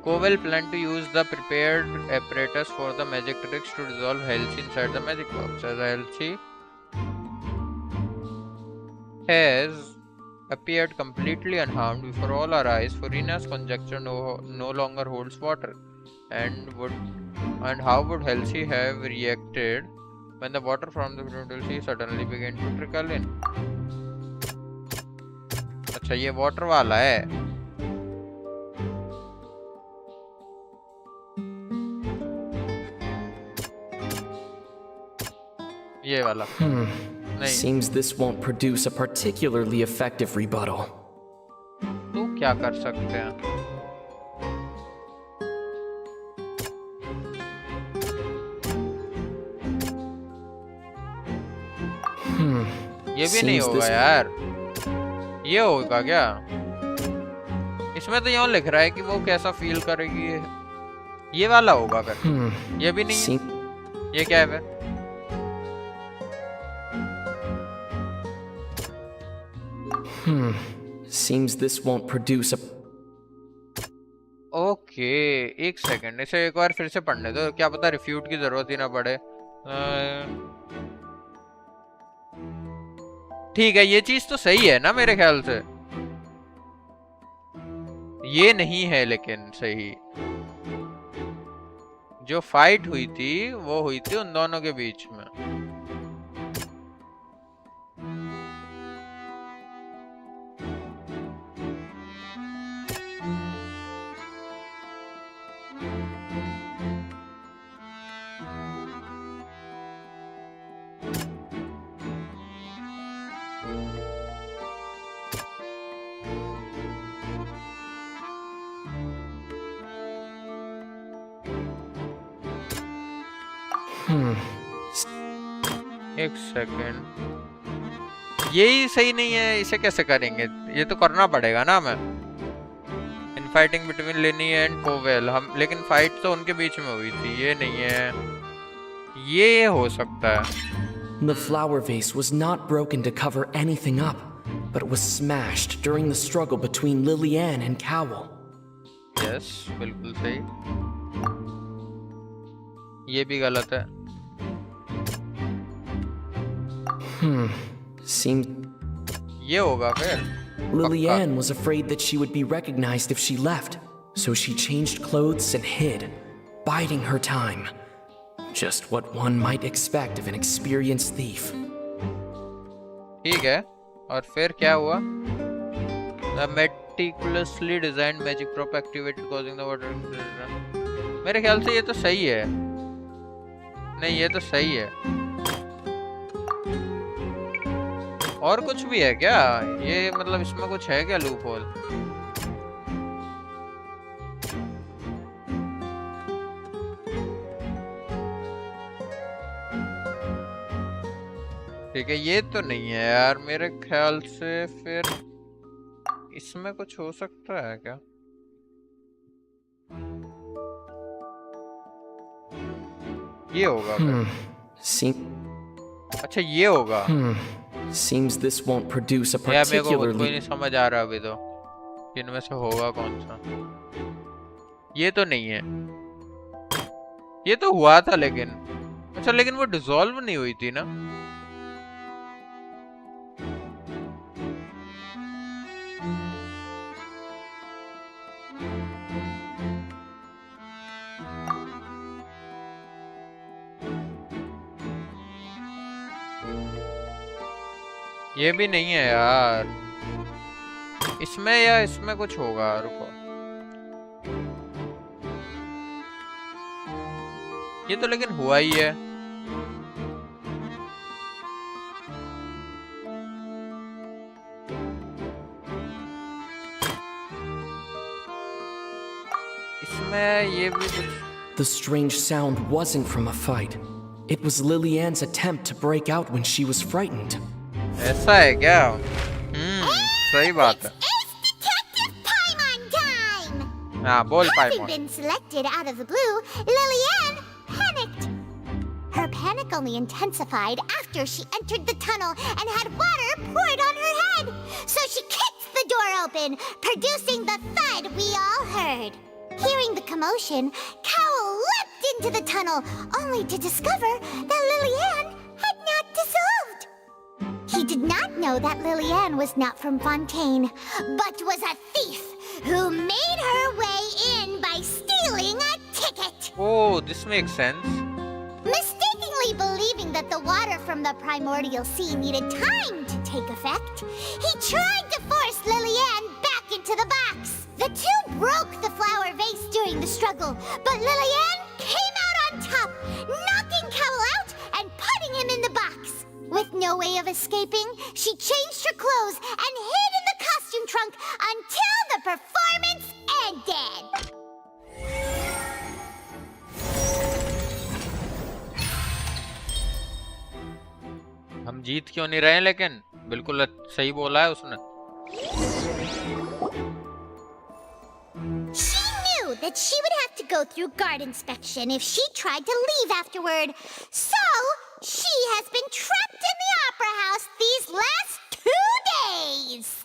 [SPEAKER 1] Cowell planned to use the prepared apparatus for the magic tricks to dissolve Halsey inside the magic box. As Halsey has appeared completely unharmed before all our eyes, Furina's conjecture no longer holds water. And how would Halsey have reacted when the water from the brutal sea suddenly began to trickle in? अच्छा ये water वाला है। ये वाला नहीं।
[SPEAKER 18] Seems this won't produce a particularly effective rebuttal.
[SPEAKER 1] तो क्या कर सकते हैं? ये भी नहीं होगा यार। ये होगा क्या? इसमें तो यहाँ लिख रहा है कि वो कैसा फील करेगी। ये वाला होगा फिर। ये भी नहीं है। ये क्या है फिर?
[SPEAKER 18] Seems this won't produce a...
[SPEAKER 1] okay एक सेकंड, इसे एक बार फिर से पढ़ने दो, क्या पता रिफ्यूट की जरूरत ही ना पड़े। ठीक है ये चीज तो सही है ना मेरे ख्याल से। ये नहीं है लेकिन सही। जो फाइट हुई थी वो हुई थी उन दोनों के बीच में। एक सेकेंड, यही सही नहीं है, इसे कैसे करेंगे? ये तो करना पड़ेगा ना हमें। इनफाइटिंग बिटवीन लेनी एंड कोवेल, हम लेकिन फाइट तो उनके बीच में हुई थी, ये नहीं है। ये हो सकता है।
[SPEAKER 18] The flower vase was not broken to cover anything up, but it was smashed during the struggle between Lillian and Cowell.
[SPEAKER 1] Yes, बिल्कुल सही। ये भी गलत है।
[SPEAKER 18] Seemed...
[SPEAKER 1] ये होगा फिर।
[SPEAKER 18] Lillian was afraid that she would be recognized if she left, so she changed clothes and hid, biding her time. Just what one might expect of an experienced thief.
[SPEAKER 1] ठीक है, और फिर क्या हुआ? The meticulously designed magic prop activated, causing the water. मेरे ख्याल से ये तो सही है। नहीं ये तो सही है। और कुछ भी है क्या? ये मतलब इसमें कुछ है क्या लूप होल? ठीक है ये तो नहीं है यार मेरे ख्याल से। फिर इसमें कुछ हो सकता है क्या? ये होगा फिर।
[SPEAKER 18] See?
[SPEAKER 1] अच्छा ये होगा।
[SPEAKER 18] Seems this won't produce a
[SPEAKER 1] यार मेरे को खुद को ही
[SPEAKER 18] particularly...
[SPEAKER 1] नहीं समझ आ रहा अभी तो कि इनमें से होगा कौन सा। ये तो नहीं है, ये तो हुआ था लेकिन अच्छा, लेकिन वो डिसॉल्व नहीं हुई थी ना। ये भी नहीं है यार, इसमें या इसमें कुछ होगा, रुको। ये तो लेकिन हुआ ही है। इसमें ये भी कुछ।
[SPEAKER 18] The strange sound wasn't from a fight. It was Lillian's attempt to break out when she was frightened.
[SPEAKER 1] ऐसा है क्या? सही बात है। हाँ बोल
[SPEAKER 4] Having been selected out of the blue, Lillian panicked. Her panic only intensified after she entered the tunnel and had water poured on her head. So she kicked the door open, producing the thud we all heard. Hearing the commotion, Cowell leapt into the tunnel, only to discover that Lillian had not dissolved. He did not know that Lillian was not from Fontaine, but was a thief who made her way in by stealing a ticket.
[SPEAKER 1] Oh, this makes sense.
[SPEAKER 4] Mistakenly believing that the water from the primordial sea needed time to take effect, he tried to force Lillian back into the box. The two broke the flower vase during the struggle, but Lillian came out on top, knocking Cowell out and putting him in the box. With no way of escaping, she changed her clothes and hid in the costume trunk until the performance ended.
[SPEAKER 1] हम जीत क्यों नहीं रहे हैं, लेकिन बिल्कुल सही बोला है उसने।
[SPEAKER 4] She knew that she would have to go through guard inspection if she tried to leave afterward. So, she has been trapped in the opera house these last 2 days.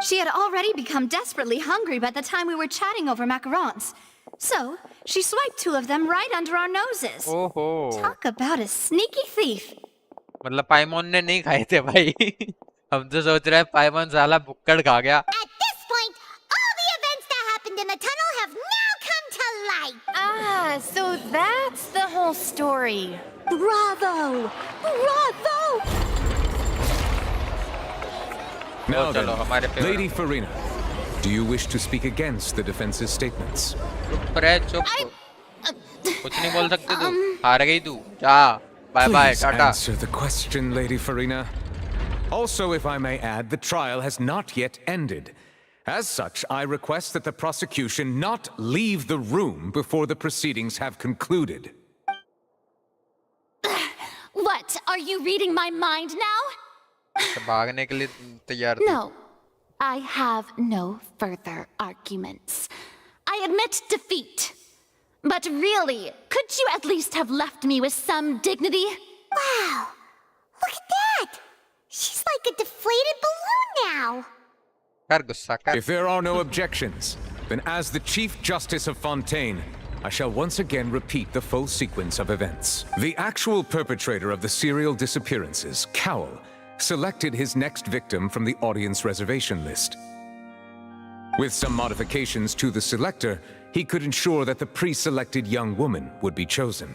[SPEAKER 7] She had already become desperately hungry by the time we were chatting over macarons. So, she swiped 2 of them right under our noses.
[SPEAKER 1] ओहो।
[SPEAKER 7] Talk about a sneaky thief.
[SPEAKER 1] मतलब पाइमोन ने नहीं खाए थे भाई। हम तो सोच रहे हैं पाइमोन साला बुक्कड़ खा गया।
[SPEAKER 4] At this point, all the events that happened in the tunnel have now come to light.
[SPEAKER 10] Ah, so that's the whole story.
[SPEAKER 4] Bravo! Bravo!
[SPEAKER 14] Now then,
[SPEAKER 1] चलो हमारे पे
[SPEAKER 14] Lady Farina, do you wish to speak against the defense's statements?
[SPEAKER 1] चुप रह, चुप। कुछ नहीं बोल सकती तू, हार गई तू। जा, bye bye,
[SPEAKER 14] Please
[SPEAKER 1] tata.
[SPEAKER 14] answer the question, Lady Farina. Also, if I may add, the trial has not yet ended. As such, I request that the prosecution not leave the room before the proceedings have concluded.
[SPEAKER 10] What? Are you reading my mind now?
[SPEAKER 1] भागने के लिए तैयार थी।
[SPEAKER 10] No. I have no further arguments. I admit defeat. But really, could you at least have left me with some dignity?
[SPEAKER 4] Wow! Look at that! She's like a deflated balloon now!
[SPEAKER 1] कर गुस्सा कर।
[SPEAKER 14] If there are no objections, then as the Chief Justice of Fontaine, I shall once again repeat the full sequence of events. The actual perpetrator of the serial disappearances, Cowell, selected his next victim from the audience reservation list. With some modifications to the selector, he could ensure that the pre-selected young woman would be chosen.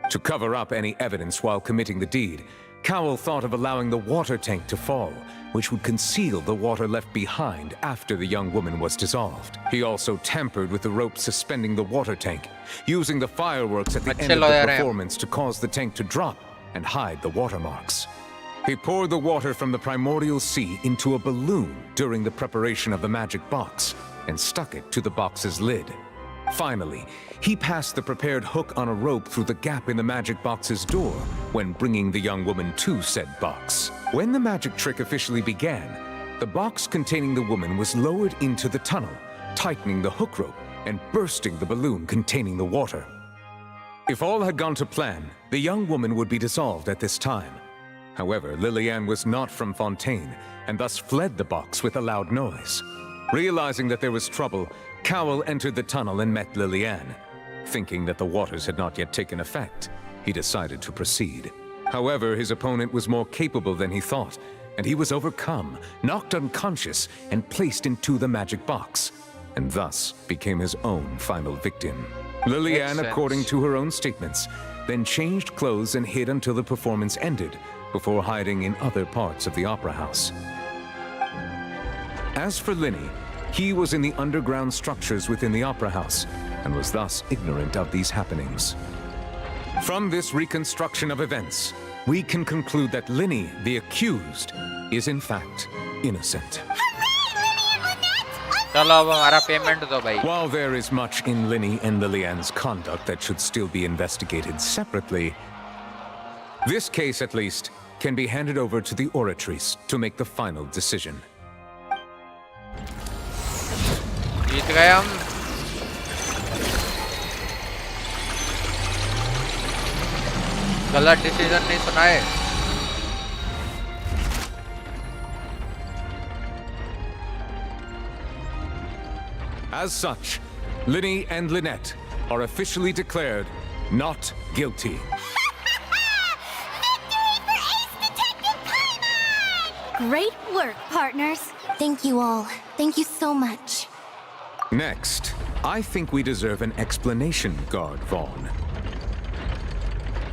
[SPEAKER 14] To cover up any evidence while committing the deed, Cowell thought of allowing the water tank to fall, which would conceal the water left behind after the young woman was dissolved. He also tampered with the rope suspending the water tank, using the fireworks at the end of the performance to cause the tank to drop and hide the watermarks. He poured the water from the primordial sea into a balloon during the preparation of the magic box and stuck it to the box's lid. Finally, he passed the prepared hook on a rope through the gap in the magic box's door when bringing the young woman to said box. When the magic trick officially began, the box containing the woman was lowered into the tunnel, tightening the hook rope and bursting the balloon containing the water. If all had gone to plan, the young woman would be dissolved at this time. However, Lillian was not from Fontaine, and thus fled the box with a loud noise. Realizing that there was trouble, Cowell entered the tunnel and met Lillian. Thinking that the waters had not yet taken effect, he decided to proceed. However, his opponent was more capable than he thought, and he was overcome, knocked unconscious, and placed into the magic box, and thus became his own final victim. Lillian, according to her own statements, then changed clothes and hid until the performance ended, before hiding in other parts of the opera house. As for Linny, he was in the underground structures within the opera house, and was thus ignorant of these happenings. From this reconstruction of events, we can conclude that Linny, the accused, is in fact innocent. While there is much in Linny and Lillian's conduct that should still be investigated separately, this case, at least, can be handed over to the Oratrice to make the final decision.
[SPEAKER 1] जीत गए हम। गलत decision नहीं सुनाए।
[SPEAKER 14] As such, Linny and Lynette are officially declared not guilty.
[SPEAKER 7] Great work, partners.
[SPEAKER 6] Thank you all. Thank you so much.
[SPEAKER 14] Next, I think we deserve an explanation, Guard Vaughn.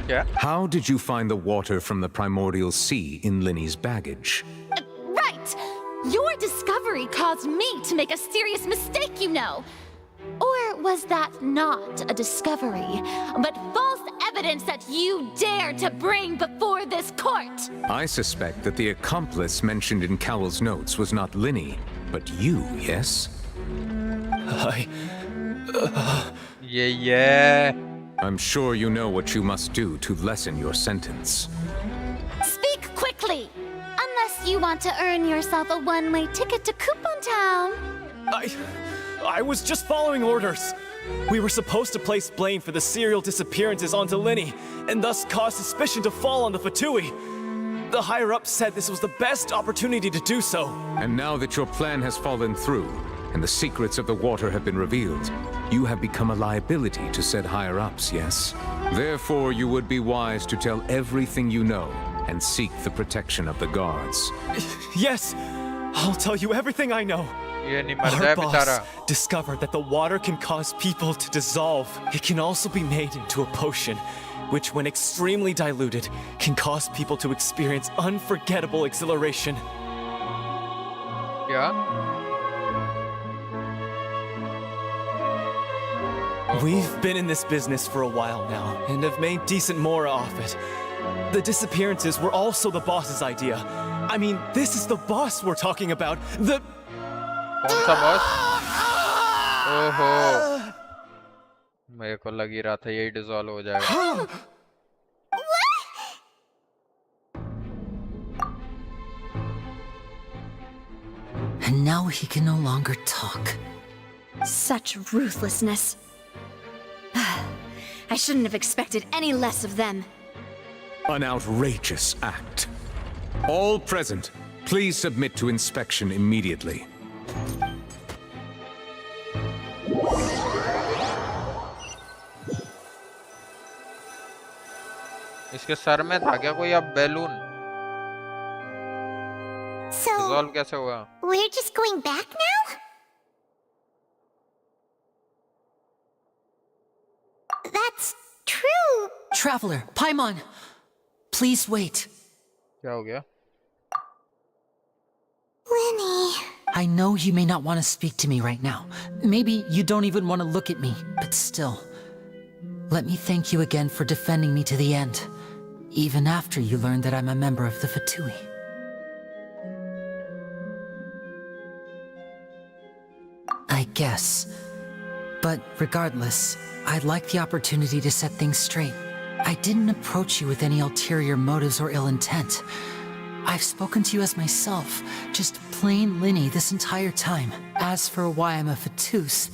[SPEAKER 1] Yeah?
[SPEAKER 14] How did you find the water from the primordial sea in Linny's baggage?
[SPEAKER 7] Right! Your discovery caused me to make a serious mistake, you know. Or was that not a discovery, but false evidence that you dared to bring before this court?
[SPEAKER 14] I suspect that the accomplice mentioned in Cowell's notes was not Linny, but you, yes?
[SPEAKER 1] Yeah.
[SPEAKER 14] I'm sure you know what you must do to lessen your sentence.
[SPEAKER 7] Speak quickly! Unless you want to earn yourself a one-way ticket to Coupon Town.
[SPEAKER 21] I was just following orders. We were supposed to place blame for the serial disappearances onto Linny, and thus cause suspicion to fall on the Fatui. The higher-ups said this was the best opportunity to do so.
[SPEAKER 14] And now that your plan has fallen through, and the secrets of the water have been revealed, you have become a liability to said higher-ups, yes? Therefore, you would be wise to tell everything you know, and seek the protection of the guards.
[SPEAKER 21] Yes! I'll tell you everything I know. Our boss discovered that the water can cause people to dissolve. It can also be made into a potion, which when extremely diluted, can cause people to experience unforgettable exhilaration.
[SPEAKER 1] Yeah?
[SPEAKER 21] We've been in this business for a while now, and have made decent more off it. The disappearances were also the boss's idea. I mean, this is the boss we're talking about. The...
[SPEAKER 1] कौन सा boss? ओहो, मेरे को लग ही रहा था यही dissolve हो जाएगा।
[SPEAKER 12] And now he can no longer talk.
[SPEAKER 7] Such ruthlessness. I shouldn't have expected any less of them.
[SPEAKER 14] An outrageous act. All present, please submit to inspection immediately.
[SPEAKER 1] इसके सर में था क्या कोई अब बैलून? डिसॉल्व कैसे हुआ?
[SPEAKER 4] We're just going back now? That's true.
[SPEAKER 12] Traveler, Paimon, please wait.
[SPEAKER 1] क्या हो गया?
[SPEAKER 4] Linny.
[SPEAKER 12] I know you may not want to speak to me right now. Maybe you don't even want to look at me, but still. Let me thank you again for defending me to the end, even after you learned that I'm a member of the Fatui. I guess. But regardless, I'd like the opportunity to set things straight. I didn't approach you with any ulterior motives or ill intent. I've spoken to you as myself, just plain Linny this entire time. As for why I'm a Fatus,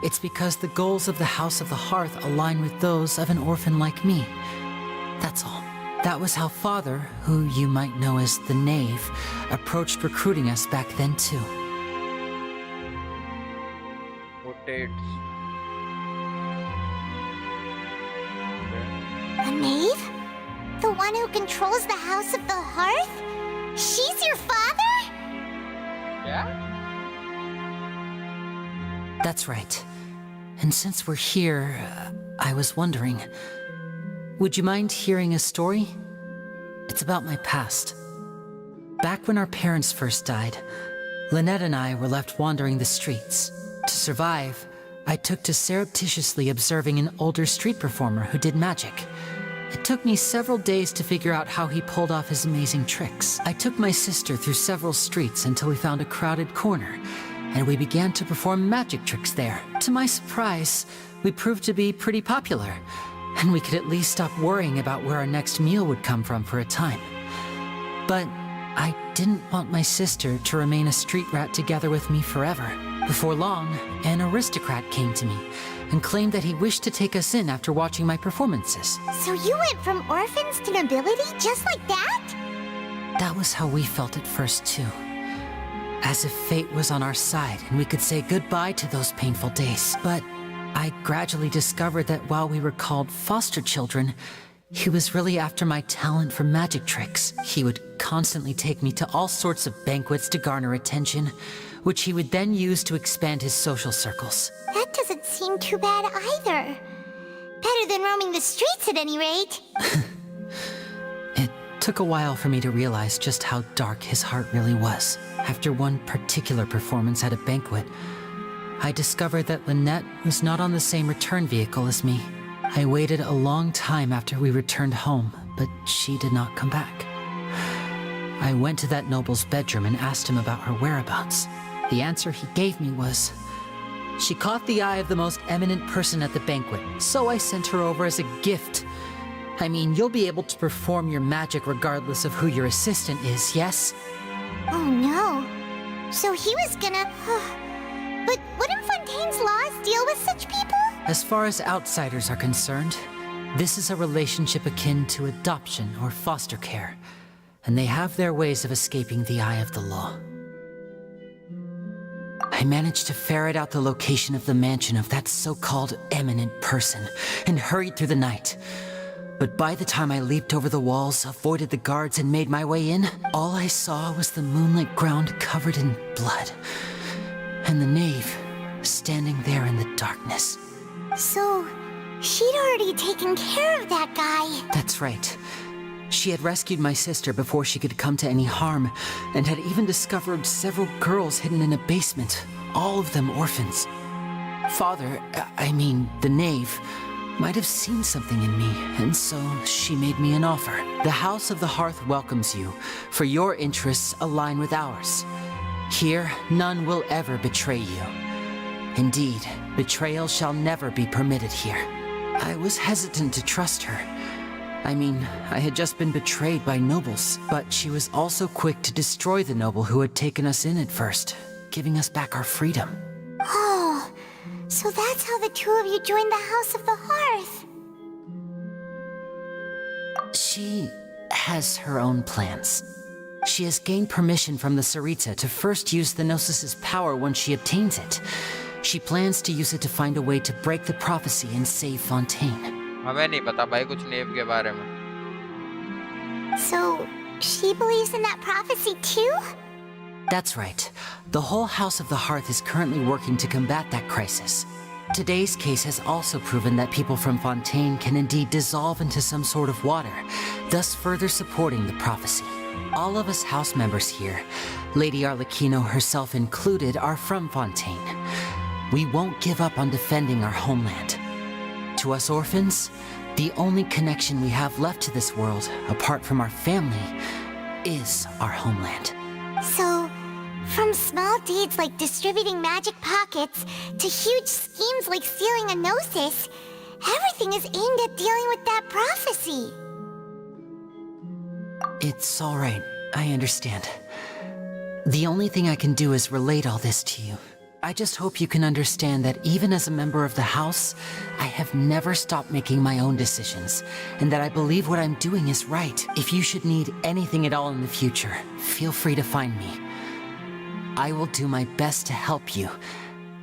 [SPEAKER 12] it's because the goals of the House of the Hearth align with those of an orphan like me. That's all. That was how Father, who you might know as the Knave, approached recruiting us back then too.
[SPEAKER 1] Rotates.
[SPEAKER 4] A knave? The one who controls the House of the Hearth? She's your father?
[SPEAKER 1] Yeah?
[SPEAKER 12] That's right. And since we're here, I was wondering, would you mind hearing a story? It's about my past. Back when our parents first died, Lynette and I were left wandering the streets. To survive, I took to surreptitiously observing an older street performer who did magic. It took me several days to figure out how he pulled off his amazing tricks. I took my sister through several streets until we found a crowded corner, and we began to perform magic tricks there. To my surprise, we proved to be pretty popular, and we could at least stop worrying about where our next meal would come from for a time. But I didn't want my sister to remain a street rat together with me forever. Before long, an aristocrat came to me and claimed that he wished to take us in after watching my performances.
[SPEAKER 4] So you went from orphans to nobility just like that?
[SPEAKER 12] That was how we felt at first too. As if fate was on our side and we could say goodbye to those painful days. But I gradually discovered that while we were called foster children, he was really after my talent for magic tricks. He would constantly take me to all sorts of banquets to garner attention, which he would then use to expand his social circles.
[SPEAKER 4] That doesn't seem too bad either. Better than roaming the streets at any rate.
[SPEAKER 12] It took a while for me to realize just how dark his heart really was. After one particular performance at a banquet, I discovered that Lynette was not on the same return vehicle as me. I waited a long time after we returned home, but she did not come back. I went to that noble's bedroom and asked him about her whereabouts. The answer he gave me was, she caught the eye of the most eminent person at the banquet, so I sent her over as a gift. I mean, you'll be able to perform your magic regardless of who your assistant is, yes?
[SPEAKER 4] Oh no. So he was gonna... But wouldn't Fontaine's laws deal with such people?
[SPEAKER 12] As far as outsiders are concerned, this is a relationship akin to adoption or foster care, and they have their ways of escaping the eye of the law. I managed to ferret out the location of the mansion of that so-called eminent person and hurried through the night. But by the time I leaped over the walls, avoided the guards, and made my way in, all I saw was the moonlit ground covered in blood, and the knave standing there in the darkness.
[SPEAKER 4] So, she'd already taken care of that guy.
[SPEAKER 12] That's right. She had rescued my sister before she could come to any harm, and had even discovered several girls hidden in a basement, all of them orphans. Father, the knave, might have seen something in me, and so she made me an offer. The House of the Hearth welcomes you, for your interests align with ours. Here, none will ever betray you. Indeed, betrayal shall never be permitted here. I was hesitant to trust her. I had just been betrayed by nobles, but she was also quick to destroy the noble who had taken us in at first, giving us back our freedom.
[SPEAKER 4] Oh, so that's how the two of you joined the House of the Hearth.
[SPEAKER 12] She has her own plans. She has gained permission from the Tsaritsa to first use the Gnosis' power once she obtains it. She plans to use it to find a way to break the prophecy and save Fontaine.
[SPEAKER 1] हमें नहीं पता भाई कुछ नेव के बारे में.
[SPEAKER 4] So, she believes in that prophecy too?
[SPEAKER 12] That's right. The whole House of the Hearth is currently working to combat that crisis. Today's case has also proven that people from Fontaine can indeed dissolve into some sort of water, thus further supporting the prophecy. All of us house members here, Lady Arlecchino herself included, are from Fontaine. We won't give up on defending our homeland. To us orphans, the only connection we have left to this world, apart from our family, is our homeland.
[SPEAKER 4] So, from small deeds like distributing magic pockets to huge schemes like stealing a Gnosis, everything is aimed at dealing with that prophecy.
[SPEAKER 12] It's all right. I understand. The only thing I can do is relate all this to you. I just hope you can understand that even as a member of the House, I have never stopped making my own decisions, and that I believe what I'm doing is right. If you should need anything at all in the future, feel free to find me. I will do my best to help you,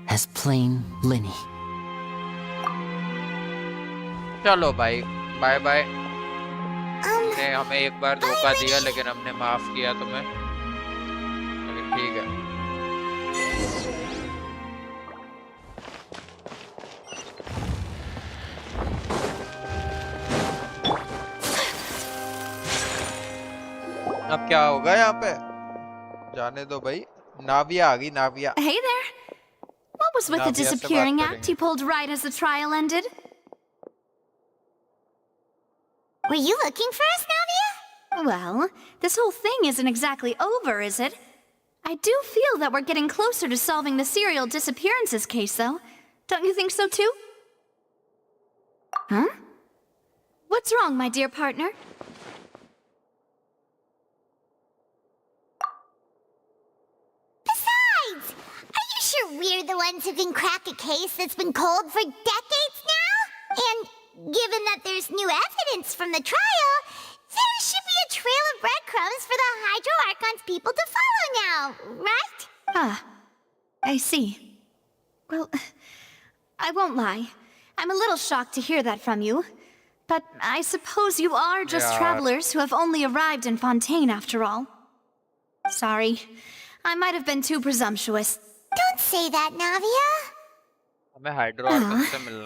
[SPEAKER 12] as plain Linny.
[SPEAKER 1] चलो भाई, bye bye. हमने हमें एक बार धोखा दिया, लेकिन हमने माफ किया तुम्हें। लेकिन ठीक है। अब क्या होगा यहाँ पे? जाने दो भाई। नाविया आ गई, नाविया।
[SPEAKER 7] Hey there. What was with the disappearing act you pulled right as the trial ended?
[SPEAKER 4] Were you looking for us, Navia?
[SPEAKER 7] Well, this whole thing isn't exactly over, is it? I do feel that we're getting closer to solving the serial disappearances case, though. Don't you think so, too? Huh? What's wrong, my dear partner?
[SPEAKER 4] Besides, are you sure we're the ones who can crack a case that's been cold for decades now? And given that there's new evidence from the trial, there should be a trail of breadcrumbs for the Hydro Archon's people to follow now, right?
[SPEAKER 7] Ah, I see. Well, I won't lie. I'm a little shocked to hear that from you. But I suppose you are just travelers who have only arrived in Fontaine after all. Sorry, I might have been too presumptuous.
[SPEAKER 4] Don't say that, Navia.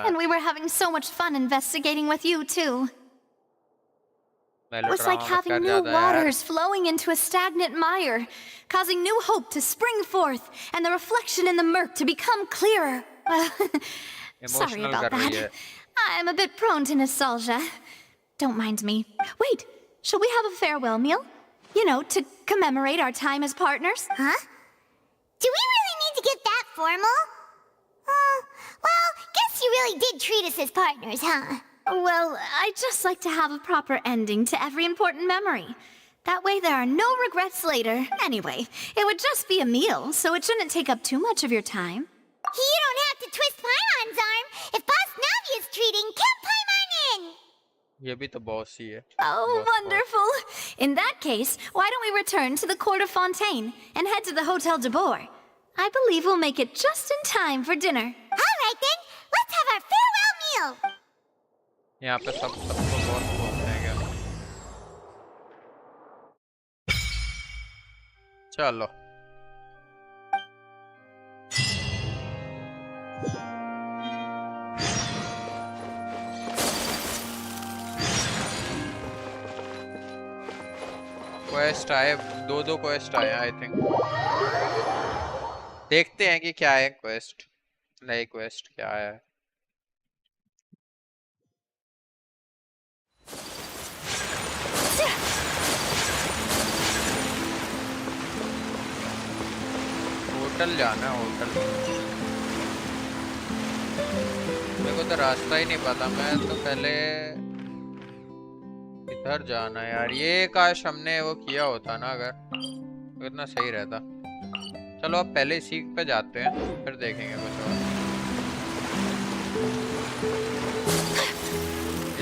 [SPEAKER 7] And we were having so much fun investigating with you, too. It was like having new waters flowing into a stagnant mire, causing new hope to spring forth, and the reflection in the murk to become clearer. Sorry about that. I'm a bit prone to nostalgia. Don't mind me. Wait, shall we have a farewell meal? You know, to commemorate our time as partners?
[SPEAKER 4] Huh? Do we really need to get that formal? Well, guess you really did treat us as partners, huh?
[SPEAKER 7] Well, I'd just like to have a proper ending to every important memory. That way there are no regrets later. Anyway, it would just be a meal, so it shouldn't take up too much of your time.
[SPEAKER 4] You don't have to twist Paimon's arm. If Boss Navi is treating, count Paimon in!
[SPEAKER 1] ये भी तो boss ही है.
[SPEAKER 7] Oh, wonderful! In that case, why don't we return to the court of Fontaine and head to the Hotel de Boer? I believe we'll make it just in time for dinner.
[SPEAKER 4] All right then, let's have our farewell meal.
[SPEAKER 1] यहाँ पे सबको बहुत बोलते हैं क्या? चलो. Quest आए, दो क्वेस्ट आए आई थिंक. देखते हैं कि क्या है क्वेस्ट, नई क्वेस्ट क्या है. होटल जाना है, होटल. मेरे को तो रास्ता ही नहीं पता. मैं तो पहले इधर जाना है यार. ये काश हमने वो किया होता ना, अगर तो इतना सही रहता. चलो अब पहले इसी पे जाते हैं, फिर देखेंगे कुछ और.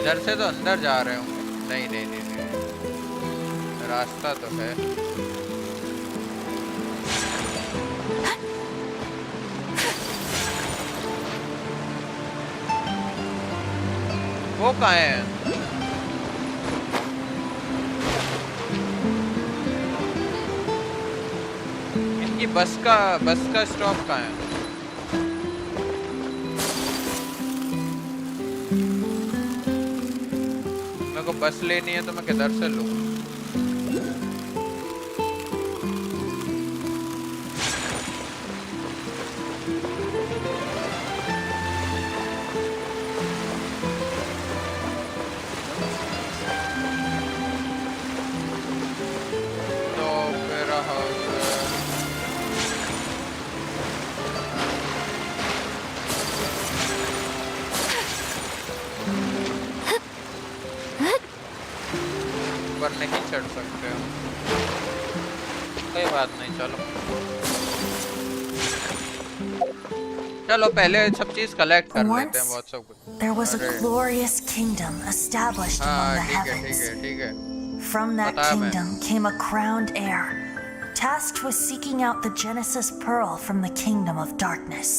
[SPEAKER 1] इधर से तो अंदर जा रहे होंगे. नहीं नहीं नहीं नहीं, रास्ता तो है. वो कहाँ है? इनकी बस का स्टॉप कहाँ है? मेरे को बस लेनी है तो मैं किधर से लूँ? नहीं चढ़ सकते हो, कोई बात नहीं. चलो चलो पहले सब चीज कलेक्ट कर लेते हैं
[SPEAKER 2] Once
[SPEAKER 1] बहुत सब कुछ।
[SPEAKER 2] there was a
[SPEAKER 1] अरे
[SPEAKER 2] glorious kingdom established among the
[SPEAKER 1] हाँ ठीक है
[SPEAKER 2] heavens.
[SPEAKER 1] ठीक है ठीक है।
[SPEAKER 2] From that
[SPEAKER 1] पता है मैं।
[SPEAKER 2] kingdom came a crowned heir, tasked with seeking out the Genesis Pearl from the kingdom of darkness.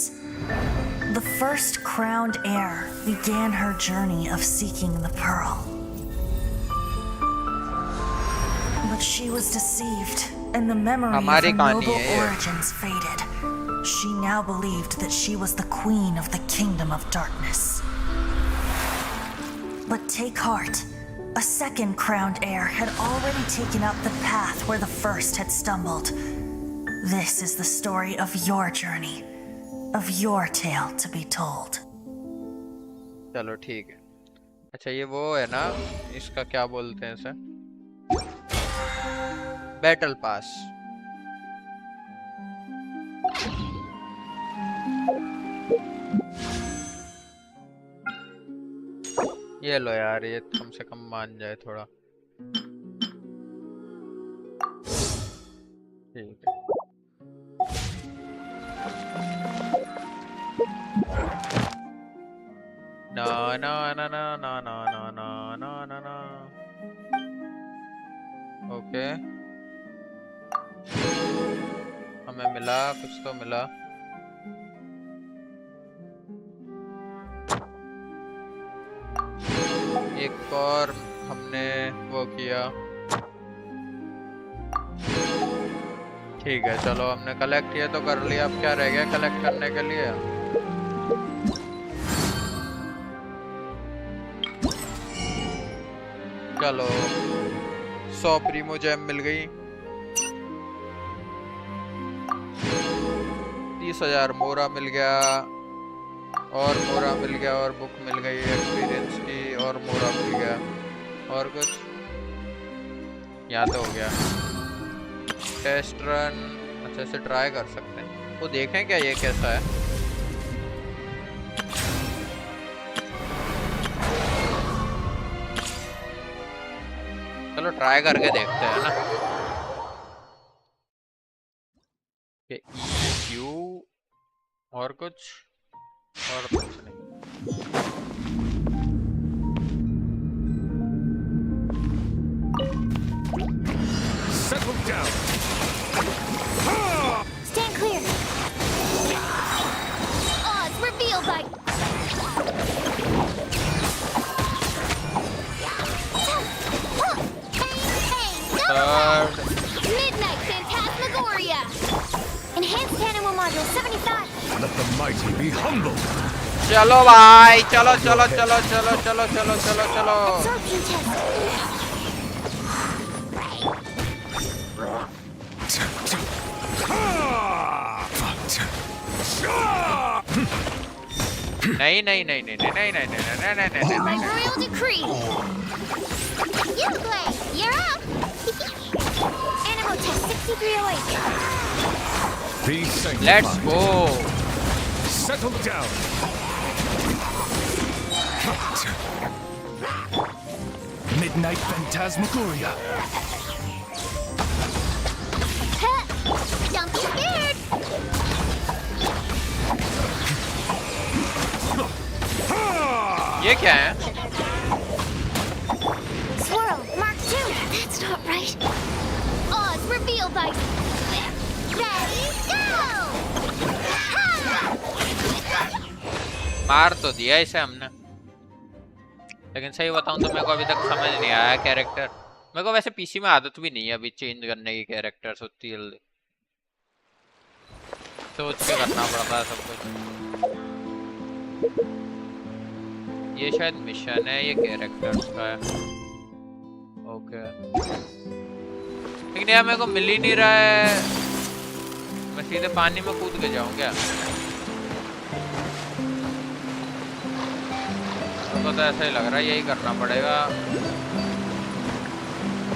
[SPEAKER 2] The first crowned heir began her journey of seeking the pearl. But she was deceived, and the memory of
[SPEAKER 1] हमारी
[SPEAKER 2] her
[SPEAKER 1] कहानी
[SPEAKER 2] noble
[SPEAKER 1] है ये।
[SPEAKER 2] origins faded. She now believed that she was the queen of the kingdom of darkness. But take heart. A second crowned heir had already taken up the path where the first had stumbled. This is the story of your journey, of your tale to be told.
[SPEAKER 1] चलो ठीक है। अच्छा ये वो है ना, इसका क्या बोलते हैं इसे? Battle pass. ये लो यार, ये कम से कम मान जाए थोड़ा। ठीक है। ना ना ना ना ना ना ना ना ना ना ना। ओके, हमें मिला कुछ तो मिला। एक और हमने वो किया। ठीक है चलो, हमने कलेक्ट किया तो कर लिया। अब क्या रह गया कलेक्ट करने के लिए? चलो 100 प्रीमो जेम मिल गई, 30,000 मोरा मिल गया, और मोरा मिल गया, और बुक मिल गई एक्सपीरियंस की, और मोरा मिल गया, और कुछ यहाँ तो हो गया। टेस्ट रन, अच्छा इसे ट्राई कर सकते हैं। वो देखें क्या ये कैसा है। चलो ट्राई करके देखते हैं ना। क्यू और कुछ नहीं।
[SPEAKER 9] Settle down.
[SPEAKER 4] Stand clear. Oz, reveal by. Midnight Phantasmagoria. Enhanced Animal Module 75.
[SPEAKER 9] Let the mighty be humble.
[SPEAKER 1] चलो भाई, चलो चलो चलो चलो चलो चलो चलो चलो।
[SPEAKER 4] Absorption test.
[SPEAKER 1] नहीं नहीं नहीं नहीं नहीं नहीं नहीं नहीं नहीं नहीं
[SPEAKER 4] By
[SPEAKER 1] नहीं।
[SPEAKER 4] royal decree. You play. You're up. Animal test 6308.
[SPEAKER 9] Be sanctified.
[SPEAKER 1] Let's go.
[SPEAKER 9] Settle down.
[SPEAKER 20] Midnight Phantasmagoria.
[SPEAKER 4] Don't be scared.
[SPEAKER 1] ये क्या है?
[SPEAKER 4] Swirl, Mark 2. That's not right. Oz, reveal by. Ready, go!
[SPEAKER 1] मार तो दिया इसे हमने, लेकिन सही बताऊं तो मेरे को अभी तक समझ नहीं आया कैरेक्टर। मेरे को वैसे पीसी में आदत भी नहीं है अभी चेंज करने की कैरेक्टर्स होती है, जल्दी सोच के करना पड़ता है सब कुछ। ये शायद मिशन है, ये कैरेक्टर्स का है। ओके, लेकिन यार मेरे को मिल ही नहीं रहा है। मैं सीधे पानी में कूद के जाऊं क्या? तो ऐसा ही लग रहा है, यही करना पड़ेगा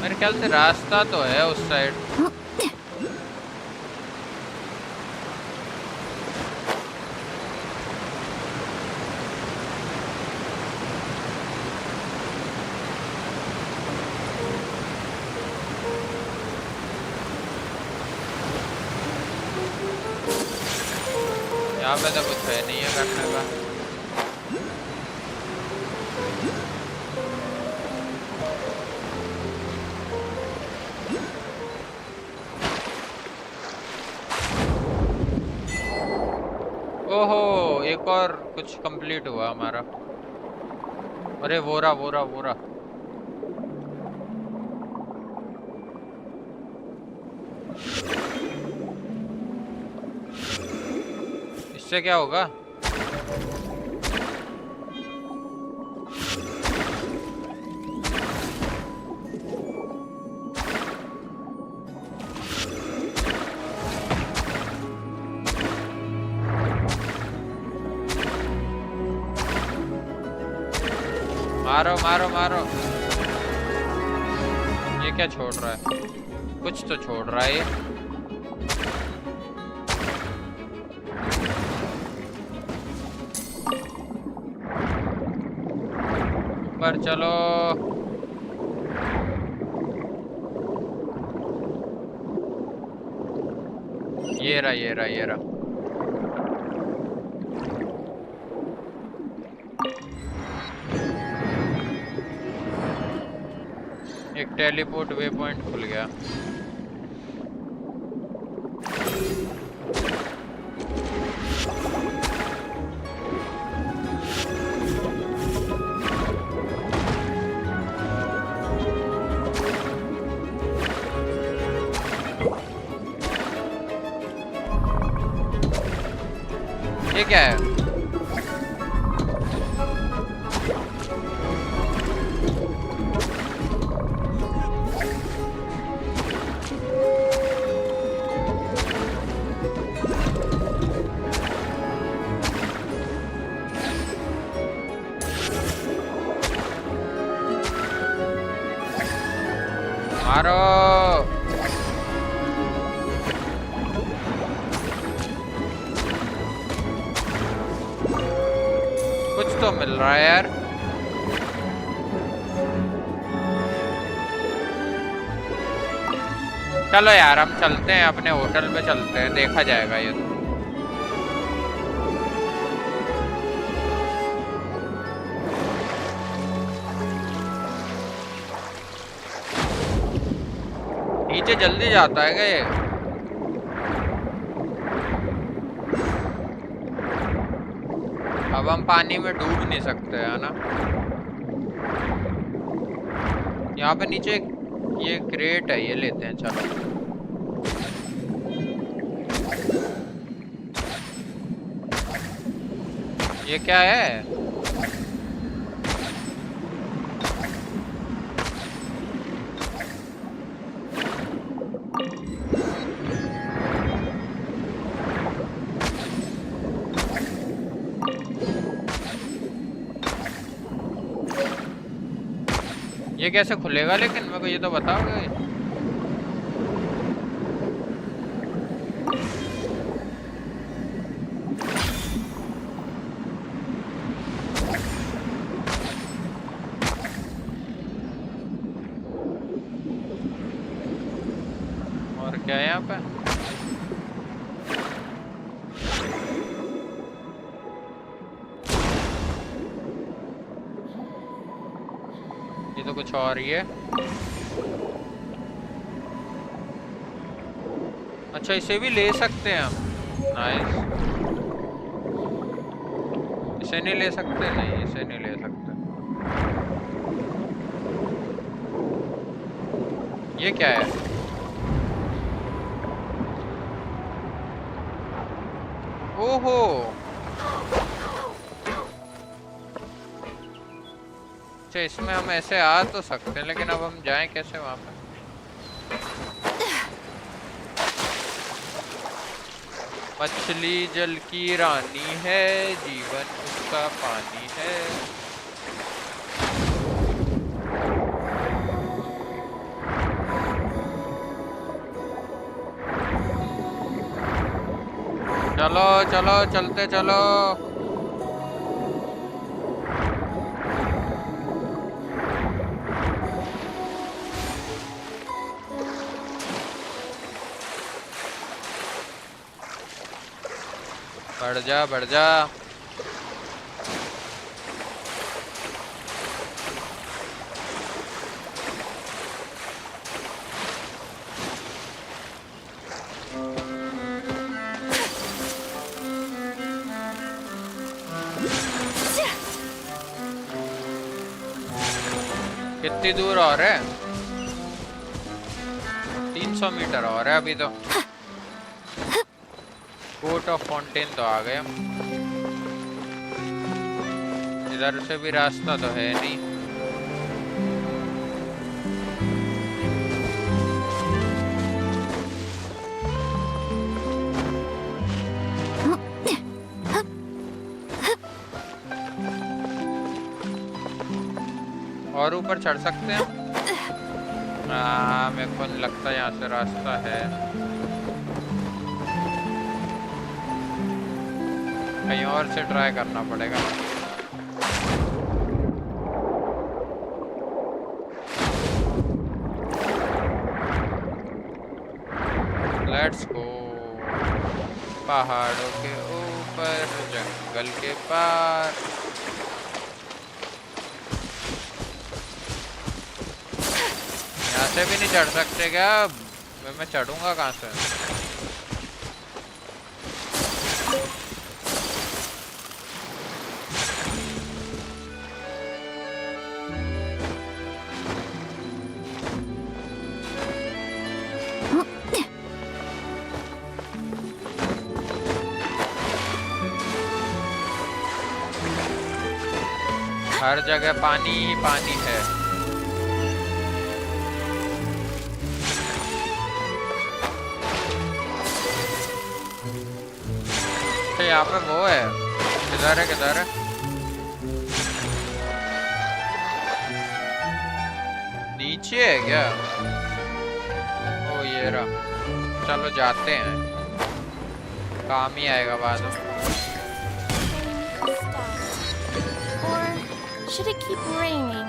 [SPEAKER 1] मेरे ख्याल से। रास्ता तो है उस साइड। यहाँ पे तो कुछ है नहीं है करने का। ओहो, एक और कुछ कंप्लीट हुआ हमारा। अरे वोरा वोरा वोरा। इससे क्या होगा? मारो मारो मारो। ये क्या छोड़ रहा है? कुछ तो छोड़ रहा है ये। पर चलो। ये रहा ये रहा ये रहा। एक टेलीपोर्ट वे पॉइंट खुल गया। ये क्या है? मारो। कुछ तो मिल रहा है यार। चलो यार हम चलते हैं, अपने होटल पे चलते हैं, देखा जाएगा ये तो। नीचे जल्दी जाता है क्या ये? अब हम पानी में डूब नहीं सकते है ना। यहाँ पे नीचे ये क्रेट है, ये लेते हैं। चलो ये क्या है? ये कैसे खुलेगा लेकिन मेरे को ये तो बताओगे। और क्या है यहाँ पे? ये तो कुछ और ही है। अच्छा इसे भी ले सकते हैं हम। नाइस। इसे नहीं ले सकते? नहीं इसे नहीं ले सकते। ये क्या है? ओहो, अच्छा इसमें हम ऐसे आ तो सकते हैं, लेकिन अब हम जाएं कैसे वहां पे? मछली जल की रानी है, जीवन उसका पानी है। चलो चलो चलते चलो। बढ़ जा बढ़ जा। कितनी दूर और है? 300 मीटर और है अभी तो। कोर्ट ऑफ फॉन्टेन तो आ गए हम। इधर से भी रास्ता तो है नहीं। और ऊपर चढ़ सकते हैं? मेरे को नहीं लगता यहाँ से रास्ता है। कहीं और से ट्राई करना पड़ेगा। Let's go. पहाड़ों के ऊपर, जंगल के पार। यहाँ से भी नहीं चढ़ सकते क्या? मैं चढ़ूंगा कहाँ से? हर जगह पानी ही पानी है। यहाँ पे वो है। किधर है किधर है? नीचे है क्या? ओ ये रहा। चलो जाते हैं, काम ही आएगा बाद में।
[SPEAKER 16] Should it keep raining?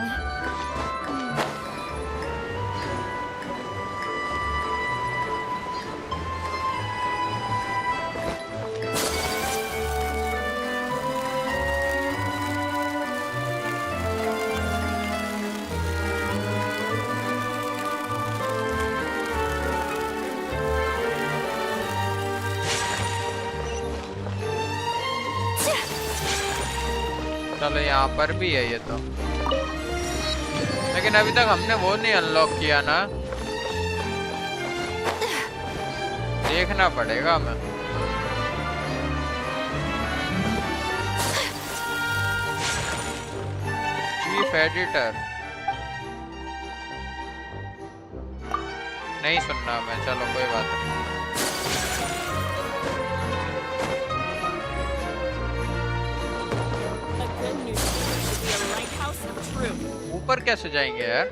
[SPEAKER 1] चलो यहाँ पर भी है ये तो, लेकिन अभी तक हमने वो नहीं अनलॉक किया ना। देखना पड़ेगा हमें। चीफ एडिटर नहीं सुनना मैं। चलो कोई बात नहीं। ऊपर कैसे जाएंगे यार?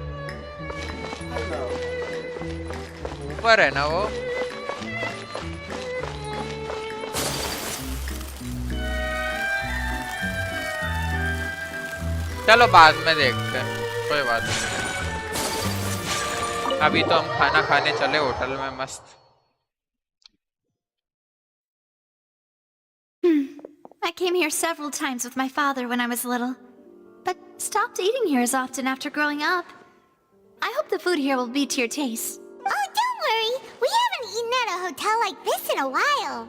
[SPEAKER 1] ऊपर है ना वो। चलो बाद में देखते हैं, कोई बात नहीं। अभी तो हम खाना खाने चले होटल में मस्त।
[SPEAKER 7] I came here several times with my father when I was little, but stopped eating here as often after growing up. I hope the food here will be to your taste.
[SPEAKER 4] Oh, don't worry. We haven't eaten at a hotel like this in a while.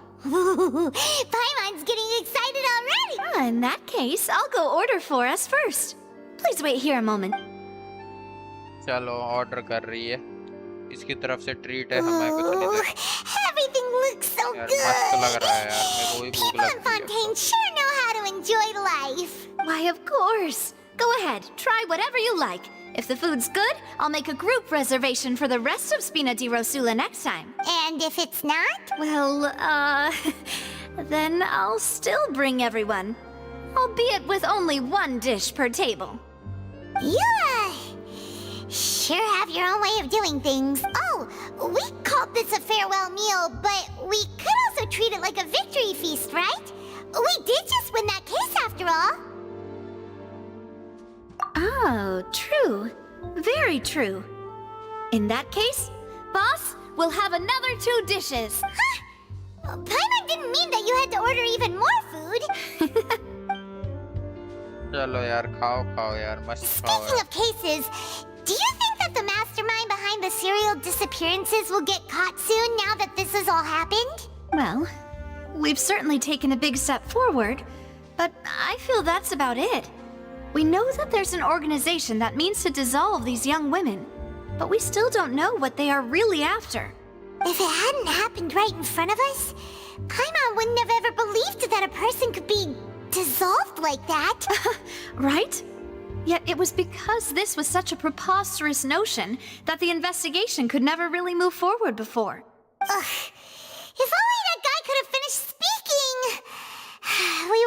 [SPEAKER 4] Paimon's getting excited already.
[SPEAKER 7] In that case, I'll go order for us first. Please wait here a moment.
[SPEAKER 1] चलो order कर रही है। इसकी तरफ से treat है हमें कुछ नहीं दे।
[SPEAKER 4] Everything looks so good.
[SPEAKER 1] मस्त लग रहा है यार, मेरे को भी भूख
[SPEAKER 4] People
[SPEAKER 1] लग
[SPEAKER 4] in Fontaine sure know how to enjoy life.
[SPEAKER 7] Why, of course. Go ahead, try whatever you like. If the food's good, I'll make a group reservation for the rest of Spina di Rosula next time.
[SPEAKER 4] And if it's not?
[SPEAKER 7] Well, then I'll still bring everyone. Albeit with only one dish per table.
[SPEAKER 4] You sure have your own way of doing things. Oh, we called this a farewell meal, but we could also treat it like a victory feast, right? We did just win that case after all.
[SPEAKER 7] Oh, true. Very true. In that case, boss, we'll have another 2 dishes.
[SPEAKER 4] Huh? Paimon didn't mean that you had to order even more food.
[SPEAKER 1] चलो यार खाओ यार मस्त खाओ
[SPEAKER 4] Speaking of cases, do you think that the mastermind behind the serial disappearances will get caught soon now that this has all happened?
[SPEAKER 7] Well, we've certainly taken a big step forward, but I feel that's about it. We know that there's an organization that means to dissolve these young women, but we still don't know what they are really after.
[SPEAKER 4] If it hadn't happened right in front of us, Paimon wouldn't have ever believed that a person could be dissolved like that.
[SPEAKER 7] Right? Yet it was because this was such a preposterous notion that the investigation could never really move forward before.
[SPEAKER 4] Ugh. If only that guy could have finished speaking!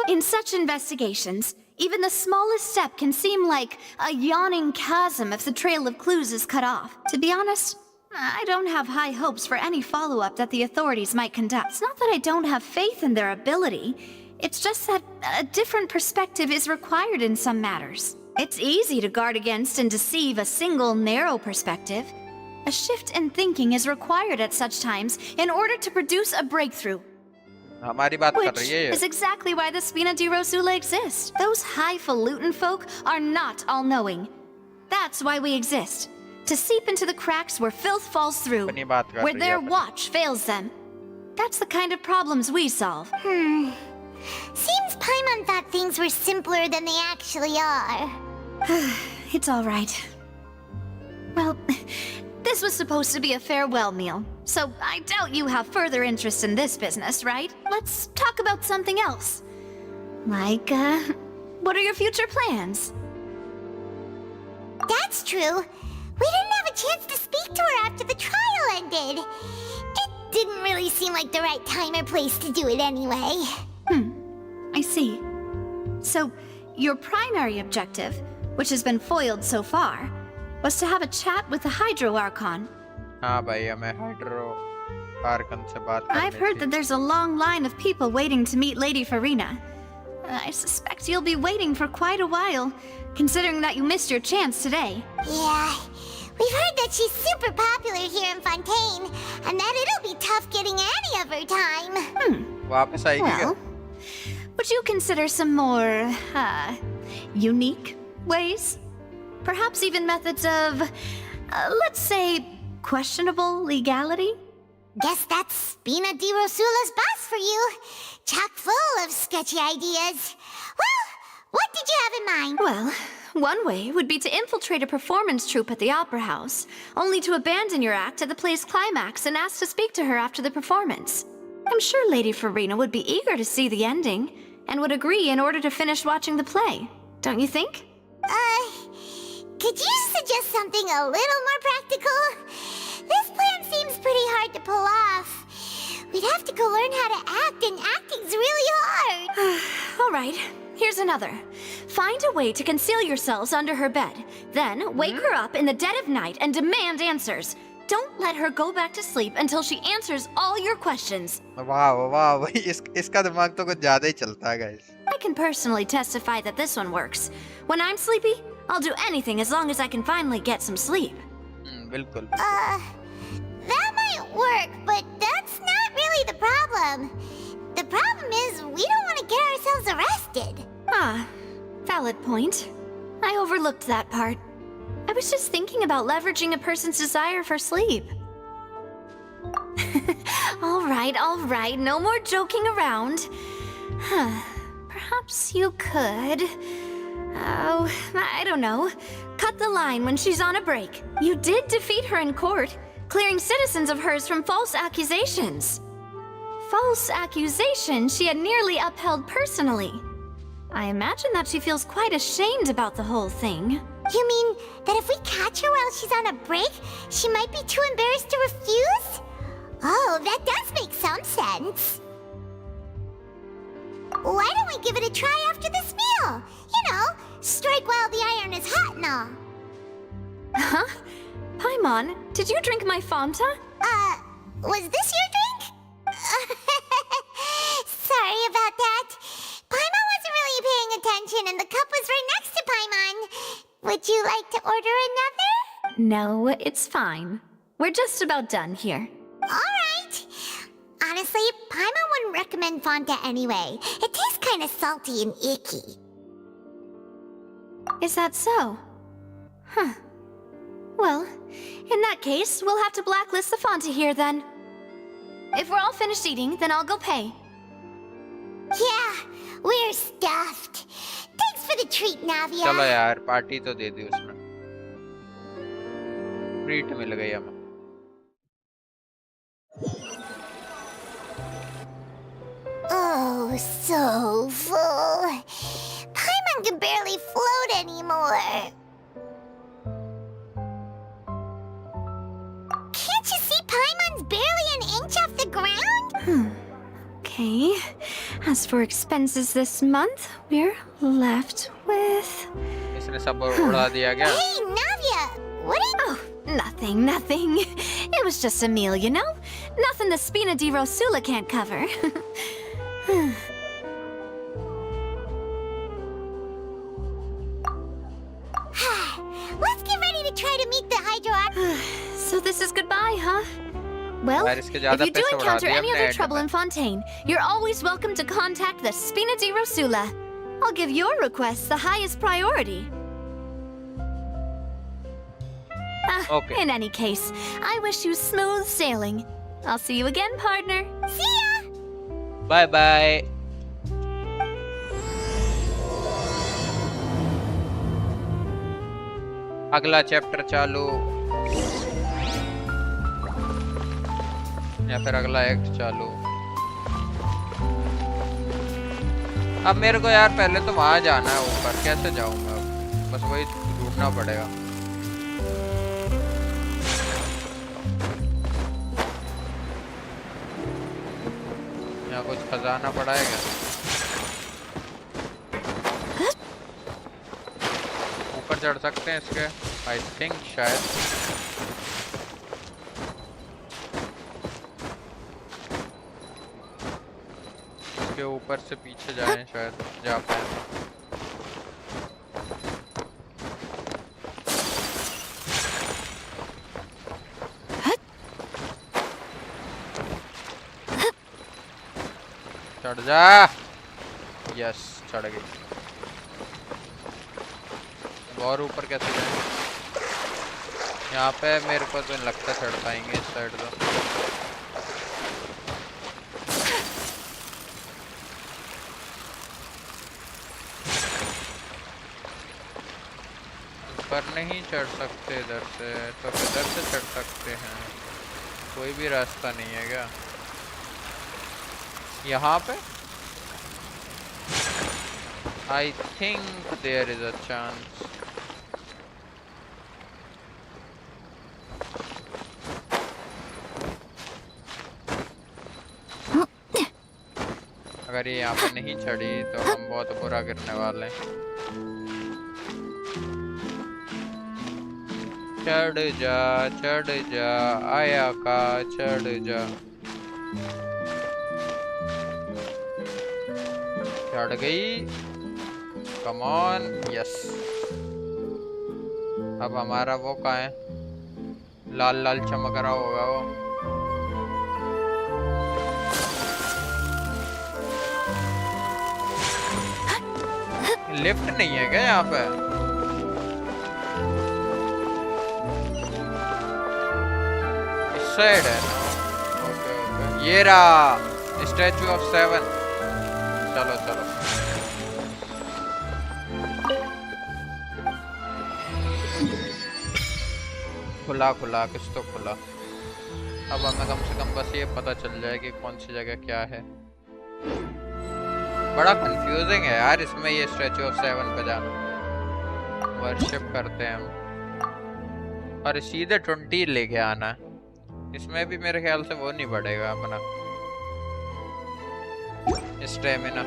[SPEAKER 7] In such investigations, even the smallest step can seem like a yawning chasm if the trail of clues is cut off. To be honest, I don't have high hopes for any follow-up that the authorities might conduct. It's not that I don't have faith in their ability. It's just that a different perspective is required in some matters. It's easy to guard against and deceive a single narrow perspective. A shift in thinking is required at such times in order to produce a breakthrough. Which is exactly why the Spina di Rosula exists. Those highfalutin folk are not all-knowing. That's why we exist. To seep into the cracks where filth falls through, where their watch fails them. That's the kind of problems we solve.
[SPEAKER 4] Seems Paimon thought things were simpler than they actually are.
[SPEAKER 7] It's all right. Well, this was supposed to be a farewell meal, so I doubt you have further interest in this business, right? Let's talk about something else. Like, what are your future plans?
[SPEAKER 4] That's true. We didn't have a chance to speak to her after the trial ended. It didn't really seem like the right time or place to do it anyway.
[SPEAKER 7] I see. So, your primary objective, which has been foiled so far, was to have a chat with the Hydro Archon.
[SPEAKER 1] हाँ भाई हमें hydro Arkan से बात करनी
[SPEAKER 7] I've heard that there's a long line of people waiting to meet Lady Farina. I suspect you'll be waiting for quite a while, considering that you missed your chance today.
[SPEAKER 4] Yeah, we've heard that she's super popular here in Fontaine, and that it'll be tough getting any of her time.
[SPEAKER 1] वापस आएगी क्या?
[SPEAKER 7] Well, would you consider some more, unique ways? Perhaps even methods of, let's say, questionable legality?
[SPEAKER 4] Guess that's Spina di Rosula's boss for you. Chock full of sketchy ideas. Well, what did you have in mind?
[SPEAKER 7] Well, one way would be to infiltrate a performance troupe at the Opera House, only to abandon your act at the play's climax and ask to speak to her after the performance. I'm sure Lady Farina would be eager to see the ending, and would agree in order to finish watching the play. Don't you think?
[SPEAKER 4] Could you suggest something a little more practical? This plan seems pretty hard to pull off. We'd have to go learn how to act, and acting's really hard.
[SPEAKER 7] All right, here's another. Find a way to conceal yourselves under her bed. Then wake her up in the dead of night and demand answers. Don't let her go back to sleep until she answers all your questions.
[SPEAKER 1] वाह इसका दिमाग तो कुछ ज़्यादा ही चलता है guys.
[SPEAKER 7] I can personally testify that this one works. When I'm sleepy, I'll do anything as long as I can finally get some sleep.
[SPEAKER 1] बिल्कुल.
[SPEAKER 4] That might work, but that's not really the problem. The problem is we don't want to get ourselves arrested.
[SPEAKER 7] Valid point. I overlooked that part. I was just thinking about leveraging a person's desire for sleep. All right, no more joking around. Perhaps you could... Oh, I don't know. Cut the line when she's on a break. You did defeat her in court, clearing citizens of hers from false accusations. False accusations she had nearly upheld personally. I imagine that she feels quite ashamed about the whole thing.
[SPEAKER 4] You mean that if we catch her while she's on a break, she might be too embarrassed to refuse? Oh, that does make some sense. Why don't we give it a try after this meal? You know, strike while the iron is hot and all.
[SPEAKER 7] Huh? Paimon, did you drink my Fanta?
[SPEAKER 4] Was this your drink? Sorry about that. Paimon wasn't really paying attention and the cup was right next to Paimon. Would you like to order another?
[SPEAKER 7] No, it's fine. We're just about done here.
[SPEAKER 4] All right. Honestly, Honestly, Paimon wouldn't recommend Fontaine anyway. It tastes kind of salty and icky.
[SPEAKER 7] Is that so? Huh. Well, in that case, we'll have to blacklist the Fontaine here then. If we're all finished eating, then I'll go pay.
[SPEAKER 4] Yeah, we're stuffed. Thanks for the treat, Navia.
[SPEAKER 1] चलो यार party तो दे दी उसने treat मिल गई हमें
[SPEAKER 4] Oh, so full. Paimon can barely float anymore. Can't you see Paimon's barely an inch off the ground?
[SPEAKER 7] Okay. As for expenses this month, we're left with...
[SPEAKER 1] इसने सब उड़ा दिया क्या
[SPEAKER 4] Hey, Navia! What are you...
[SPEAKER 7] Oh, nothing. It was just a meal, you know? Nothing the Spina di Rosula can't cover.
[SPEAKER 4] Let's get ready to try to meet the Hydroact.
[SPEAKER 7] So this is goodbye, huh? Well,
[SPEAKER 1] यार
[SPEAKER 7] if
[SPEAKER 1] इसके ज़्यादा
[SPEAKER 7] you do
[SPEAKER 1] पैसे उड़ा
[SPEAKER 7] encounter
[SPEAKER 1] दिए
[SPEAKER 7] any
[SPEAKER 1] अपने
[SPEAKER 7] other
[SPEAKER 1] add
[SPEAKER 7] trouble
[SPEAKER 1] में
[SPEAKER 7] in Fontaine, you're always welcome to contact the Spina di Rosula. I'll give your request the highest priority.
[SPEAKER 1] Okay.
[SPEAKER 7] In any case, I wish you smooth sailing. I'll see you again, partner.
[SPEAKER 4] See ya!
[SPEAKER 1] Bye bye अगला chapter चालू या फिर अगला act चालू अब मेरे को यार पहले तो वहां जाना है ऊपर कैसे जाऊंगा बस वही ढूंढना पड़ेगा यहाँ कुछ खजाना पड़ा है क्या ऊपर चढ़ सकते हैं इसके आई थिंक शायद इसके ऊपर से पीछे जाएं शायद जा पाए चढ़ जा यस चढ़ गई और ऊपर कैसे जाएं यहाँ पे मेरे को तो नहीं लगता चढ़ पाएंगे इस साइड तो ऊपर नहीं चढ़ सकते इधर से तो किधर से चढ़ सकते हैं कोई भी रास्ता नहीं है क्या यहाँ पे I think there is a chance अगर ये यहाँ पे नहीं चढ़ी तो हम बहुत बुरा गिरने वाले हैं चढ़ जा आया का चढ़ जा चढ़ गई कम ऑन यस अब हमारा वो कहाँ है लाल लाल चमक रहा होगा वो लिफ्ट नहीं है क्या यहाँ पे इस साइड है ना ओके ओके ये रहा स्टैचू ऑफ 7 चलो चलो खुला खुला कुछ तो खुला अब हमें कम से कम बस ये पता चल जाए कि कौन सी जगह क्या है बड़ा कंफ्यूजिंग है यार इसमें ये स्टैचू ऑफ 7 पे जाना वर्शिप करते हैं हम और सीधे 20 लेके आना है इसमें भी मेरे ख्याल से वो नहीं बढ़ेगा अपना स्टेमिना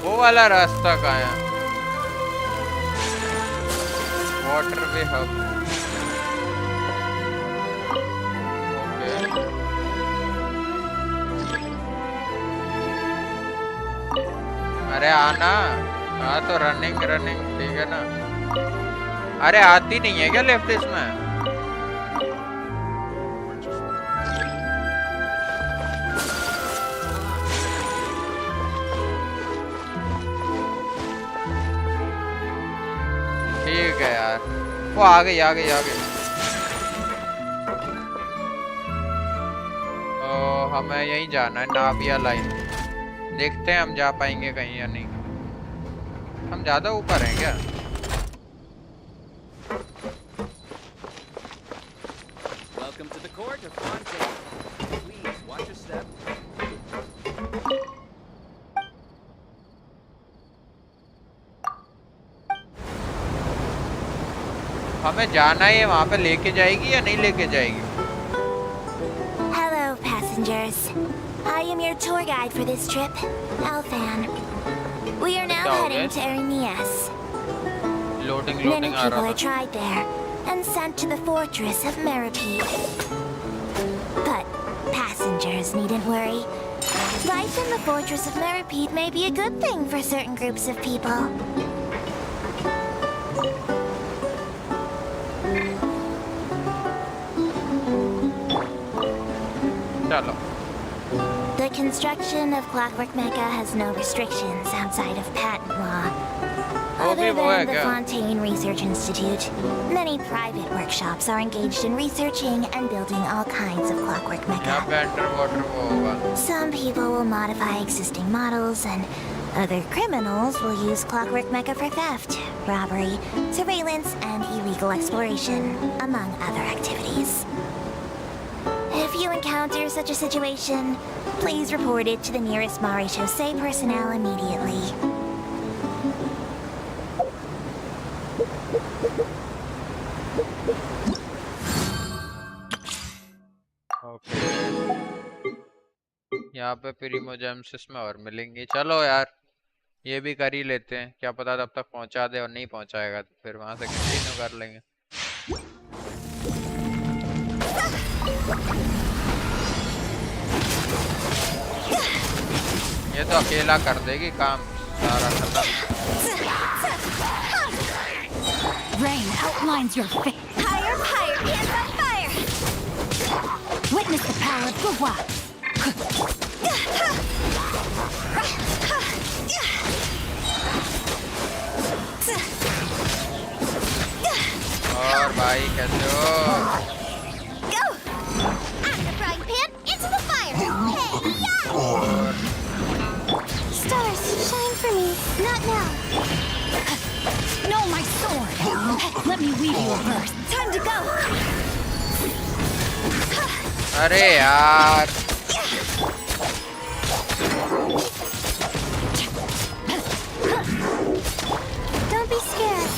[SPEAKER 1] वो वाला रास्ता कहाँ है वाटर वे हब अरे आना। हाँ तो रनिंग रनिंग ठीक है ना। अरे आती नहीं है क्या लेफ्ट इसमें? ठीक है यार, वो आ गई आ गई आ गई। ओ हमें यहीं जाना है, नाविया लाइन। देखते हैं हम जा पाएंगे कहीं या नहीं। हम ज्यादा ऊपर हैं क्या?
[SPEAKER 5] Welcome to the court of Fontaine. Please watch your step.
[SPEAKER 1] हमें जाना है, वहाँ पे लेके जाएगी या नहीं लेके जाएगी?
[SPEAKER 4] Hello, passengers. I am your tour guide for this trip, Alfan. We are now heading to Erinias. Many people are tried there and sent to the fortress of Meripede. But passengers needn't worry. Life in the fortress of Meripede may be a good thing for certain groups of people. The construction of Clockwork Mecca has no restrictions outside of patent law. Other than the Fontaine Research Institute, many private workshops are engaged in researching and building all kinds of Clockwork Mecca. Some people will modify existing models, and other criminals will use Clockwork Mecca for theft, robbery, surveillance, and illegal exploration, among other activities. If you encounter such a situation, please report it to the nearest Maréchaussée personnel immediately.
[SPEAKER 1] यहाँ पे प्रीमोजेम्सिस में और मिलेंगे। चलो यार ये भी कर ही लेते हैं, क्या पता तब तक पहुंचा दे और नहीं पहुंचाएगा तो फिर वहां से कंटिन्यू कर लेंगे। ये तो अकेला कर देगी काम सारा खत्म।
[SPEAKER 13] Rain outlines your fate.
[SPEAKER 4] Higher, higher, hands on fire!
[SPEAKER 13] Witness the power of Gua.
[SPEAKER 1] और भाई कैसे हो?
[SPEAKER 4] Go! Out the frying pan, into the fire! Hey, yeah! Stars, shine for me. Not now.
[SPEAKER 13] No, my sword. Let me weave you a verse.
[SPEAKER 4] Time to go.
[SPEAKER 1] अरे यार
[SPEAKER 4] Don't be scared.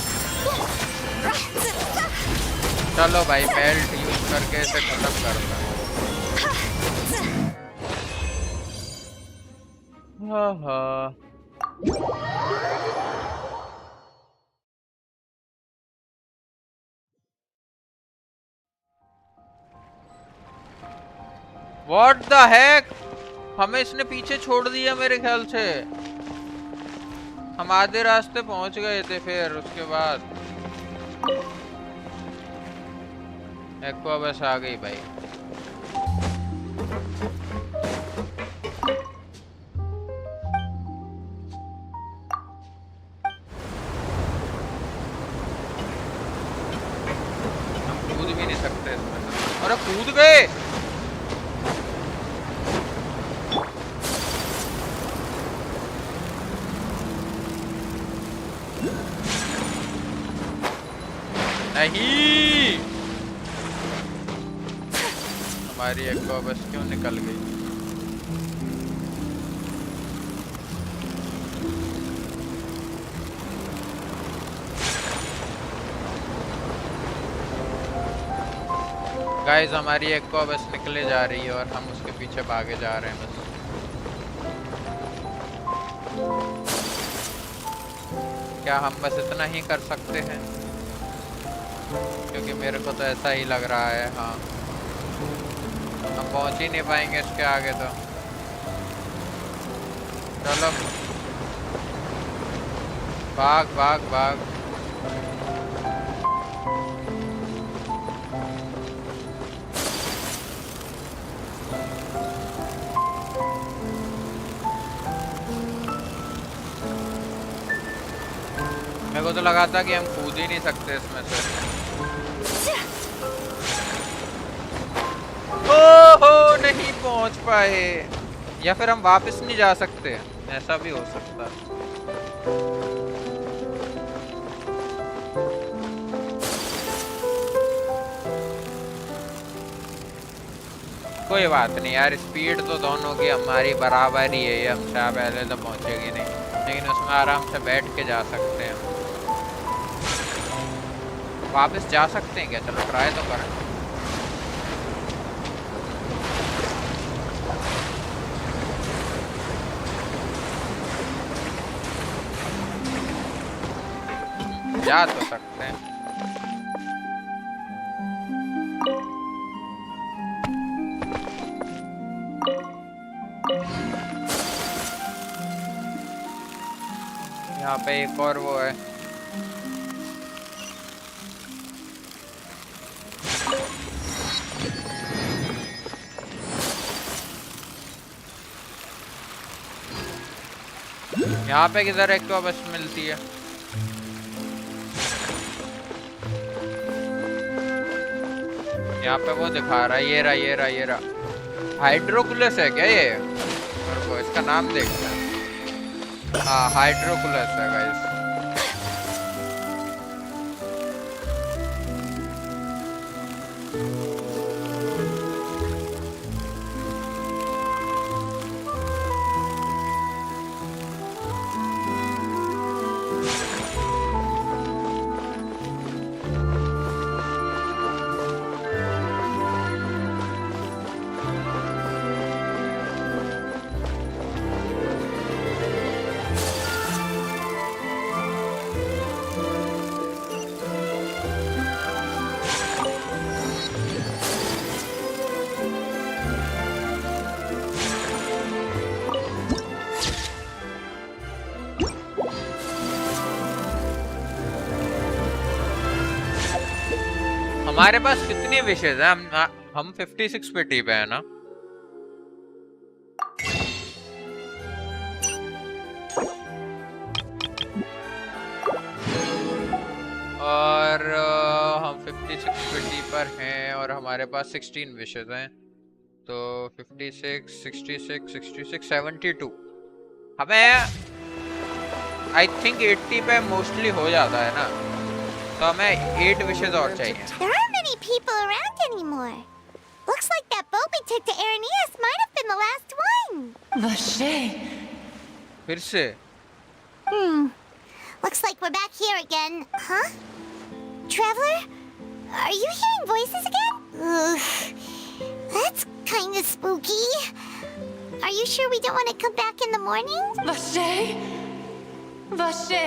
[SPEAKER 1] चलो भाई belt use करके इसे खत्म कर दो। हाँ हाँ What the heck? हमें इसने पीछे छोड़ दिया मेरे ख्याल से। हम आधे रास्ते पहुंच गए थे, फिर उसके बाद एक्वा बस आ गई भाई। हम कूद भी नहीं सकते इसमें। अरे कूद गए। नहीं, हमारी एक्वा बस क्यों निकल गई? गाइस हमारी एक्वा बस निकले जा रही है और हम उसके पीछे भागे जा रहे हैं बस। क्या हम बस इतना ही कर सकते हैं? क्योंकि मेरे को तो ऐसा ही लग रहा है। हाँ हम पहुंच ही नहीं पाएंगे इसके आगे तो। चलो भाग भाग भाग। मेरे को तो लगा था कि हम कूद ही नहीं सकते इसमें से। ओहो नहीं पहुंच पाए, या फिर हम वापस नहीं जा सकते, ऐसा भी हो सकता है। कोई बात नहीं यार, स्पीड तो दोनों की हमारी बराबर ही है, हम शायद पहले तो पहुंचेगी नहीं, लेकिन उसमें आराम से बैठ के जा सकते हैं। वापस जा सकते हैं क्या? चलो ट्राई तो करें। जा तो सकते हैं। यहाँ पे एक और वो है। यहाँ पे किधर एक तो बस मिलती है। यहाँ पे वो दिखा रहा है, ये रहा ये रहा ये रहा। हाइड्रोकुलस है क्या ये? और वो इसका नाम देखते हैं। हाँ हाइड्रोकुलस है गाइस। हमारे पास कितनी विशेष है? हम 56 पे टीप है ना। और हम 56 पे टीप पर हैं और हमारे पास 16 विशेष हैं, तो 56 66 66 72। हमें आई थिंक 80 पे मोस्टली हो जाता है ना, तो हमें 8 विशेष और चाहिए।
[SPEAKER 4] There aren't many people around anymore. Looks like that boat we took to Araneas might have been the last one.
[SPEAKER 17] Vache.
[SPEAKER 1] फिर से?
[SPEAKER 4] Looks like we're back here again, huh? Traveler, are you hearing voices again? Ugh, that's kind of spooky. Are you sure we don't want to come back in the morning?
[SPEAKER 17] Vache. Vache.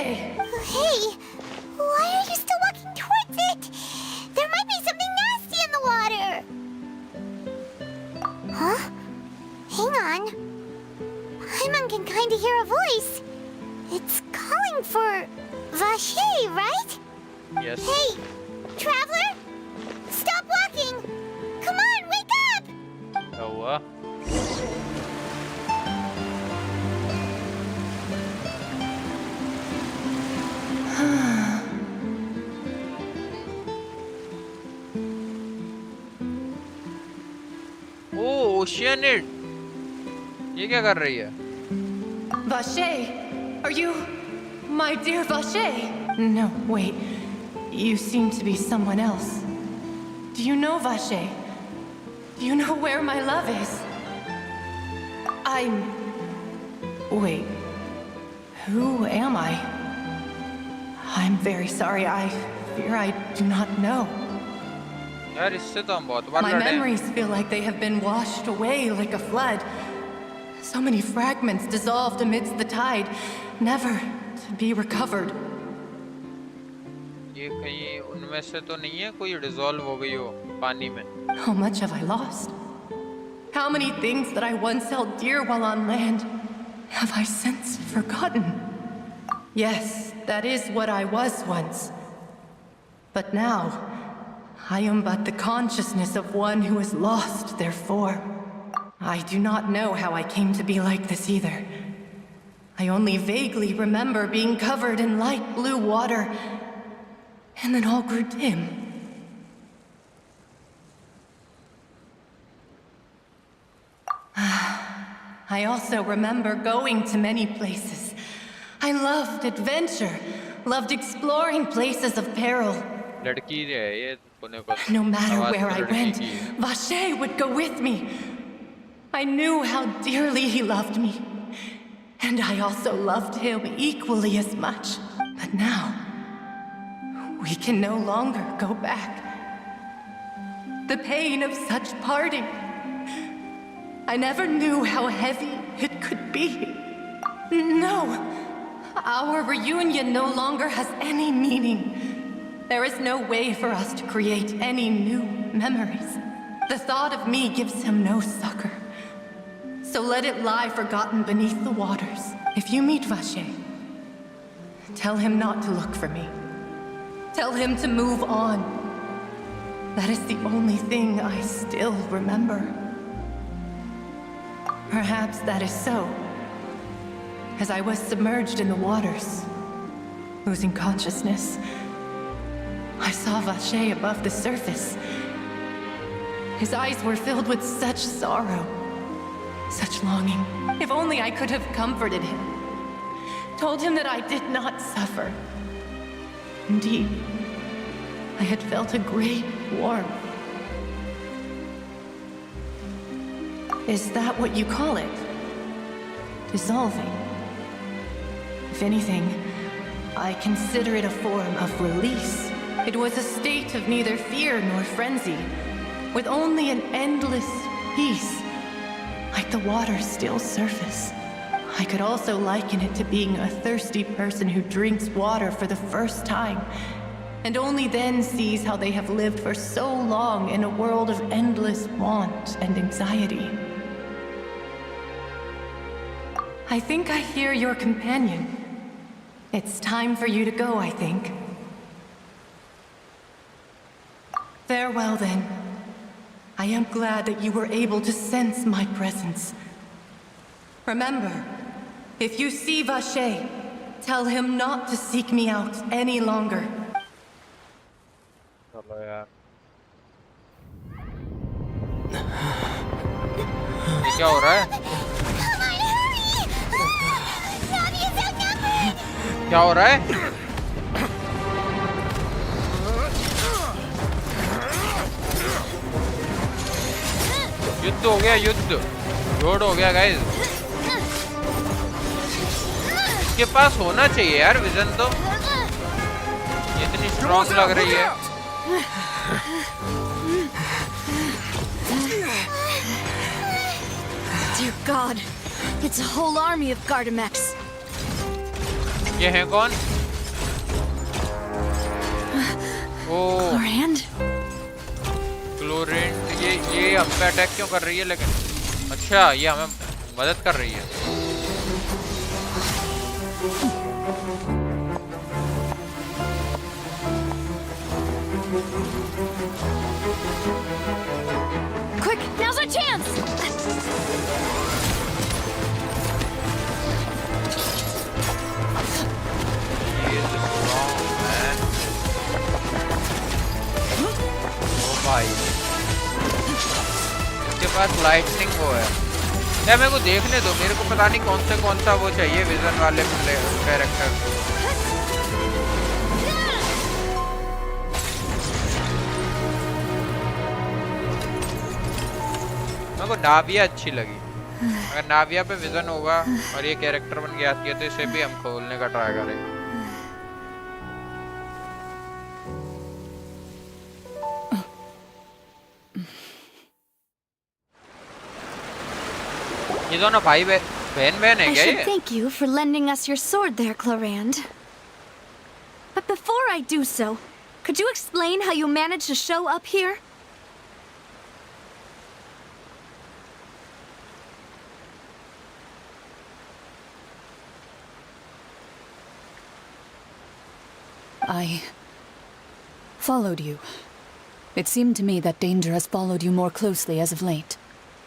[SPEAKER 4] Hey, why are you still walking towards it? There might be something nasty in the water. Huh? Hang on. Paimon can kind of hear a voice. It's calling for Vache, right?
[SPEAKER 1] Yes.
[SPEAKER 4] Hey, traveler! Stop walking! Come on, wake up!
[SPEAKER 1] Oh, ओशियनिड, ये क्या कर रही है?
[SPEAKER 17] Vache, are you my dear Vache? No, wait. You seem to be someone else. Do you know Vache? Do you know where my love is? Wait. Who am I? I'm very sorry. I fear I do not know.
[SPEAKER 1] यार इससे तो हम बहुत बार
[SPEAKER 17] My
[SPEAKER 1] लड़े हैं।
[SPEAKER 17] memories feel like they have been washed away like a flood. So many fragments dissolved amidst the tide, never to be recovered.
[SPEAKER 1] ये कहीं उनमें से तो नहीं है कोई डिसॉल्व हो गई हो पानी में?
[SPEAKER 17] How much have I lost? How many things that I once held dear while on land have I since forgotten? Yes, that is what I was once. But now, I am but the consciousness of one who has lost their form. I do not know how I came to be like this either. I only vaguely remember being covered in light blue water, and then all grew dim. I also remember going to many places. I loved adventure, loved exploring places of peril.
[SPEAKER 1] लड़की है ये कोने पर
[SPEAKER 17] No matter
[SPEAKER 1] आवाज
[SPEAKER 17] where
[SPEAKER 1] तो
[SPEAKER 17] I
[SPEAKER 1] लड़की
[SPEAKER 17] went,
[SPEAKER 1] की है
[SPEAKER 17] Vache would go with me. I knew how dearly he loved me, and I also loved him equally as much. But now, we can no longer go back. The pain of such parting. I never knew how heavy it could be. No, our reunion no longer has any meaning. There is no way for us to create any new memories. The thought of me gives him no succor. So let it lie forgotten beneath the waters. If you meet Vache, tell him not to look for me. Tell him to move on. That is the only thing I still remember. Perhaps that is so. As I was submerged in the waters, losing consciousness, I saw Vache above the surface. His eyes were filled with such sorrow, such longing. If only I could have comforted him, told him that I did not suffer. Indeed, I had felt a great warmth. Is that what you call it? Dissolving? If anything, I consider it a form of release. It was a state of neither fear nor frenzy, with only an endless peace, like the water's still surface. I could also liken it to being a thirsty person who drinks water for the first time, and only then sees how they have lived for so long in a world of endless want and anxiety. I think I hear your companion. It's time for you to go, I think. Farewell, then. I am glad that you were able to sense my presence. Remember, if you see Vache, tell him not to seek me out any longer.
[SPEAKER 1] चलो यार ये क्या हो रहा है क्या हो रहा है युद्ध हो गया युद्ध जोड़ हो गया गाइस इसके पास होना चाहिए यार विजन तो ये इतनी स्ट्रॉन्ग लग रही है
[SPEAKER 7] Dear God, it's a whole army of Gardamex.
[SPEAKER 1] ये हैं कौन? ओह
[SPEAKER 7] Chlorand?
[SPEAKER 1] क्लोरेंट ये हम पे अटैक क्यों कर रही है लेकिन अच्छा ये हमें मदद कर रही है
[SPEAKER 7] Quick, now's our chance!
[SPEAKER 1] He is strong, man. Oh भाई इसके पास लाइटनिंग वो है यार मेरे को देखने दो मेरे को पता नहीं कौन सा वो चाहिए विजन वाले कैरेक्टर मेरे को नाविया अच्छी लगी अगर नाविया पे विजन होगा और ये कैरेक्टर बन के आती है तो इसे भी हम खोलने का ट्राई करेंगे ये दोनों भाई बहन है क्या ये?
[SPEAKER 7] I should thank you for lending us your sword there, Chlorand. But before I do so, could you explain how you managed to show up here?
[SPEAKER 13] I followed you. It seemed to me that danger has followed you more closely as of late.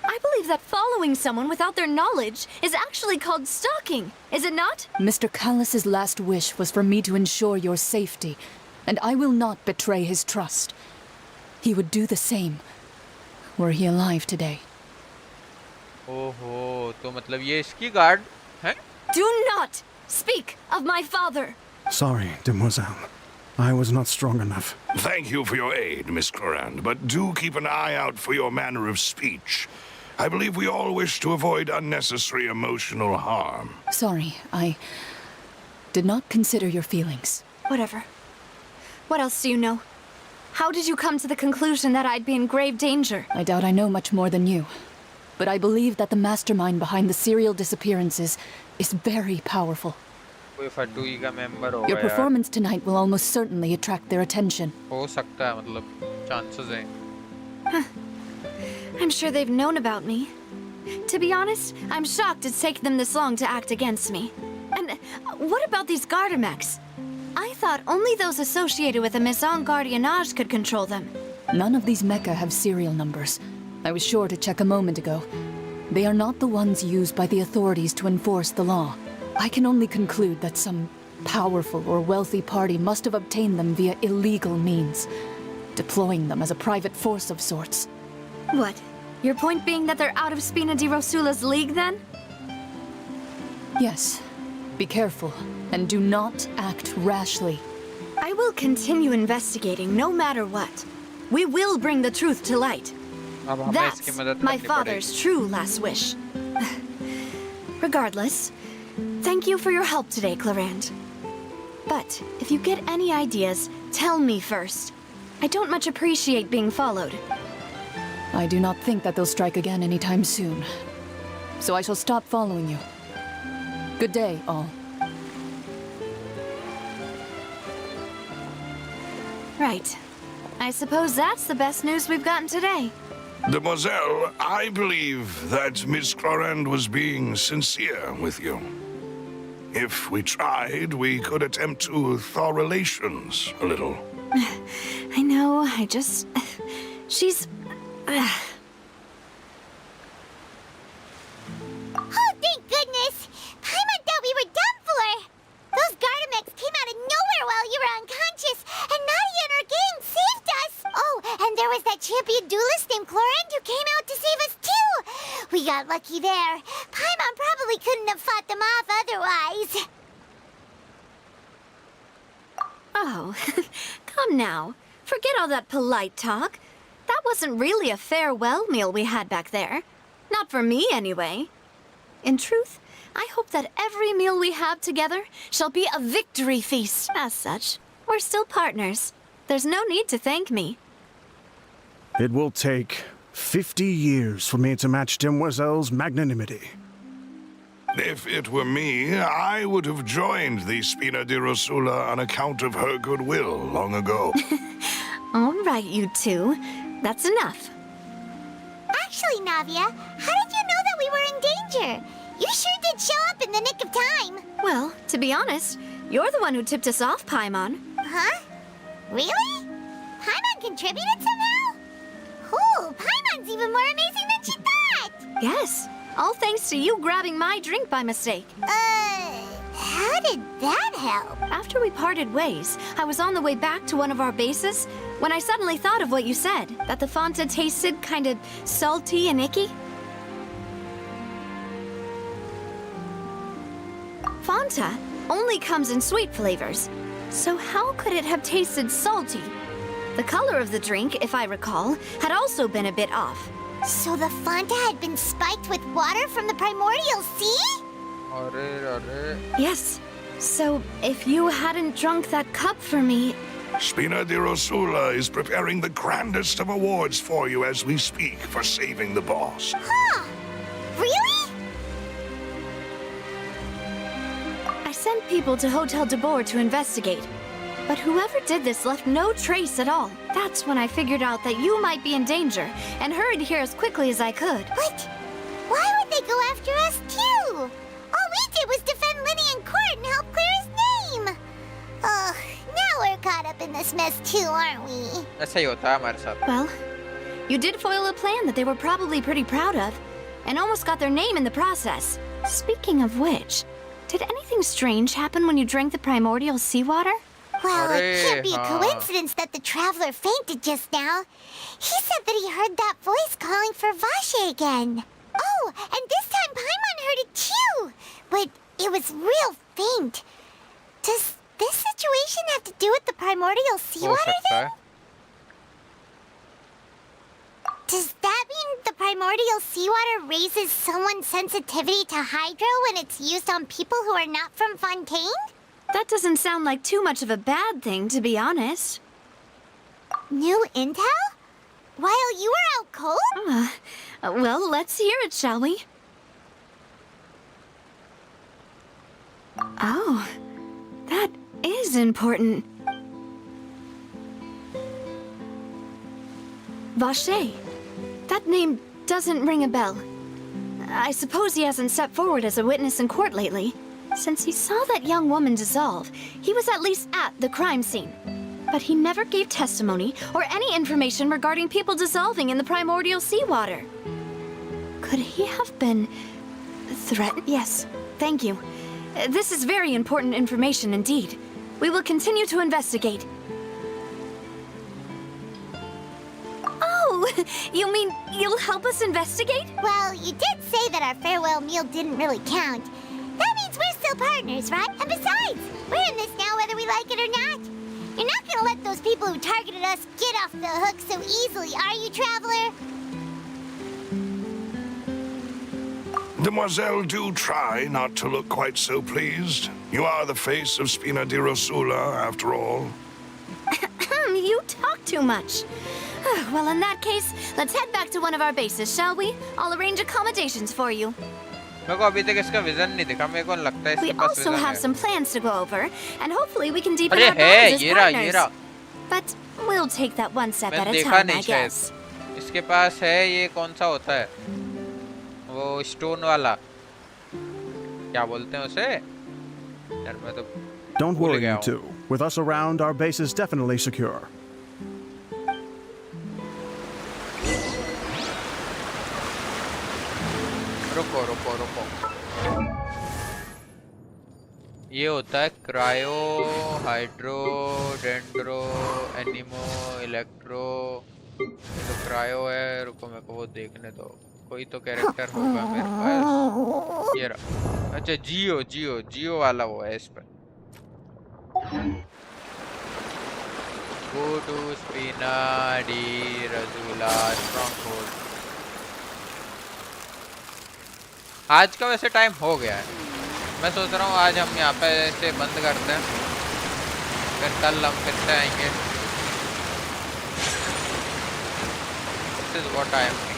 [SPEAKER 7] I believe that following someone without their knowledge is actually called stalking, is it not?
[SPEAKER 13] Mr. Callus's last wish was for me to ensure your safety, and I will not betray his trust. He would do the same, were he alive today.
[SPEAKER 1] ओहो, तो मतलब ये इसकी guard है?
[SPEAKER 7] Do not speak of my father.
[SPEAKER 8] Sorry, demoiselle. I was not strong enough.
[SPEAKER 9] Thank you for your aid, Miss Clorand, but do keep an eye out for your manner of speech. I believe we all wish to avoid unnecessary emotional harm.
[SPEAKER 13] Sorry, I did not consider your feelings.
[SPEAKER 7] Whatever. What else do you know? How did you come to the conclusion that I'd be in grave danger?
[SPEAKER 13] I doubt I know much more than you. But I believe that the mastermind behind the serial disappearances is very powerful.
[SPEAKER 1] कोई फटुई का member होगा
[SPEAKER 13] Your
[SPEAKER 1] यार.
[SPEAKER 13] performance tonight will almost certainly attract their attention.
[SPEAKER 1] हो सकता है, मतलब chances हैं.
[SPEAKER 7] I'm sure they've known about me. To be honest, I'm shocked it's taken them this long to act against me. And what about these garter mechs? I thought only those associated with the Maison Gardiennage could control them.
[SPEAKER 13] None of these mecha have serial numbers. I was sure to check a moment ago. They are not the ones used by the authorities to enforce the law. I can only conclude that some powerful or wealthy party must have obtained them via illegal means, deploying them as a private force of sorts.
[SPEAKER 7] What? Your point being that they're out of Spina di Rosula's league, then?
[SPEAKER 13] Yes. Be careful, and do not act rashly.
[SPEAKER 7] I will continue investigating no matter what. We will bring the truth to light. That's my father's true last wish. Regardless, thank you for your help today, Clorand. But if you get any ideas, tell me first. I don't much appreciate being followed.
[SPEAKER 13] I do not think that they'll strike again anytime soon. So I shall stop following you. Good day, all.
[SPEAKER 7] Right. I suppose that's the best news we've gotten today.
[SPEAKER 9] Demoiselle, I believe that Miss Clorand was being sincere with you. If we tried, we could attempt to thaw relations a little.
[SPEAKER 7] I know, I just... She's...
[SPEAKER 4] Oh, thank goodness! Paimon thought we were done for! Those Gardamex came out of nowhere while you were unconscious, and Nadia and her gang saved us! Oh, and there was that champion duelist named Clorand who came out to save us too! We got lucky there. Paimon probably couldn't have fought them off otherwise.
[SPEAKER 7] Oh, come now. Forget all that polite talk. That wasn't really a farewell meal we had back there. Not for me, anyway. In truth, I hope that every meal we have together shall be a victory feast. As such, we're still partners. There's no need to thank me.
[SPEAKER 8] It will take 50 years for me to match Demoiselle's magnanimity.
[SPEAKER 9] If it were me, I would have joined the Spina di Rosula on account of her goodwill long ago.
[SPEAKER 7] All right, you two. That's enough.
[SPEAKER 4] Actually, Navia, how did you know that we were in danger? You sure did show up in the nick of time.
[SPEAKER 7] Well, to be honest, you're the one who tipped us off, Paimon.
[SPEAKER 4] Huh? Really? Paimon contributed somehow? Ooh, Paimon's even more amazing than she thought!
[SPEAKER 7] Yes, all thanks to you grabbing my drink by mistake.
[SPEAKER 4] How did that help?
[SPEAKER 7] After we parted ways, I was on the way back to one of our bases when I suddenly thought of what you said, that the Fonta tasted kind of salty and icky. Fonta only comes in sweet flavors, so how could it have tasted salty? The color of the drink, if I recall, had also been a bit off.
[SPEAKER 4] So the Fonta had been spiked with water from the primordial sea?
[SPEAKER 7] Yes. So, if you hadn't drunk that cup for me...
[SPEAKER 9] Spina di Rosula is preparing the grandest of awards for you as we speak for saving the boss.
[SPEAKER 4] Huh? Really?
[SPEAKER 7] I sent people to Hotel de Boer to investigate. But whoever did this left no trace at all. That's when I figured out that you might be in danger and hurried here as quickly as I could.
[SPEAKER 4] But why would they go after us too? All we did was defend Linny in court and help clear his name. Ugh, now we're caught up in this mess too, aren't we?
[SPEAKER 1] ऐसा ही होता है हमारे साथ.
[SPEAKER 7] Well, you did foil a plan that they were probably pretty proud of, and almost got their name in the process. Speaking of which, did anything strange happen when you drank the primordial seawater?
[SPEAKER 4] Well, it can't be a coincidence that the traveler fainted just now. He said that he heard that voice calling for Vache again. Oh, and this time Paimon heard it too, but it was real faint. Does this situation have to do with the primordial seawater then? Does that mean the primordial seawater raises someone's sensitivity to hydro when it's used on people who are not from Fontaine?
[SPEAKER 7] That doesn't sound like too much of a bad thing, to be honest.
[SPEAKER 4] New intel? While you were out cold?
[SPEAKER 7] Well, let's hear it, shall we? Oh, that is important. Vache. That name doesn't ring a bell. I suppose he hasn't stepped forward as a witness in court lately. Since he saw that young woman dissolve, he was at least at the crime scene. But he never gave testimony or any information regarding people dissolving in the primordial seawater. Could he have been threatened? Yes, thank you. This is very important information indeed. We will continue to investigate. Oh, you mean you'll help us investigate?
[SPEAKER 4] Well, you did say that our farewell meal didn't really count. That means we're still partners, right? And besides, we're in this now whether we like it or not. You're not gonna let those people who targeted us get off the hook so easily, are you, Traveler?
[SPEAKER 9] Demoiselle, do try not to look quite so pleased. You are the face of Spina di Rosula, after all.
[SPEAKER 7] You talk too much. Well, in that case, let's head back to one of our bases, shall we? I'll arrange accommodations for you.
[SPEAKER 1] मेरे को अभी तक इसका vision नहीं दिखा. मेरे को लगता है इसके
[SPEAKER 7] We
[SPEAKER 1] pass
[SPEAKER 7] also
[SPEAKER 1] vision
[SPEAKER 7] have
[SPEAKER 1] है.
[SPEAKER 7] some plans to go over, and hopefully we can deepen
[SPEAKER 1] अरे
[SPEAKER 7] our
[SPEAKER 1] है,
[SPEAKER 7] bonds as
[SPEAKER 1] ये रहा, ये
[SPEAKER 7] partners.
[SPEAKER 1] रहा.
[SPEAKER 7] But we'll take that one step at
[SPEAKER 1] मैंने
[SPEAKER 7] a
[SPEAKER 1] देखा
[SPEAKER 7] time,
[SPEAKER 1] नहीं
[SPEAKER 7] I
[SPEAKER 1] शायद.
[SPEAKER 7] guess.
[SPEAKER 1] इसके पास है ये कौन सा होता है? वो स्टोन वाला. क्या बोलते हैं उसे? यार मैं तो
[SPEAKER 8] Don't worry, you two. With us around, our base is definitely secure.
[SPEAKER 1] रुको रुको रुको. ये होता है क्रायो, हाइड्रो, डेंड्रो, एनिमो, इलेक्ट्रो. तो क्रायो है. रुको मेरे को वो देखने दो. कोई तो कैरेक्टर होगा मेरे पास. ये रहा. अच्छा जियो जियो जियो वाला वो है इस पर. Go to Spina di Rosula Stronghold. आज का वैसे टाइम हो गया है. मैं सोच रहा हूँ आज हम यहाँ पे ऐसे बंद करते हैं. फिर कल हम फिर से आएंगे. This is what I am thinking.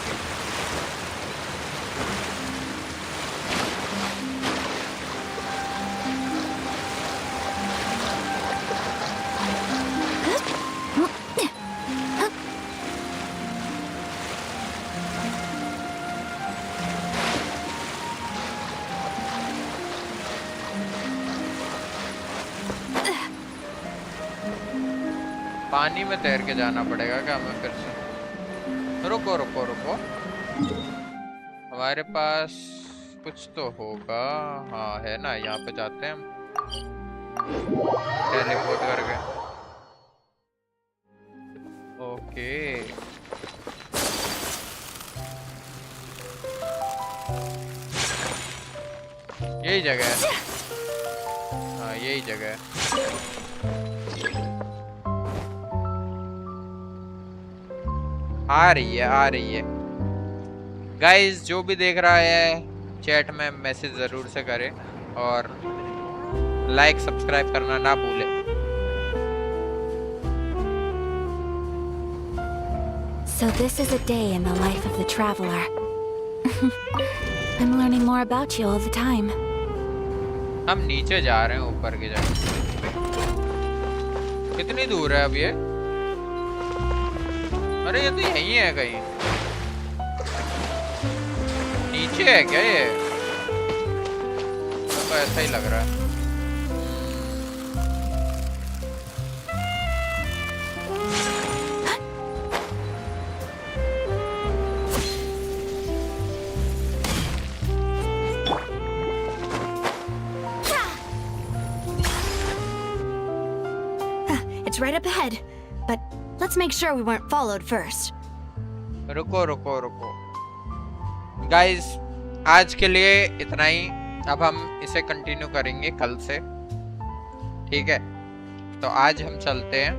[SPEAKER 1] पानी में तैर के जाना पड़ेगा क्या हमें फिर से? रुको रुको रुको. हमारे पास कुछ तो होगा. हाँ है ना. यहाँ पे जाते हैं हम. टेलीपोर्ट करके. ओके. यही जगह है. हाँ यही जगह है. आ रही है. गाइस जो भी देख रहा है चैट में मैसेज जरूर से करे और लाइक सब्सक्राइब करना ना भूले.
[SPEAKER 6] So this is a day in the life of the traveler. I'm learning more about you all the time.
[SPEAKER 1] हम नीचे जा रहे हैं ऊपर की जगह. कितनी दूर है अब ये? अरे ये तो यहीं है कहीं. नीचे है क्या ये? तो ऐसा ही लग रहा है.
[SPEAKER 7] It's right up ahead. But let's make sure we weren't followed first.
[SPEAKER 1] रुको रुको रुको गाइस, आज के लिए इतना ही। अब हम इसे कंटिन्यू करेंगे कल से, ठीक है? तो आज हम चलते हैं।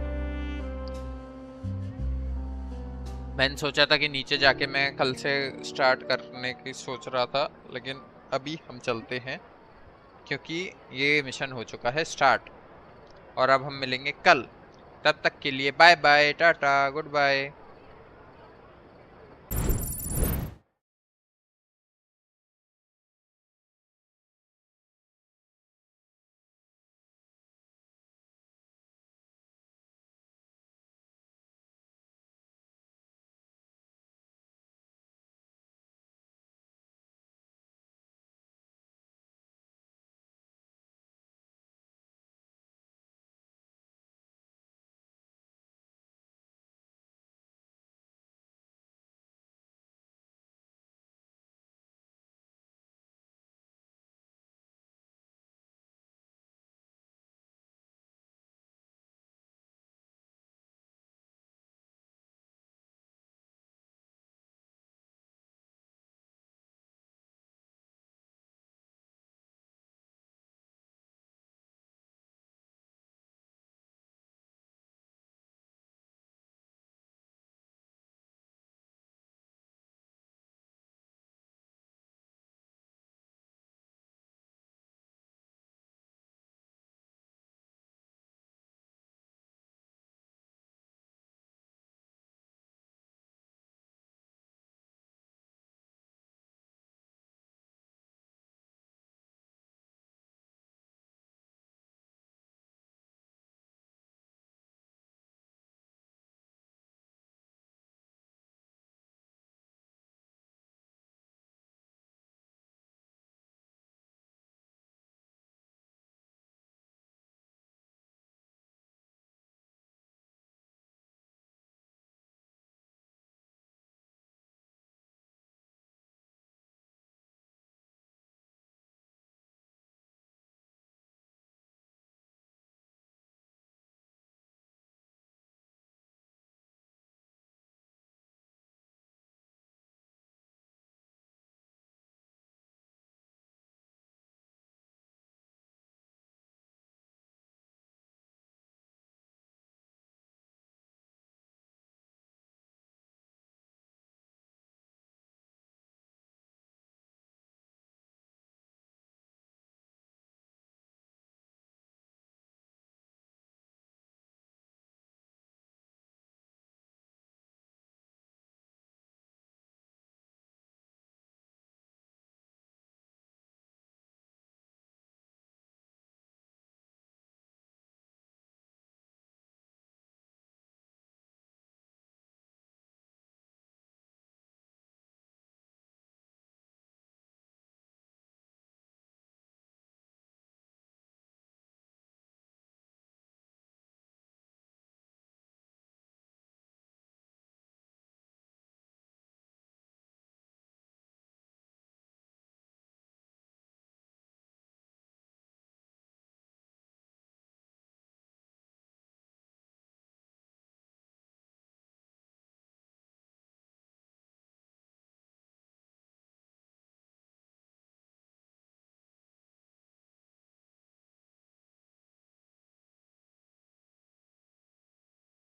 [SPEAKER 1] मैंने सोचा था कि नीचे जाके मैं कल से स्टार्ट करने की सोच रहा था, लेकिन अभी हम चलते हैं क्योंकि ये मिशन हो चुका है स्टार्ट। और अब हम मिलेंगे कल। तब तक के लिए bye bye, tata, good bye.